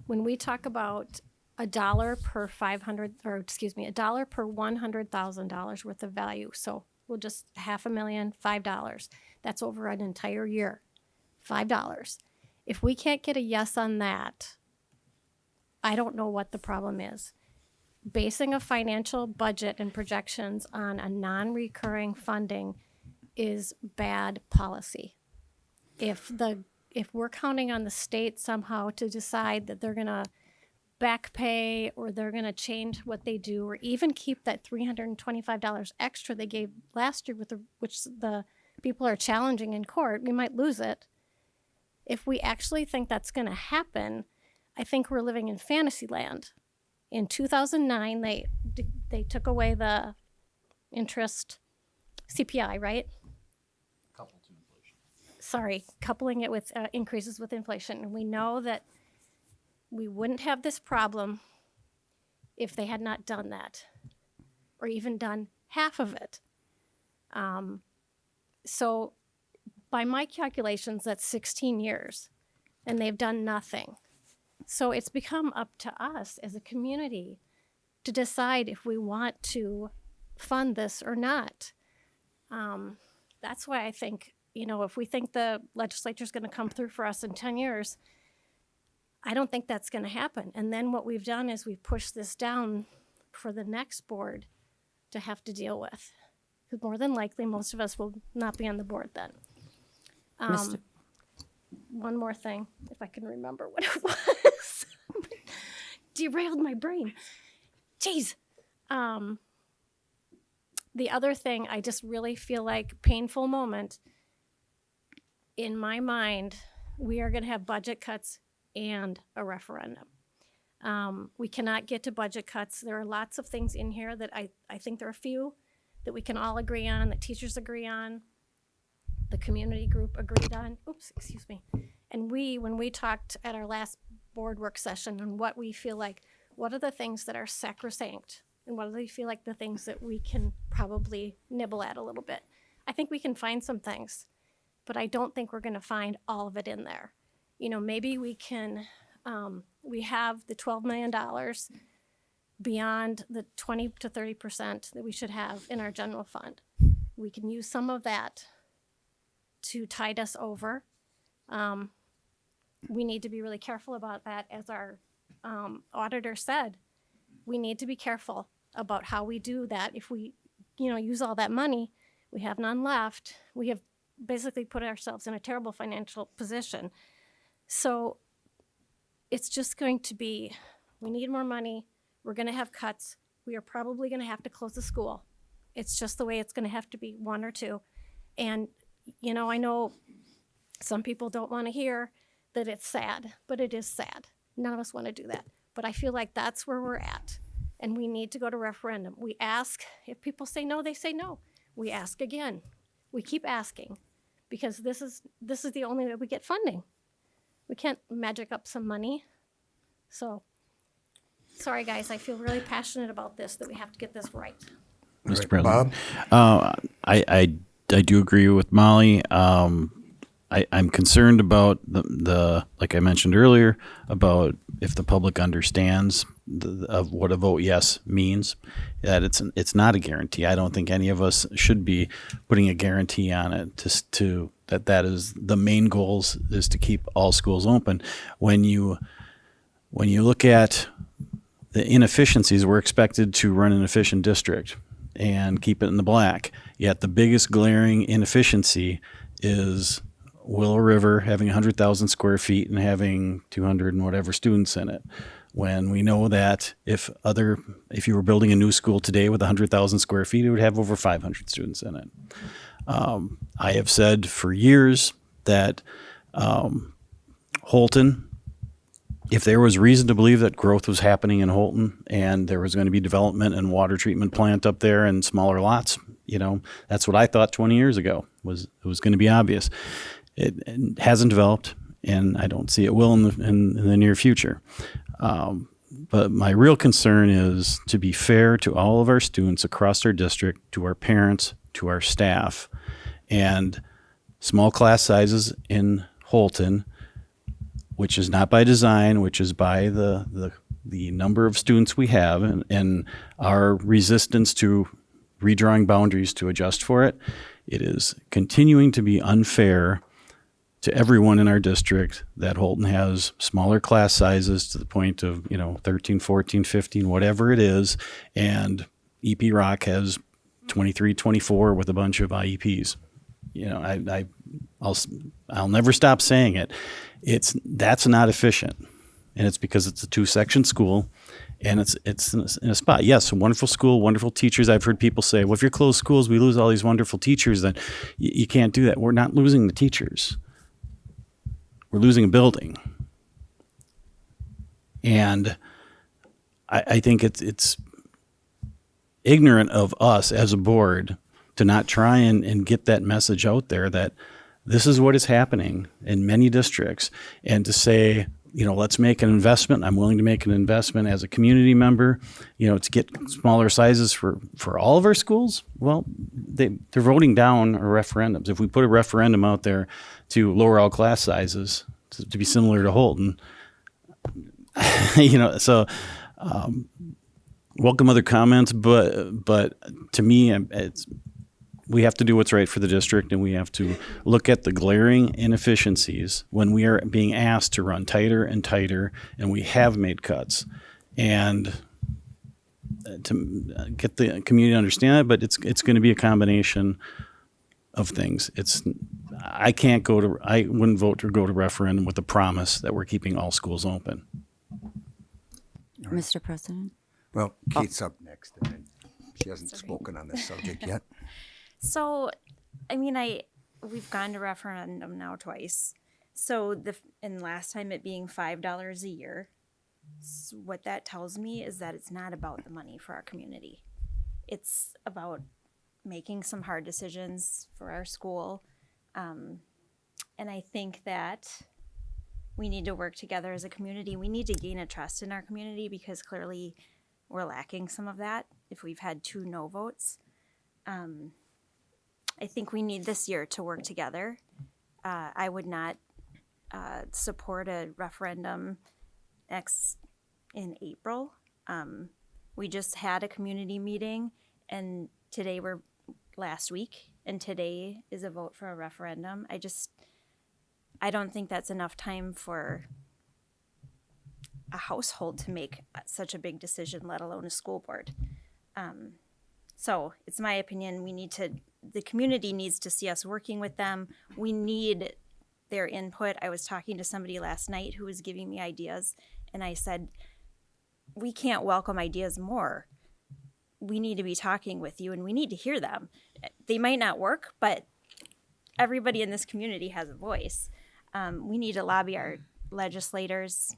When we talk about $1 per $100,000 worth of value, so We'll just $500,000, $5. That's over an entire year. $5. If we can't get a yes on that, I don't know what the problem is. Basing a financial budget and projections on a non-recurring funding is bad policy. If we're counting on the state somehow to decide that they're gonna back pay or they're gonna change what they do, or even keep that $325 extra they gave last year which the people are challenging in court, we might lose it. If we actually think that's gonna happen, I think we're living in fantasy land. In 2009, they took away the interest CPI, right? Sorry, coupling it with increases with inflation. And we know that we wouldn't have this problem if they had not done that, or even done half of it. So by my calculations, that's 16 years, and they've done nothing. So it's become up to us as a community to decide if we want to fund this or not. That's why I think, if we think the legislature is going to come through for us in 10 years, I don't think that's going to happen. And then what we've done is we've pushed this down for the next board to have to deal with. Because more than likely, most of us will not be on the board then. One more thing, if I can remember what it was. Derailed my brain. Jeez. The other thing, I just really feel like painful moment. In my mind, we are going to have budget cuts and a referendum. We cannot get to budget cuts. There are lots of things in here that I think there are a few that we can all agree on, that teachers agree on, the community group agreed on. Oops, excuse me. And when we talked at our last board work session on what we feel like, what are the things that are sacrosanct? And what do we feel like the things that we can probably nibble at a little bit? I think we can find some things, but I don't think we're going to find all of it in there. Maybe we can, we have the $12 million beyond the 20 to 30% that we should have in our general fund. We can use some of that to tide us over. We need to be really careful about that. As our auditor said, we need to be careful about how we do that. If we, use all that money, we have none left, we have basically put ourselves in a terrible financial position. So it's just going to be, we need more money, we're gonna have cuts, we are probably gonna have to close the school. It's just the way it's gonna have to be, one or two. And, I know some people don't wanna hear that it's sad, but it is sad. None of us wanna do that. But I feel like that's where we're at. And we need to go to referendum. We ask, if people say no, they say no. We ask again. We keep asking, because this is the only way we get funding. We can't magic up some money. So, sorry guys, I feel really passionate about this, that we have to get this right. Mr. President, I do agree with Molly. I'm concerned about the like I mentioned earlier, about if the public understands of what a vote yes means, that it's not a guarantee. I don't think any of us should be putting a guarantee on it to that is the main goals, is to keep all schools open. When you look at the inefficiencies, we're expected to run an efficient district and keep it in the black. Yet the biggest glaring inefficiency is Willow River having 100,000 square feet and having 200 and whatever students in it. When we know that if you were building a new school today with 100,000 square feet, it would have over 500 students in it. I have said for years that Holton, if there was reason to believe that growth was happening in Holton and there was going to be development and water treatment plant up there and smaller lots, that's what I thought 20 years ago it was going to be obvious. It hasn't developed, and I don't see it will in the near future. But my real concern is to be fair to all of our students across our district, to our parents, to our staff, and small class sizes in Holton, which is not by design, which is by the number of students we have, and our resistance to redrawing boundaries to adjust for it. It is continuing to be unfair to everyone in our district that Holton has smaller class sizes to the point of, 13, 14, 15, whatever it is, and EP Rock has 23, 24 with a bunch of IEPs. I'll never stop saying it. That's not efficient, and it's because it's a 2-section school, and it's in a spot. Yes, a wonderful school, wonderful teachers. I've heard people say, "Well, if you're closed schools, we lose all these wonderful teachers." Then you can't do that. We're not losing the teachers. We're losing a building, and I think it's ignorant of us as a board to not try and get that message out there that this is what is happening in many districts, and to say, let's make an investment. I'm willing to make an investment as a community member, to get smaller sizes for all of our schools. Well, they're voting down our referendums. If we put a referendum out there to lower all class sizes to be similar to Holton, so welcome other comments, but to me, we have to do what's right for the district, and we have to look at the glaring inefficiencies when we are being asked to run tighter and tighter, and we have made cuts. And to get the community to understand that, but it's going to be a combination of things. I wouldn't vote to go to referendum with the promise that we're keeping all schools open. Mr. President? Well, Kate's up next, and then she hasn't spoken on this subject yet. So, we've gone to referendum now twice. So and last time it being $5 a year, so what that tells me is that it's not about the money for our community. It's about making some hard decisions for our school. And I think that we need to work together as a community. We need to gain a trust in our community, because clearly we're lacking some of that if we've had 2 no votes. I think we need this year to work together. I would not support a referendum in April. We just had a community meeting, and last week, and today is a vote for a referendum. I don't think that's enough time for a household to make such a big decision, let alone a school board. So it's my opinion, the community needs to see us working with them. We need their input. I was talking to somebody last night who was giving me ideas, and I said, we can't welcome ideas more. We need to be talking with you, and we need to hear them. They might not work, but everybody in this community has a voice. We need to lobby our legislators.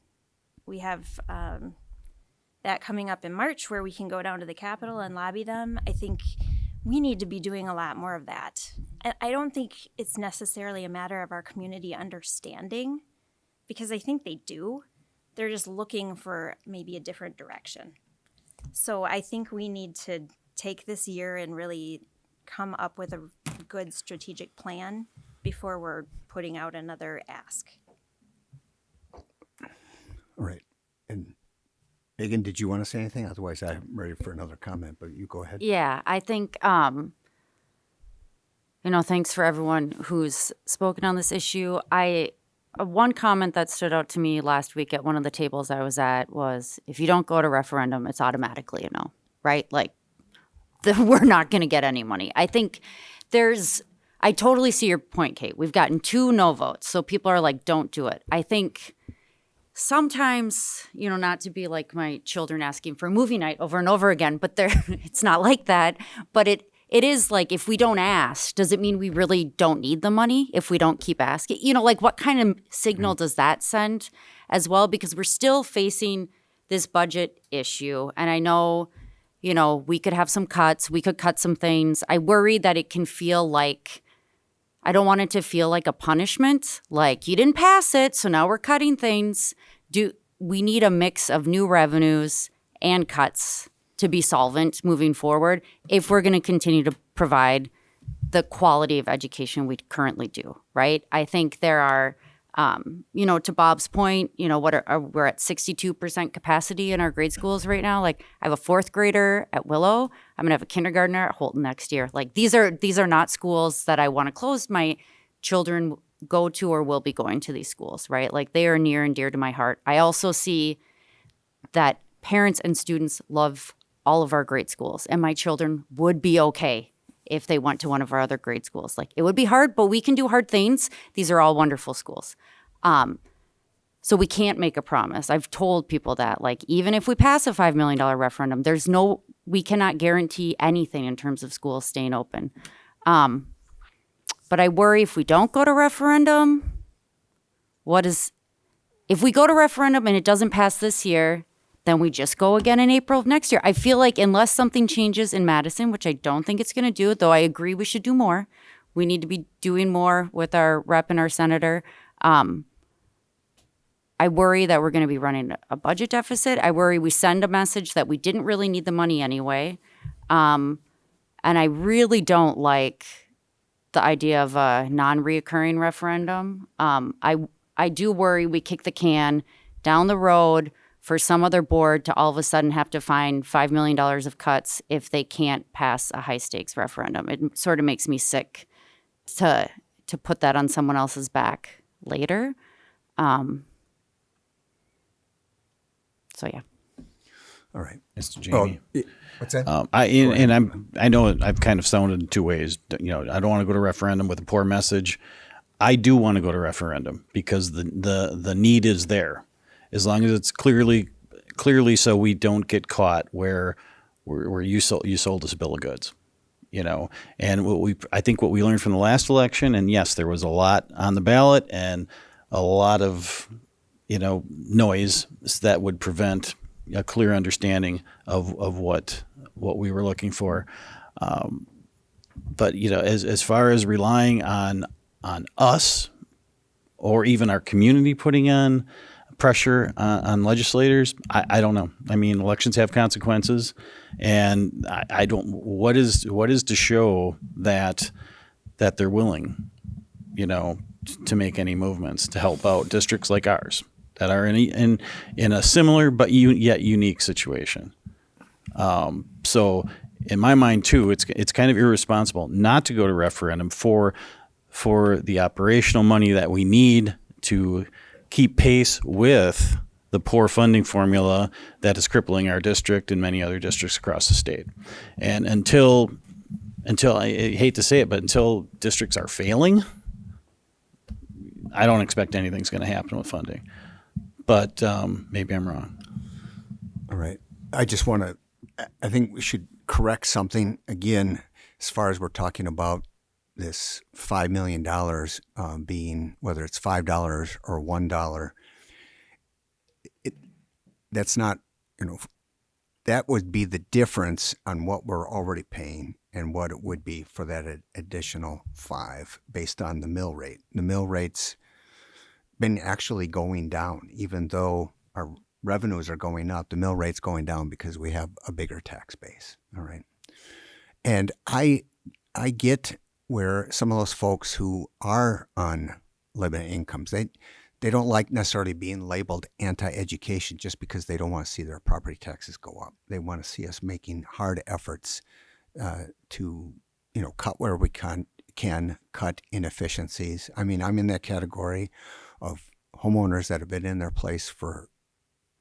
We have that coming up in March, where we can go down to the Capitol and lobby them. I think we need to be doing a lot more of that. And I don't think it's necessarily a matter of our community understanding, because I think they do. They're just looking for maybe a different direction. So I think we need to take this year and really come up with a good strategic plan before we're putting out another ask. All right. And Megan, did you want to say anything? Otherwise, I'm ready for another comment, but you go ahead. Yeah, I think, thanks for everyone who's spoken on this issue. One comment that stood out to me last week at one of the tables I was at was, if you don't go to referendum, it's automatically a no, right? Like, we're not going to get any money. I think I totally see your point, Kate. We've gotten 2 no votes, so people are like, don't do it. I think sometimes, not to be like my children asking for movie night over and over again, but it's not like that. But it is like, if we don't ask, does it mean we really don't need the money if we don't keep asking? What kind of signal does that send as well? Because we're still facing this budget issue. And I know, we could have some cuts. We could cut some things. I worry that it can feel like, I don't want it to feel like a punishment. Like, you didn't pass it, so now we're cutting things. We need a mix of new revenues and cuts to be solvent moving forward if we're going to continue to provide the quality of education we currently do, right? I think there are To Bob's point, we're at 62% capacity in our grade schools right now. Like, I have a fourth grader at Willow. I'm gonna have a kindergartner at Holton next year. Like, these are not schools that I want to close. My children go to or will be going to these schools, right? Like, they are near and dear to my heart. I also see that parents and students love all of our great schools, and my children would be okay if they went to one of our other great schools. Like, it would be hard, but we can do hard things. These are all wonderful schools. So we can't make a promise. I've told people that, like, even if we pass a $5 million referendum, we cannot guarantee anything in terms of schools staying open. But I worry if we don't go to referendum, if we go to referendum and it doesn't pass this year, then we just go again in April of next year. I feel like unless something changes in Madison, which I don't think it's going to do, though I agree we should do more. We need to be doing more with our rep and our senator. I worry that we're going to be running a budget deficit. I worry we send a message that we didn't really need the money anyway. And I really don't like the idea of a non-reoccurring referendum. I do worry we kick the can down the road for some other board to all of a sudden have to find $5 million of cuts if they can't pass a high-stakes referendum. It sort of makes me sick to put that on someone else's back later. So yeah. All right. Mr. Jamie. What's that? I know I've kind of sounded in two ways. I don't want to go to referendum with a poor message. I do want to go to referendum because the need is there. As long as it's clearly so we don't get caught where you sold us a bill of goods. And I think what we learned from the last election, and yes, there was a lot on the ballot and a lot of noise that would prevent a clear understanding of what we were looking for. But as far as relying on us or even our community putting on pressure on legislators, I don't know. I mean, elections have consequences, and I don't. What is to show that they're willing, to make any movements to help out districts like ours that are in a similar but yet unique situation. So in my mind too, it's kind of irresponsible not to go to referendum for the operational money that we need to keep pace with the poor funding formula that is crippling our district and many other districts across the state. And until I hate to say it, but until districts are failing, I don't expect anything's going to happen with funding. But maybe I'm wrong. All right. I think we should correct something again, as far as we're talking about this $5 million being, whether it's $5 or $1, that's not, that would be the difference on what we're already paying and what it would be for that additional $5 based on the mill rate. The mill rate's been actually going down, even though our revenues are going up. The mill rate's going down because we have a bigger tax base. All right. And I get where some of those folks who are on limited incomes, they don't like necessarily being labeled anti-education just because they don't want to see their property taxes go up. They want to see us making hard efforts to cut where we can cut inefficiencies. I mean, I'm in that category of homeowners that have been in their place for,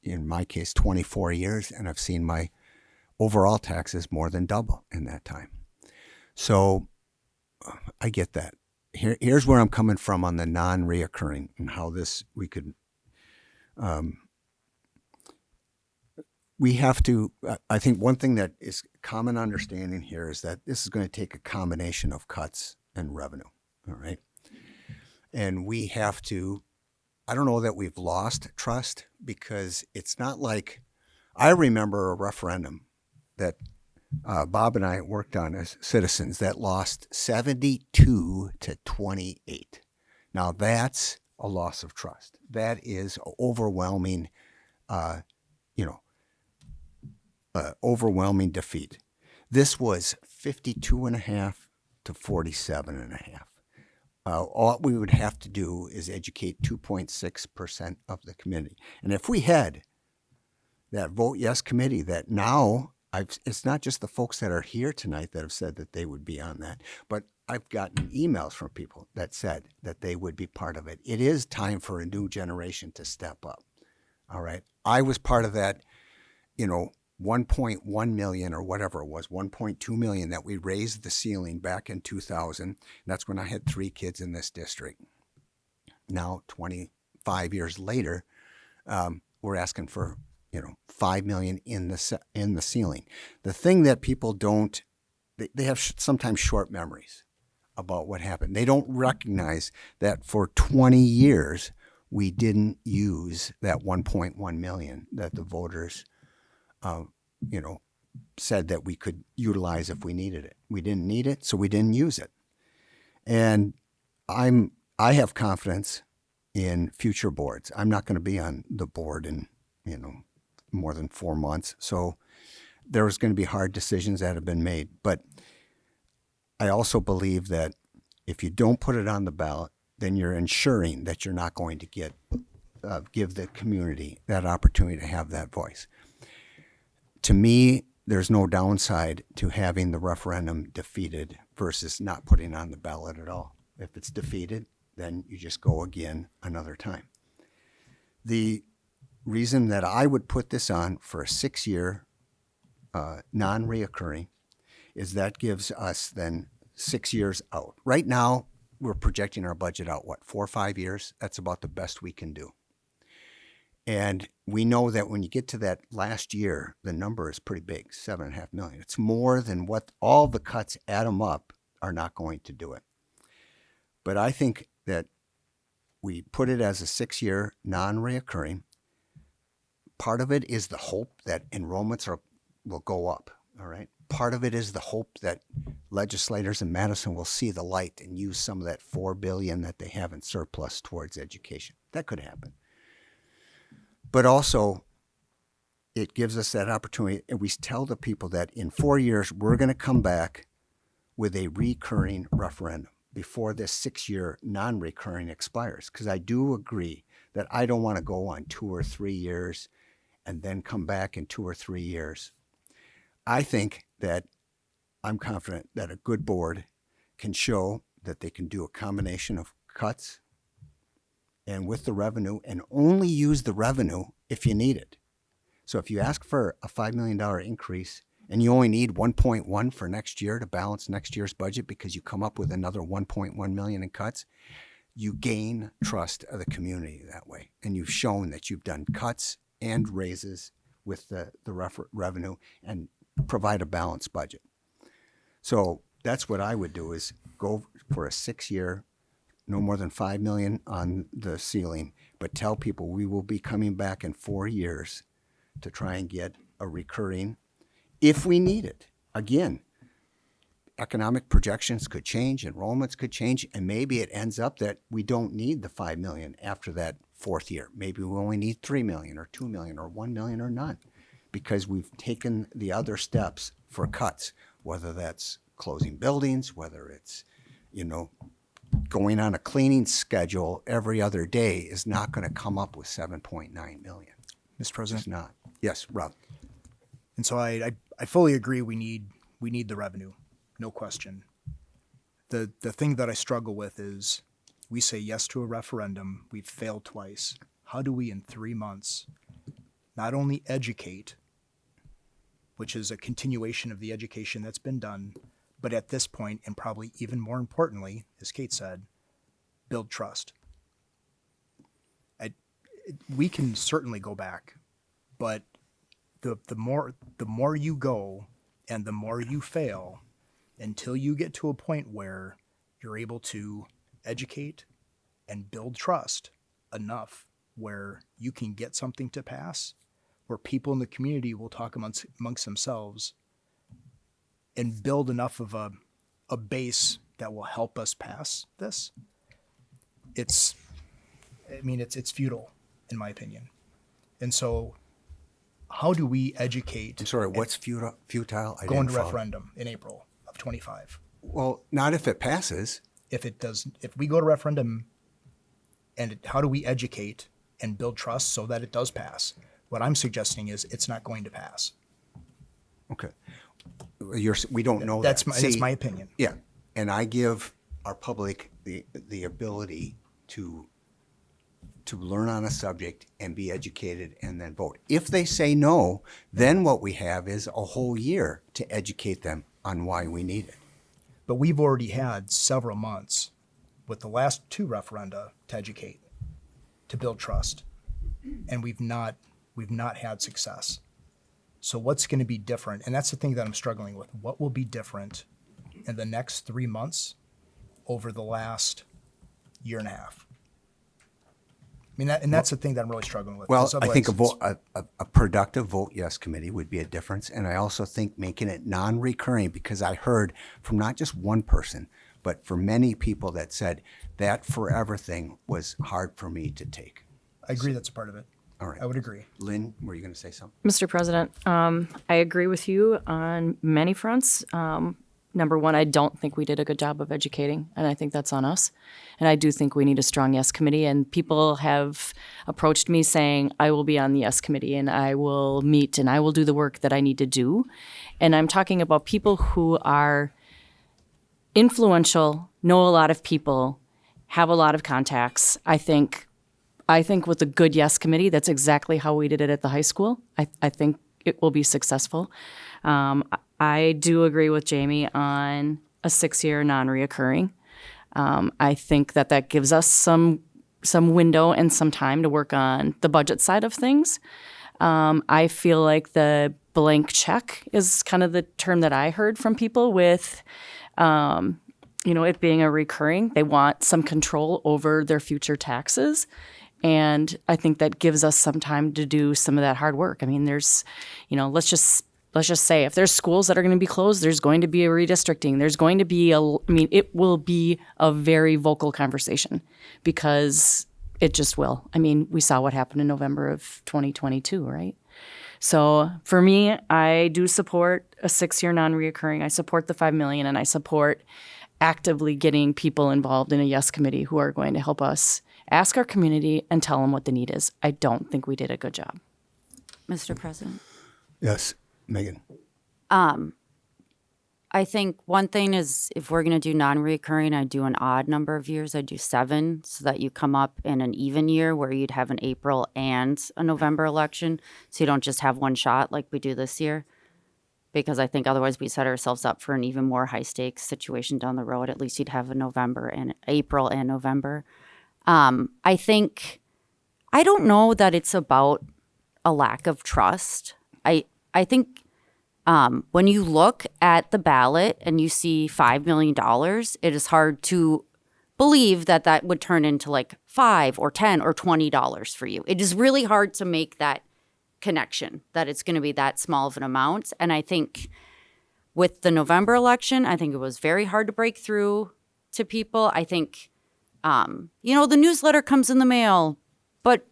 in my case, 24 years, and I've seen my overall taxes more than double in that time. So I get that. Here's where I'm coming from on the non-reoccurring and how we could, we have to, I think one thing that is common understanding here is that this is going to take a combination of cuts and revenue, all right? And we have to, I don't know that we've lost trust, because it's not like, I remember a referendum that Bob and I worked on as citizens that lost 72 to 28. Now that's a loss of trust. That is overwhelming, overwhelming defeat. This was 52.5 to 47.5. all we would have to do is educate 2.6% of the community. And if we had that vote yes committee that now, it's not just the folks that are here tonight that have said that they would be on that, but I've gotten emails from people that said that they would be part of it. It is time for a new generation to step up. All right. I was part of that, 1.1 million or whatever it was, 1.2 million that we raised the ceiling back in 2000. That's when I had 3 kids in this district. Now, 25 years later, we're asking for, 5 million in the ceiling. The thing that people don't, they have sometimes short memories about what happened. They don't recognize that for 20 years, we didn't use that 1.1 million that the voters, said that we could utilize if we needed it. We didn't need it, so we didn't use it. And I have confidence in future boards. I'm not going to be on the board in, more than 4 months. So there's going to be hard decisions that have been made. But I also believe that if you don't put it on the ballot, then you're ensuring that you're not going to give the community that opportunity to have that voice. To me, there's no downside to having the referendum defeated versus not putting it on the ballot at all. If it's defeated, then you just go again another time. The reason that I would put this on for a 6-year non-reoccurring is that gives us then 6 years out. Right now, we're projecting our budget out, 4 or 5 years? That's about the best we can do. And we know that when you get to that last year, the number is pretty big, 7.5 million. It's more than what all the cuts add them up are not going to do it. But I think that we put it as a 6-year non-reoccurring. Part of it is the hope that enrollments will go up, all right? Part of it is the hope that legislators in Madison will see the light and use some of that $4 billion that they have in surplus towards education. That could happen. But also, it gives us that opportunity, and we tell the people that in 4 years, we're going to come back with a recurring referendum before this 6-year non-recurring expires. Because I do agree that I don't want to go on 2 or 3 years and then come back in 2 or 3 years. I think that I'm confident that a good board can show that they can do a combination of cuts and with the revenue, and only use the revenue if you need it. So if you ask for a $5 million increase and you only need 1.1 for next year to balance next year's budget because you come up with another 1.1 million in cuts, you gain trust of the community that way. And you've shown that you've done cuts and raises with the revenue and provide a balanced budget. So that's what I would do, is go for a 6-year, no more than 5 million on the ceiling, but tell people we will be coming back in 4 years to try and get a recurring if we need it. Again, economic projections could change, enrollments could change, and maybe it ends up that we don't need the 5 million after that 4th year. Maybe we only need 3 million or 2 million or 1 million or none, because we've taken the other steps for cuts, whether that's closing buildings, whether it's, going on a cleaning schedule every other day is not going to come up with 7.9 million. Mr. President? It's not. Yes, Rob. And so I fully agree we need the revenue, no question. The thing that I struggle with is we say yes to a referendum, we've failed twice. How do we in 3 months not only educate, which is a continuation of the education that's been done, but at this point, and probably even more importantly, as Kate said, build trust. We can certainly go back, but the more you go and the more you fail, until you get to a point where you're able to educate and build trust enough where you can get something to pass, where people in the community will talk amongst themselves and build enough of a base that will help us pass this, it's futile, in my opinion. And so how do we educate? I'm sorry, what's futile? Going to referendum in April of 25. Well, not if it passes. if we go to referendum, and how do we educate and build trust so that it does pass? What I'm suggesting is it's not going to pass. Okay. We don't know That's that. that's my opinion. Yeah, and I give our public the ability to learn on a subject and be educated and then vote. If they say no, then what we have is a whole year to educate them on why we need it. But we've already had several months with the last 2 referenda to educate, to build trust, and we've not had success. So what's going to be different? And that's the thing that I'm struggling with. What will be different in the next 3 months over the last year and a half? I mean, that's the thing that I'm really struggling with. Well, 'cause I think otherwise a productive vote yes committee would be a difference. And I also think making it non-recurring, because I heard from not just one person, but for many people that said that forever thing was hard for me to take. I agree that's a part of it. All right. I would agree. Lynn, were you going to say something? Mr. President, I agree with you on many fronts. Number one, I don't think we did a good job of educating, and I think that's on us. And I do think we need a strong yes committee. And people have approached me saying, I will be on the yes committee and I will meet and I will do the work that I need to do. And I'm talking about people who are influential, know a lot of people, have a lot of contacts. I think with a good yes committee, that's exactly how we did it at the high school. I think it will be successful. I do agree with Jamie on a 6-year non-reoccurring. I think that gives us some window and some time to work on the budget side of things. I feel like the blank check is kind of the term that I heard from people with, it being a recurring. They want some control over their future taxes. And I think that gives us some time to do some of that hard work. I mean, there's, let's just say if there's schools that are going to be closed, there's going to be a redistricting. There's going to be it will be a very vocal conversation because it just will. I mean, we saw what happened in November of 2022, right? So for me, I do support a 6-year non-reoccurring. I support the $5 million, and I support actively getting people involved in a yes committee who are going to help us ask our community and tell them what the need is. I don't think we did a good job. Mr. President? Yes, Megan. I think one thing is if we're going to do non-recurring, I do an odd number of years. I do 7 so that you come up in an even year where you'd have an April and a November election. So you don't just have one shot like we do this year. Because I think otherwise we set ourselves up for an even more high stakes situation down the road. At least you'd have a November and April and November. I don't know that it's about a lack of trust. I think when you look at the ballot and you see $5 million, it is hard to believe that would turn into like $5 or $10 or $20 for you. It is really hard to make that connection that it's going to be that small of an amount. And I think with the November election, I think it was very hard to break through to people. I think the newsletter comes in the mail, but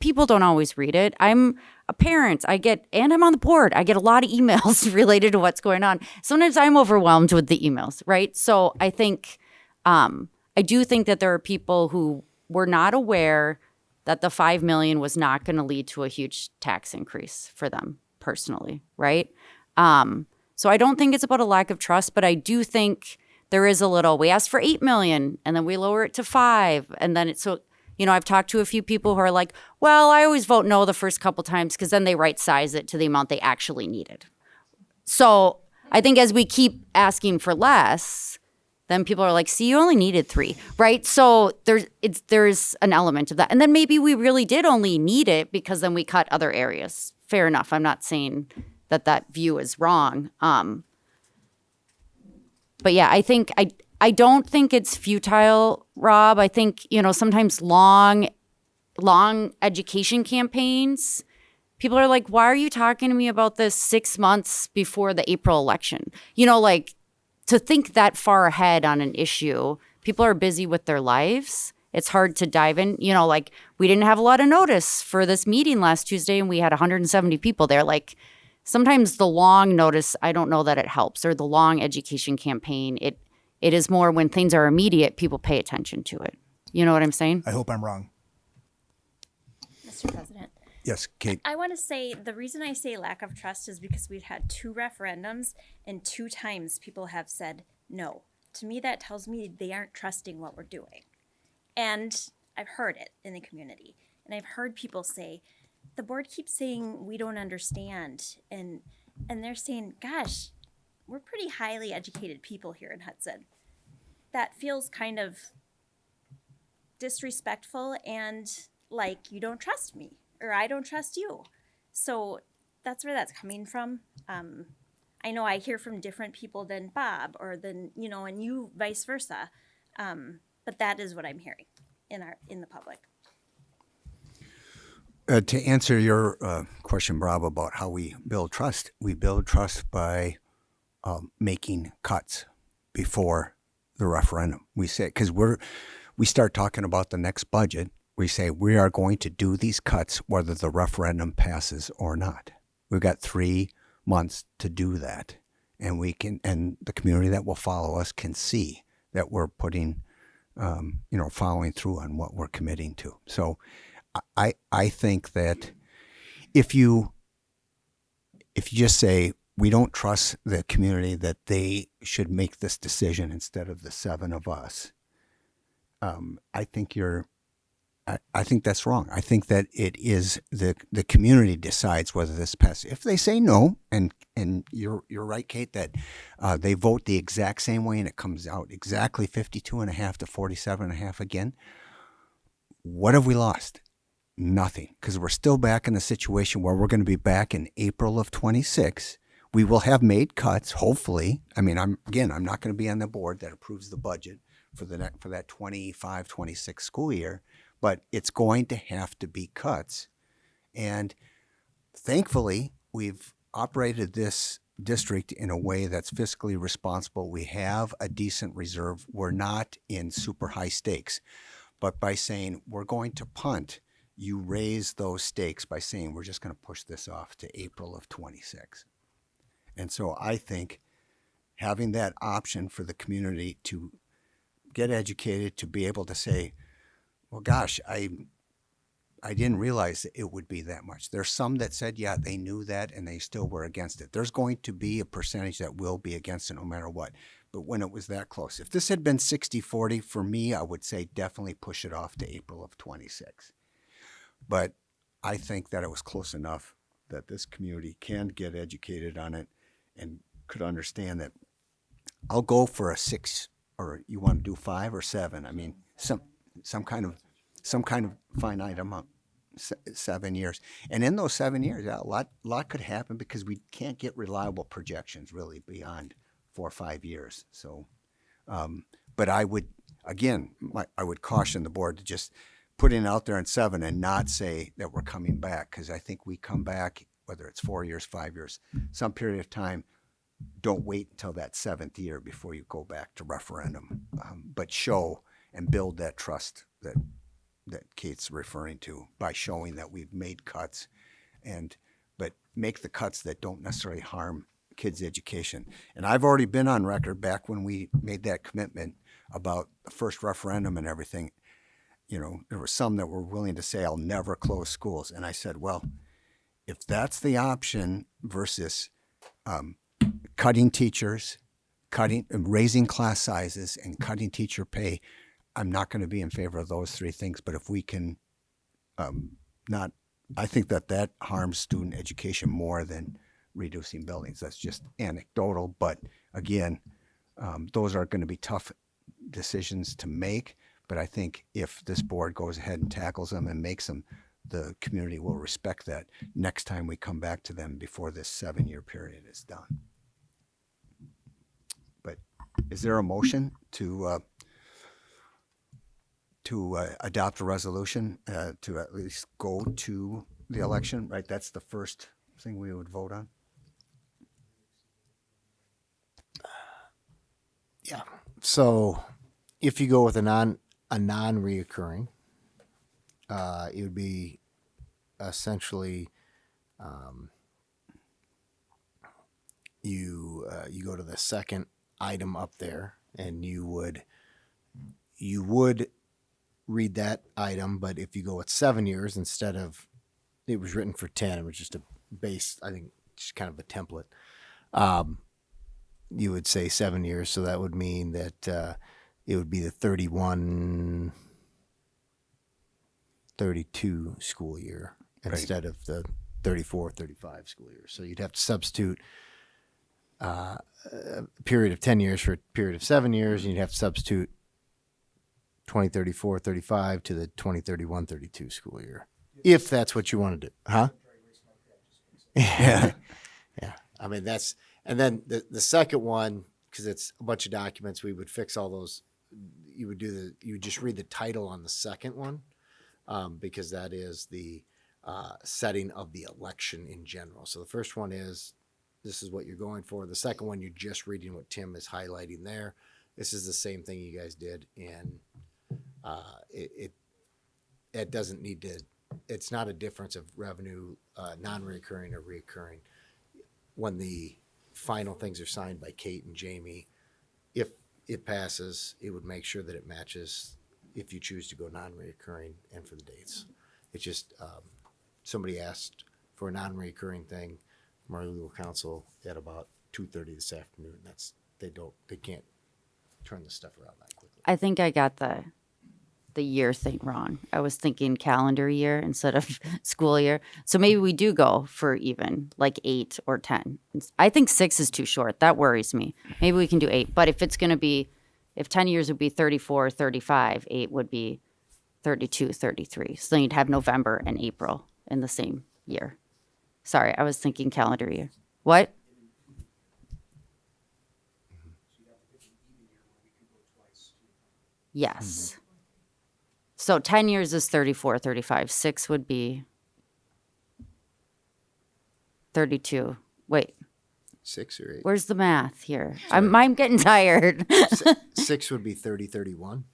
people don't always read it. I'm a parent. And I'm on the board. I get a lot of emails related to what's going on. Sometimes I'm overwhelmed with the emails, right? So I think, I do think that there are people who were not aware that the $5 million was not going to lead to a huge tax increase for them personally, right? So I don't think it's about a lack of trust, but I do think there is a little, we asked for $8 million and then we lower it to $5. And then I've talked to a few people who are like, well, I always vote no the first couple times because then they right size it to the amount they actually needed. So I think as we keep asking for less, then people are like, see, you only needed 3, right? So there's an element of that. And then maybe we really did only need it because then we cut other areas. Fair enough. I'm not saying that view is wrong. But yeah, I don't think it's futile, Rob. I think, sometimes long education campaigns, people are like, why are you talking to me about this 6 months before the April election? To think that far ahead on an issue, people are busy with their lives. It's hard to dive in. We didn't have a lot of notice for this meeting last Tuesday and we had 170 people there. Sometimes the long notice, I don't know that it helps, or the long education campaign, It is more when things are immediate, people pay attention to it. You know what I'm saying? I hope I'm wrong. Mr. President. Yes, Kate. I want to say the reason I say lack of trust is because we've had 2 referendums and 2 times people have said no. To me, that tells me they aren't trusting what we're doing. And I've heard it in the community. And I've heard people say, the board keeps saying we don't understand. And they're saying, gosh, we're pretty highly educated people here in Hudson. That feels kind of disrespectful and like you don't trust me or I don't trust you. So that's where that's coming from. I know I hear from different people than Bob or than, and you vice versa. But that is what I'm hearing in the public. To answer your question, Bob, about how we build trust by making cuts before the referendum. We say, because we start talking about the next budget, we say we are going to do these cuts whether the referendum passes or not. We've got 3 months to do that, and and the community that will follow us can see that we're putting, following through on what we're committing to. So, I think that if you just say we don't trust the community that they should make this decision instead of the 7 of us, I think that's wrong. I think that it is the community decides whether this passes. If they say no, and you're right, Kate, that they vote the exact same way and it comes out exactly 52.5 to 47.5 again, what have we lost? Nothing, because we're still back in the situation where we're going to be back in April of 26. We will have made cuts, hopefully. I mean, I'm not going to be on the board that approves the budget for that 25-26 school year, but it's going to have to be cuts. And thankfully, we've operated this district in a way that's fiscally responsible. We have a decent reserve. We're not in super high stakes. But by saying we're going to punt, you raise those stakes by saying we're just going to push this off to April of 26. And so I think having that option for the community to get educated, to be able to say, well, gosh, I didn't realize that it would be that much. There's some that said, yeah, they knew that and they still were against it. There's going to be a percentage that will be against it no matter what. But when it was that close, if this had been 60-40, for me, I would say definitely push it off to April of 26. But I think that it was close enough that this community can get educated on it and could understand that I'll go for a 6, or you want to do 5 or 7. I mean, some kind of finite amount, 7 years. And in those 7 years, a lot could happen because we can't get reliable projections really beyond 4 or 5 years. So, but I would, again, I would caution the board to just put it out there in 7 and not say that we're coming back, because I think we come back, whether it's 4 years, 5 years, some period of time. Don't wait until that 7th year before you go back to referendum, but show and build that trust that Kate's referring to by showing that we've made cuts, but make the cuts that don't necessarily harm kids' education. And I've already been on record back when we made that commitment about the first referendum and everything. There were some that were willing to say, I'll never close schools. And I said, well, if that's the option versus cutting teachers, raising class sizes, and cutting teacher pay, I'm not going to be in favor of those 3 things. But if we can I think that harms student education more than reducing buildings. That's just anecdotal. But again, those are going to be tough decisions to make. But I think if this board goes ahead and tackles them and makes them, the community will respect that next time we come back to them before this 7-year period is done. But is there a motion to adopt a resolution to at least go to the election? Right, that's the first thing we would vote on. Yeah. So if you go with a non-reoccurring, it would be essentially you go to the second item up there, And you would read that item, but if you go with 7 years instead of, it was written for 10, it was just a base, I think, just kind of a template. You would say 7 years, so that would mean that it would be the 31, 32 school year instead of the 34, 35 school year. So you'd have to substitute a period of 10 years for a period of 7 years, and you'd have to substitute 2034, 35 to the 2031, 32 school year, if that's what you want to do. Huh? Yeah. Yeah. I mean, that's, and then the second one, because it's a bunch of documents, we would fix all those. You would just read the title on the second one, because that is the setting of the election in general. So the first one is, this is what you're going for. The second one, you're just reading what Tim is highlighting there. This is the same thing you guys did, and it doesn't need to, it's not a difference of revenue, non-recurring or reoccurring. When the final things are signed by Kate and Jamie, if it passes, it would make sure that it matches if you choose to go non-recurring and for the dates. It's just, somebody asked for a non-recurring thing from our legal counsel at about 2:30 this afternoon. They can't turn this stuff around that quickly. I think I got the year thing wrong. I was thinking calendar year instead of school year. So maybe we do go for even like 8 or 10. I think 6 is too short. That worries me. Maybe we can do 8. But if it's going to be, if 10 years would be 34, 35, 8 would be 32, 33. So then you'd have November and April in the same year. Sorry, I was thinking calendar year. What? Yes. So 10 years is 34, 35. 6 would be 32. Wait, 6 or 8? where's the math here? I'm getting tired. 6 would be 30, 31.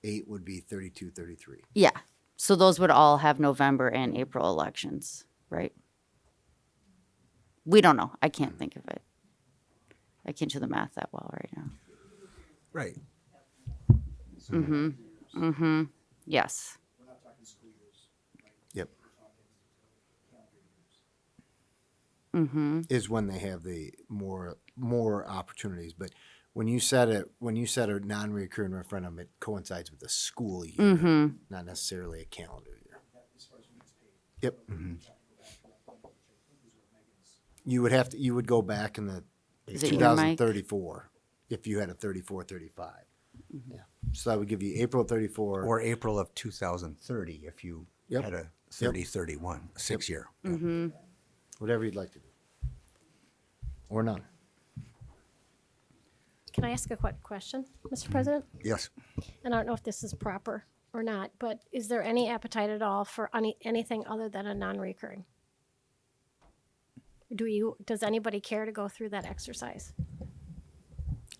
8 would be 32, 33. Yeah. So those would all have November and April elections, right? We don't know. I can't think of it. I can't do the math that well right now. Right. Mm-hmm. Mm-hmm. Yes. Yep. Mm-hmm. Is when they have the more opportunities. But when you set a non-recurring referendum, it coincides with a school year, Mm-hmm. not necessarily a calendar year. Yep. Mm-hmm. You would go back in the Is it your mic? 2034 if you had a 34, 35. Yeah. So that would give you April 34. Or April of 2030 if you Yep. had a 30-31, 6 year. Mm-hmm. Whatever you'd like to do. Or none. Can I ask a quick question, Mr. President? Yes. And I don't know if this is proper or not, but is there any appetite at all for anything other than a non-recurring? Does anybody care to go through that exercise?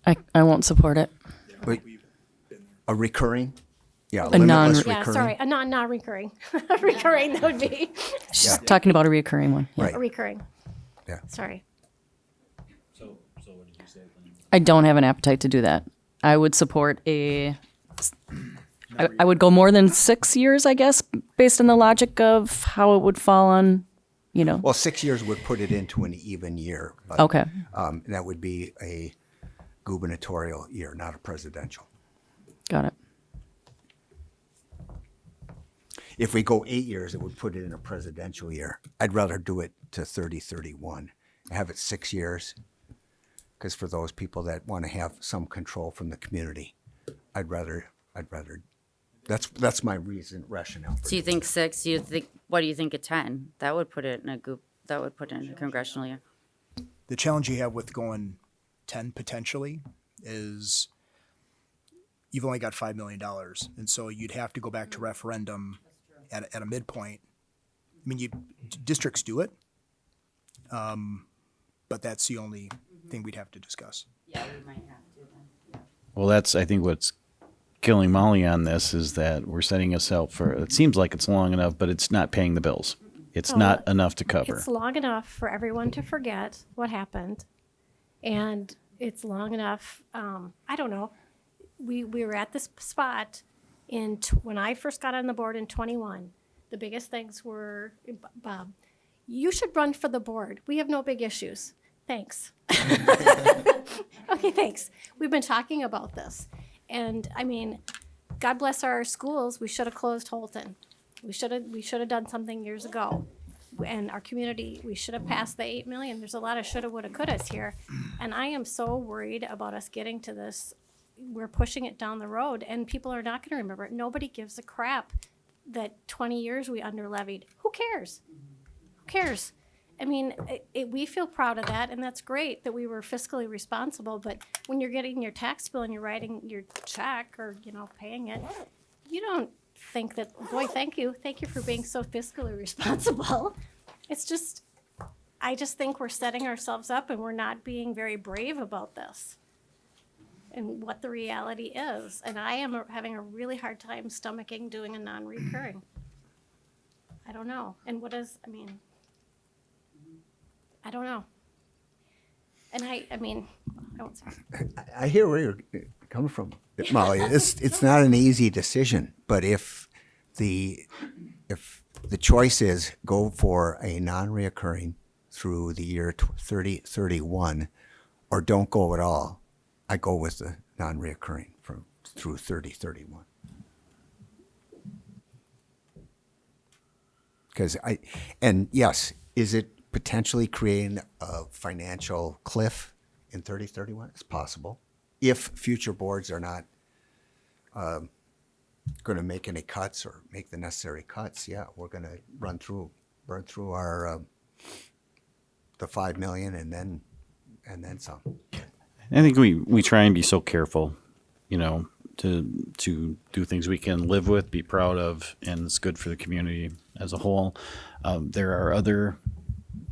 I won't support it. Wait, a recurring? Yeah, A non- limitless Yeah, recurring. sorry, a non-recurring. Recurring, that would be. She's talking about a reoccurring one. Yeah. Right. A recurring. Yeah. Sorry. I don't have an appetite to do that. I would support I would go more than 6 years, I guess, based on the logic of how it would fall on, Well, 6 years would put it into an even year. But, Okay. That would be a gubernatorial year, not a presidential. Got it. If we go 8 years, it would put it in a presidential year. I'd rather do it to 30-31. Have it 6 years, because for those people that want to have some control from the community, I'd rather. That's my rationale. For So you doing think 6? What do you think of 10? That would put it in a congressional year. The challenge you have with going 10 potentially is you've only got $5 million. And so you'd have to go back to referendum at a midpoint. I mean, districts do it, but that's the only thing we'd have to discuss. Yeah, we might have to then. Well, that's, I think, what's killing Molly on this is that we're setting us up for, it seems like it's long enough, but it's not paying the bills. It's not enough to cover. It's long enough for everyone to forget what happened. And it's long enough. I don't know. We were at this spot when I first got on the board in 21. The biggest things were, Bob, you should run for the board. We have no big issues. Thanks. Okay, thanks. We've been talking about this. And I mean, God bless our schools. We should have closed Holton. We should have done something years ago. And our community, we should have passed the 8 million. There's a lot of shoulda, woulda, couldas here. And I am so worried about us getting to this. We're pushing it down the road and people are not gonna remember it. Nobody gives a crap that 20 years we under levied. Who cares? Who cares? I mean, we feel proud of that, and that's great that we were fiscally responsible, but when you're getting your tax bill and you're writing your check or, paying it, you don't think that, boy, thank you for being so fiscally responsible. It's just, I just think we're setting ourselves up and we're not being very brave about this and what the reality is. And I am having a really hard time stomaching doing a non-recurring. I don't know. And what is, I don't know. And I won't say. I hear where you're coming from, Molly. It's not an easy decision, but if the choice is go for a non-reoccurring through the year 3031, or don't go at all, I go with the non-reoccurring through 3031. Because yes, is it potentially creating a financial cliff in 3031? It's possible. If future boards are not going to make any cuts or make the necessary cuts, yeah, we're going to burn through our the 5 million and then some. I think we try and be so careful, to do things we can live with, be proud of, and it's good for the community as a whole. There are other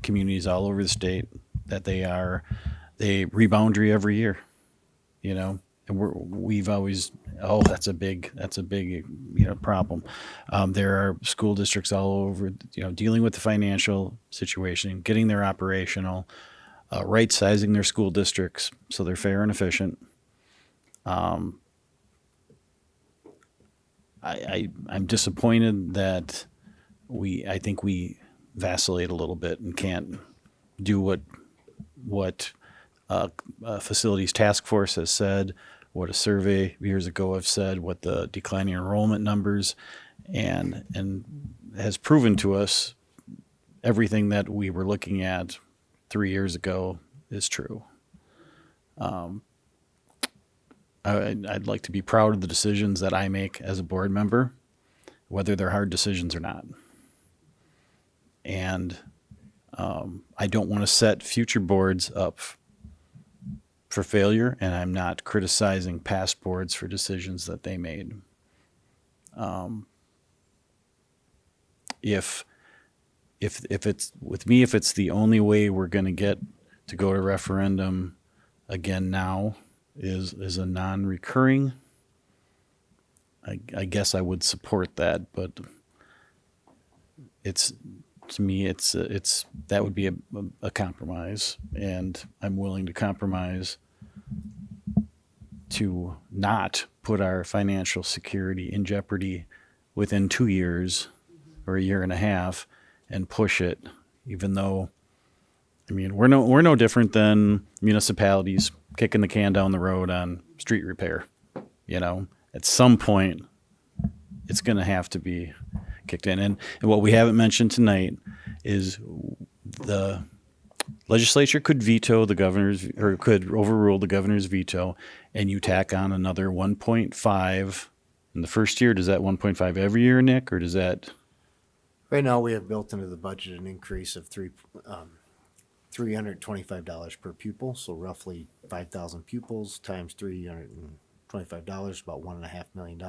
communities all over the state that they reboundary every year, and we've always, that's a big problem. There are school districts all over, dealing with the financial situation, getting their operational, right sizing their school districts so they're fair and efficient. I'm disappointed that I think we vacillate a little bit and can't do what facilities task force has said, what a survey years ago have said, what the declining enrollment numbers and has proven to us everything that we were looking at 3 years ago is true. I'd like to be proud of the decisions that I make as a board member, whether they're hard decisions or not. And I don't want to set future boards up for failure, and I'm not criticizing past boards for decisions that they made. If it's with me, if it's the only way we're going to get to go to referendum again now is a non-recurring, I guess I would support that, but to me it's that would be a compromise, and I'm willing to compromise to not put our financial security in jeopardy within 2 years or a year and a half and push it, even though, we're no different than municipalities kicking the can down the road on street repair. At some point, it's going to have to be kicked in. And what we haven't mentioned tonight is the legislature could veto the governor's, or could overrule the governor's veto, and you tack on another 1.5 in the first year. Does that 1.5 every year, Nick, or does that? Right now, we have built into the budget an increase of $325 per pupil, so roughly 5,000 pupils times $325, about $1.5 million.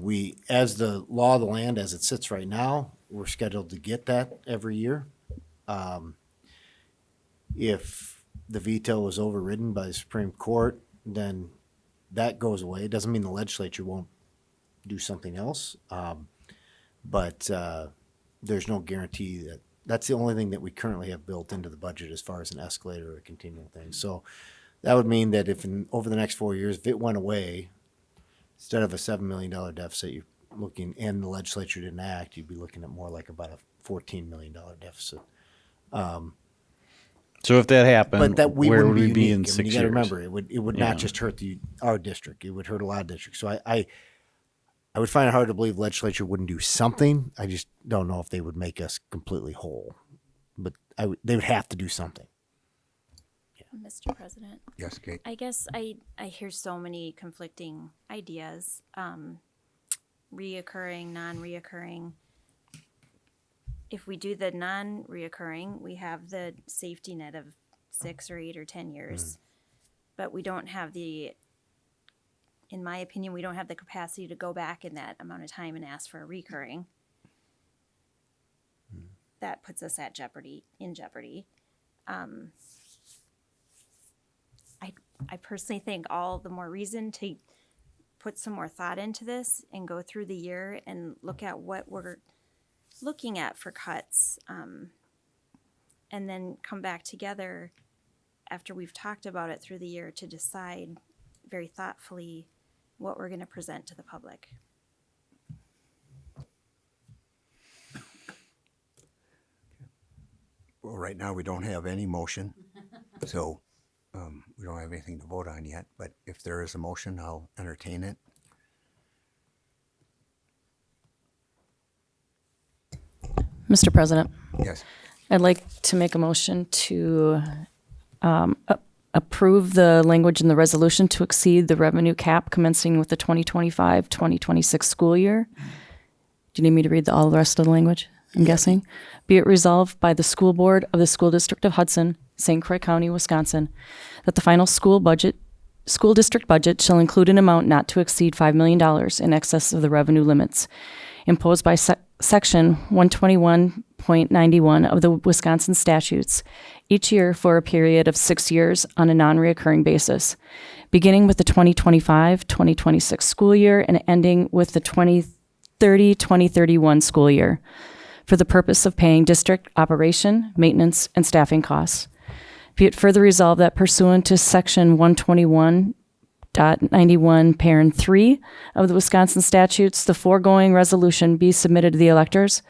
We, as the law of the land as it sits right now, we're scheduled to get that every year. If the veto is overridden by the Supreme Court, then that goes away. It doesn't mean the legislature won't do something else, but there's no guarantee that That's the only thing that we currently have built into the budget as far as an escalator or a continual thing. So that would mean that if over the next 4 years, if it went away, instead of a $7 million deficit, you're looking, and the legislature didn't act, you'd be looking at more like about a $14 million deficit. So if that happened, But that where wouldn't would we be unique. in I mean, 6 you years? got to remember, it would Yeah. not just hurt our district. It would hurt a lot of districts. So I would find it hard to believe the legislature wouldn't do something. I just don't know if they would make us completely whole. But they would have to do something. Mr. President? Yes, Kate? I guess I hear so many conflicting ideas, reoccurring, non-reoccurring. If we do the non-reoccurring, we have the safety net of 6 or 8 or 10 years. But we don't have in my opinion, we don't have the capacity to go back in that amount of time and ask for a recurring. That puts us in jeopardy. I personally think all the more reason to put some more thought into this and go through the year and look at what we're looking at for cuts, and then come back together after we've talked about it through the year to decide very thoughtfully what we're going to present to the public. Well, right now, we don't have any motion, so we don't have anything to vote on yet. But if there is a motion, I'll entertain it. Mr. President, Yes. I'd like to make a motion to approve the language in the resolution to exceed the revenue cap commencing with the 2025-2026 school year. Do you need me to read all the rest of the language? I'm guessing. Be it resolved by the school board of the School District of Hudson, St. Croix County, Wisconsin, that the final school district budget shall include an amount not to exceed $5 million in excess of the revenue limits imposed by Section 121.91 of the Wisconsin statutes each year for a period of 6 years on a non-reoccurring basis, beginning with the 2025-2026 school year and ending with the 2030-2031 school year, for the purpose of paying district operation, maintenance, and staffing costs. Be it further resolved that pursuant to Section 121.91, parent 3 of the Wisconsin statutes, the foregoing resolution be submitted to the electors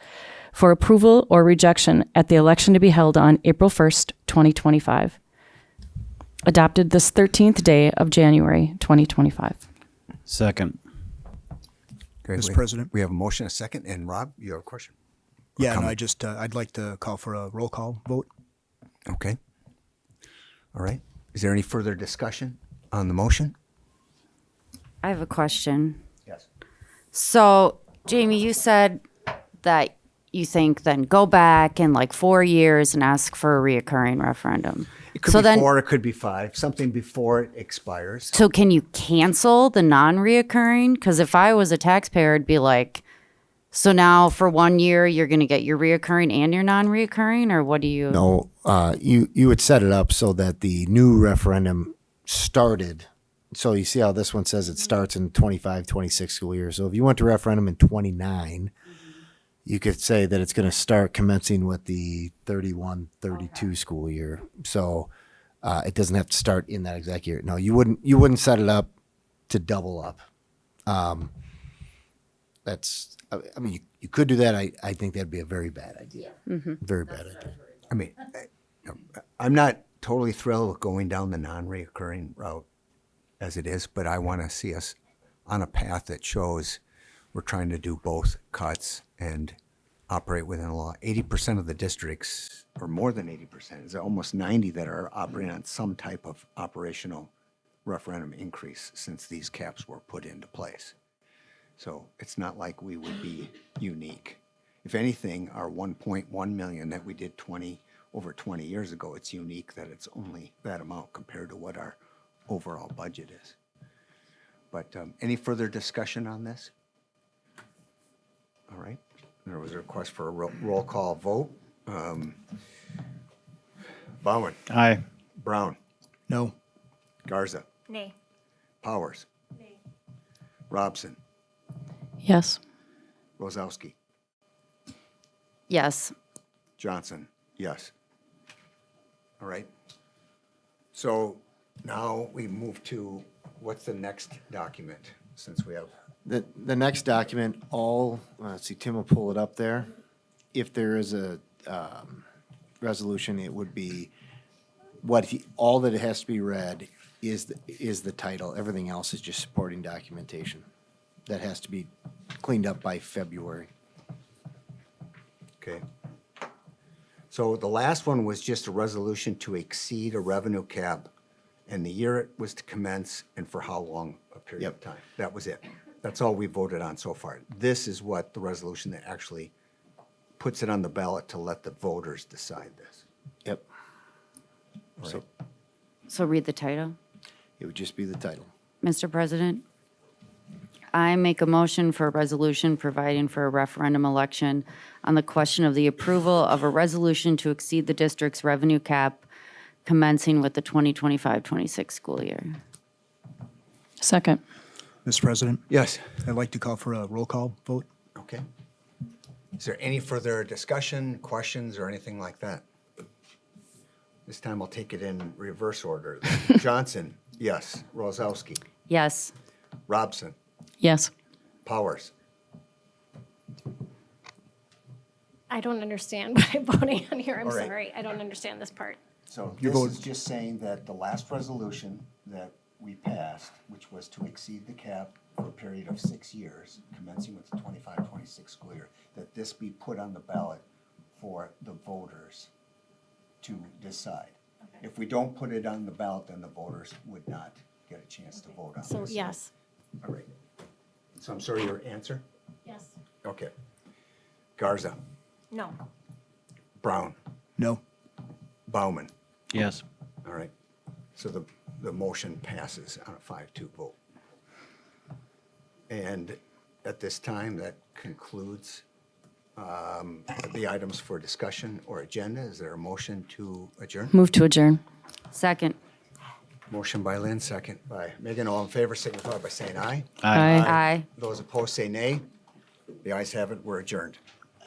for approval or rejection at the election to be held on April 1st, 2025. Adopted this 13th day of January, 2025. Second. Okay, Mr. President? We have a motion, a second, and Rob, you have a question? Yeah, no, comment? I'd like to call for a roll call vote. Okay. All right. Is there any further discussion on the motion? I have a question. Yes. So, Jamie, you said that you think then go back in like 4 years and ask for a reoccurring referendum. It could So be then- 4, it could be 5, something before it expires. So can you cancel the non-reoccurring? Because if I was a taxpayer, it'd be like, so now for 1 year, you're going to get your reoccurring and your non-reoccurring, or what do you? No, you would set it up so that the new referendum started. So you see how this one says it starts in 25-26 school year. So if you went to referendum in 29, you could say that it's going to start commencing with the 31-32 school year. So it doesn't have to start in that exact year. No, you wouldn't set it up to double up. I mean, you could do that. I think that'd be a very bad idea. Very bad idea. I mean, I'm not totally thrilled with going down the non-reoccurring route as it is, but I want to see us on a path that shows we're trying to do both cuts and operate within the law. 80% of the districts, or more than 80%, is almost 90 that are operating on some type of operational referendum increase since these caps were put into place. So it's not like we would be unique. If anything, our 1.1 million that we did over 20 years ago, it's unique that it's only that amount compared to what our overall budget is. But any further discussion on this? All right. There was a request for a roll call vote. Bowen. Aye. Brown. No. Garza. Nay. Powers. Robson. Yes. Rosowski. Yes. Johnson, yes. All right. So now we move to, what's the next document, since we have, The next document, let's see, Tim will pull it up there. If there is a resolution, it would be all that it has to be read is the title. Everything else is just supporting documentation. That has to be cleaned up by February. okay. So the last one was just a resolution to exceed a revenue cap, and the year it was to commence and for how long a period of time. That was it. That's all we voted on so far. This is what the resolution that actually puts it on the ballot to let the voters decide this. Yep. All So right. So read the title. it would just be the title. Mr. President, I make a motion for a resolution providing for a referendum election on the question of the approval of a resolution to exceed the district's revenue cap commencing with the 2025-26 school year. Second. Mr. President, Yes. I'd like to call for a roll call vote. Okay. Is there any further discussion, questions, or anything like that? This time I'll take it in reverse order. Johnson, yes. Rozowski, Yes. Robson, Yes. Powers. I don't understand what I'm voting on here. I'm All right. sorry. I don't understand this part. So Your this vote- is just saying that the last resolution that we passed, which was to exceed the cap for a period of 6 years, commencing with the 25-26 school year, that this be put on the ballot for the voters to decide. If we don't put it on the ballot, then the voters would not get a chance to vote on this. So, yes. All right. So I'm sorry, your answer? Yes. Okay. Garza, No. Brown, No. Bauman. Yes. All right. So the motion passes on a 5-2 vote. And at this time, that concludes the items for discussion or agenda. Is there a motion to adjourn? Move to adjourn. Second. Motion by Lynn, second by Megan. All in favor signify by saying aye. Aye. Aye. Those opposed say nay. The ayes have it. We're adjourned.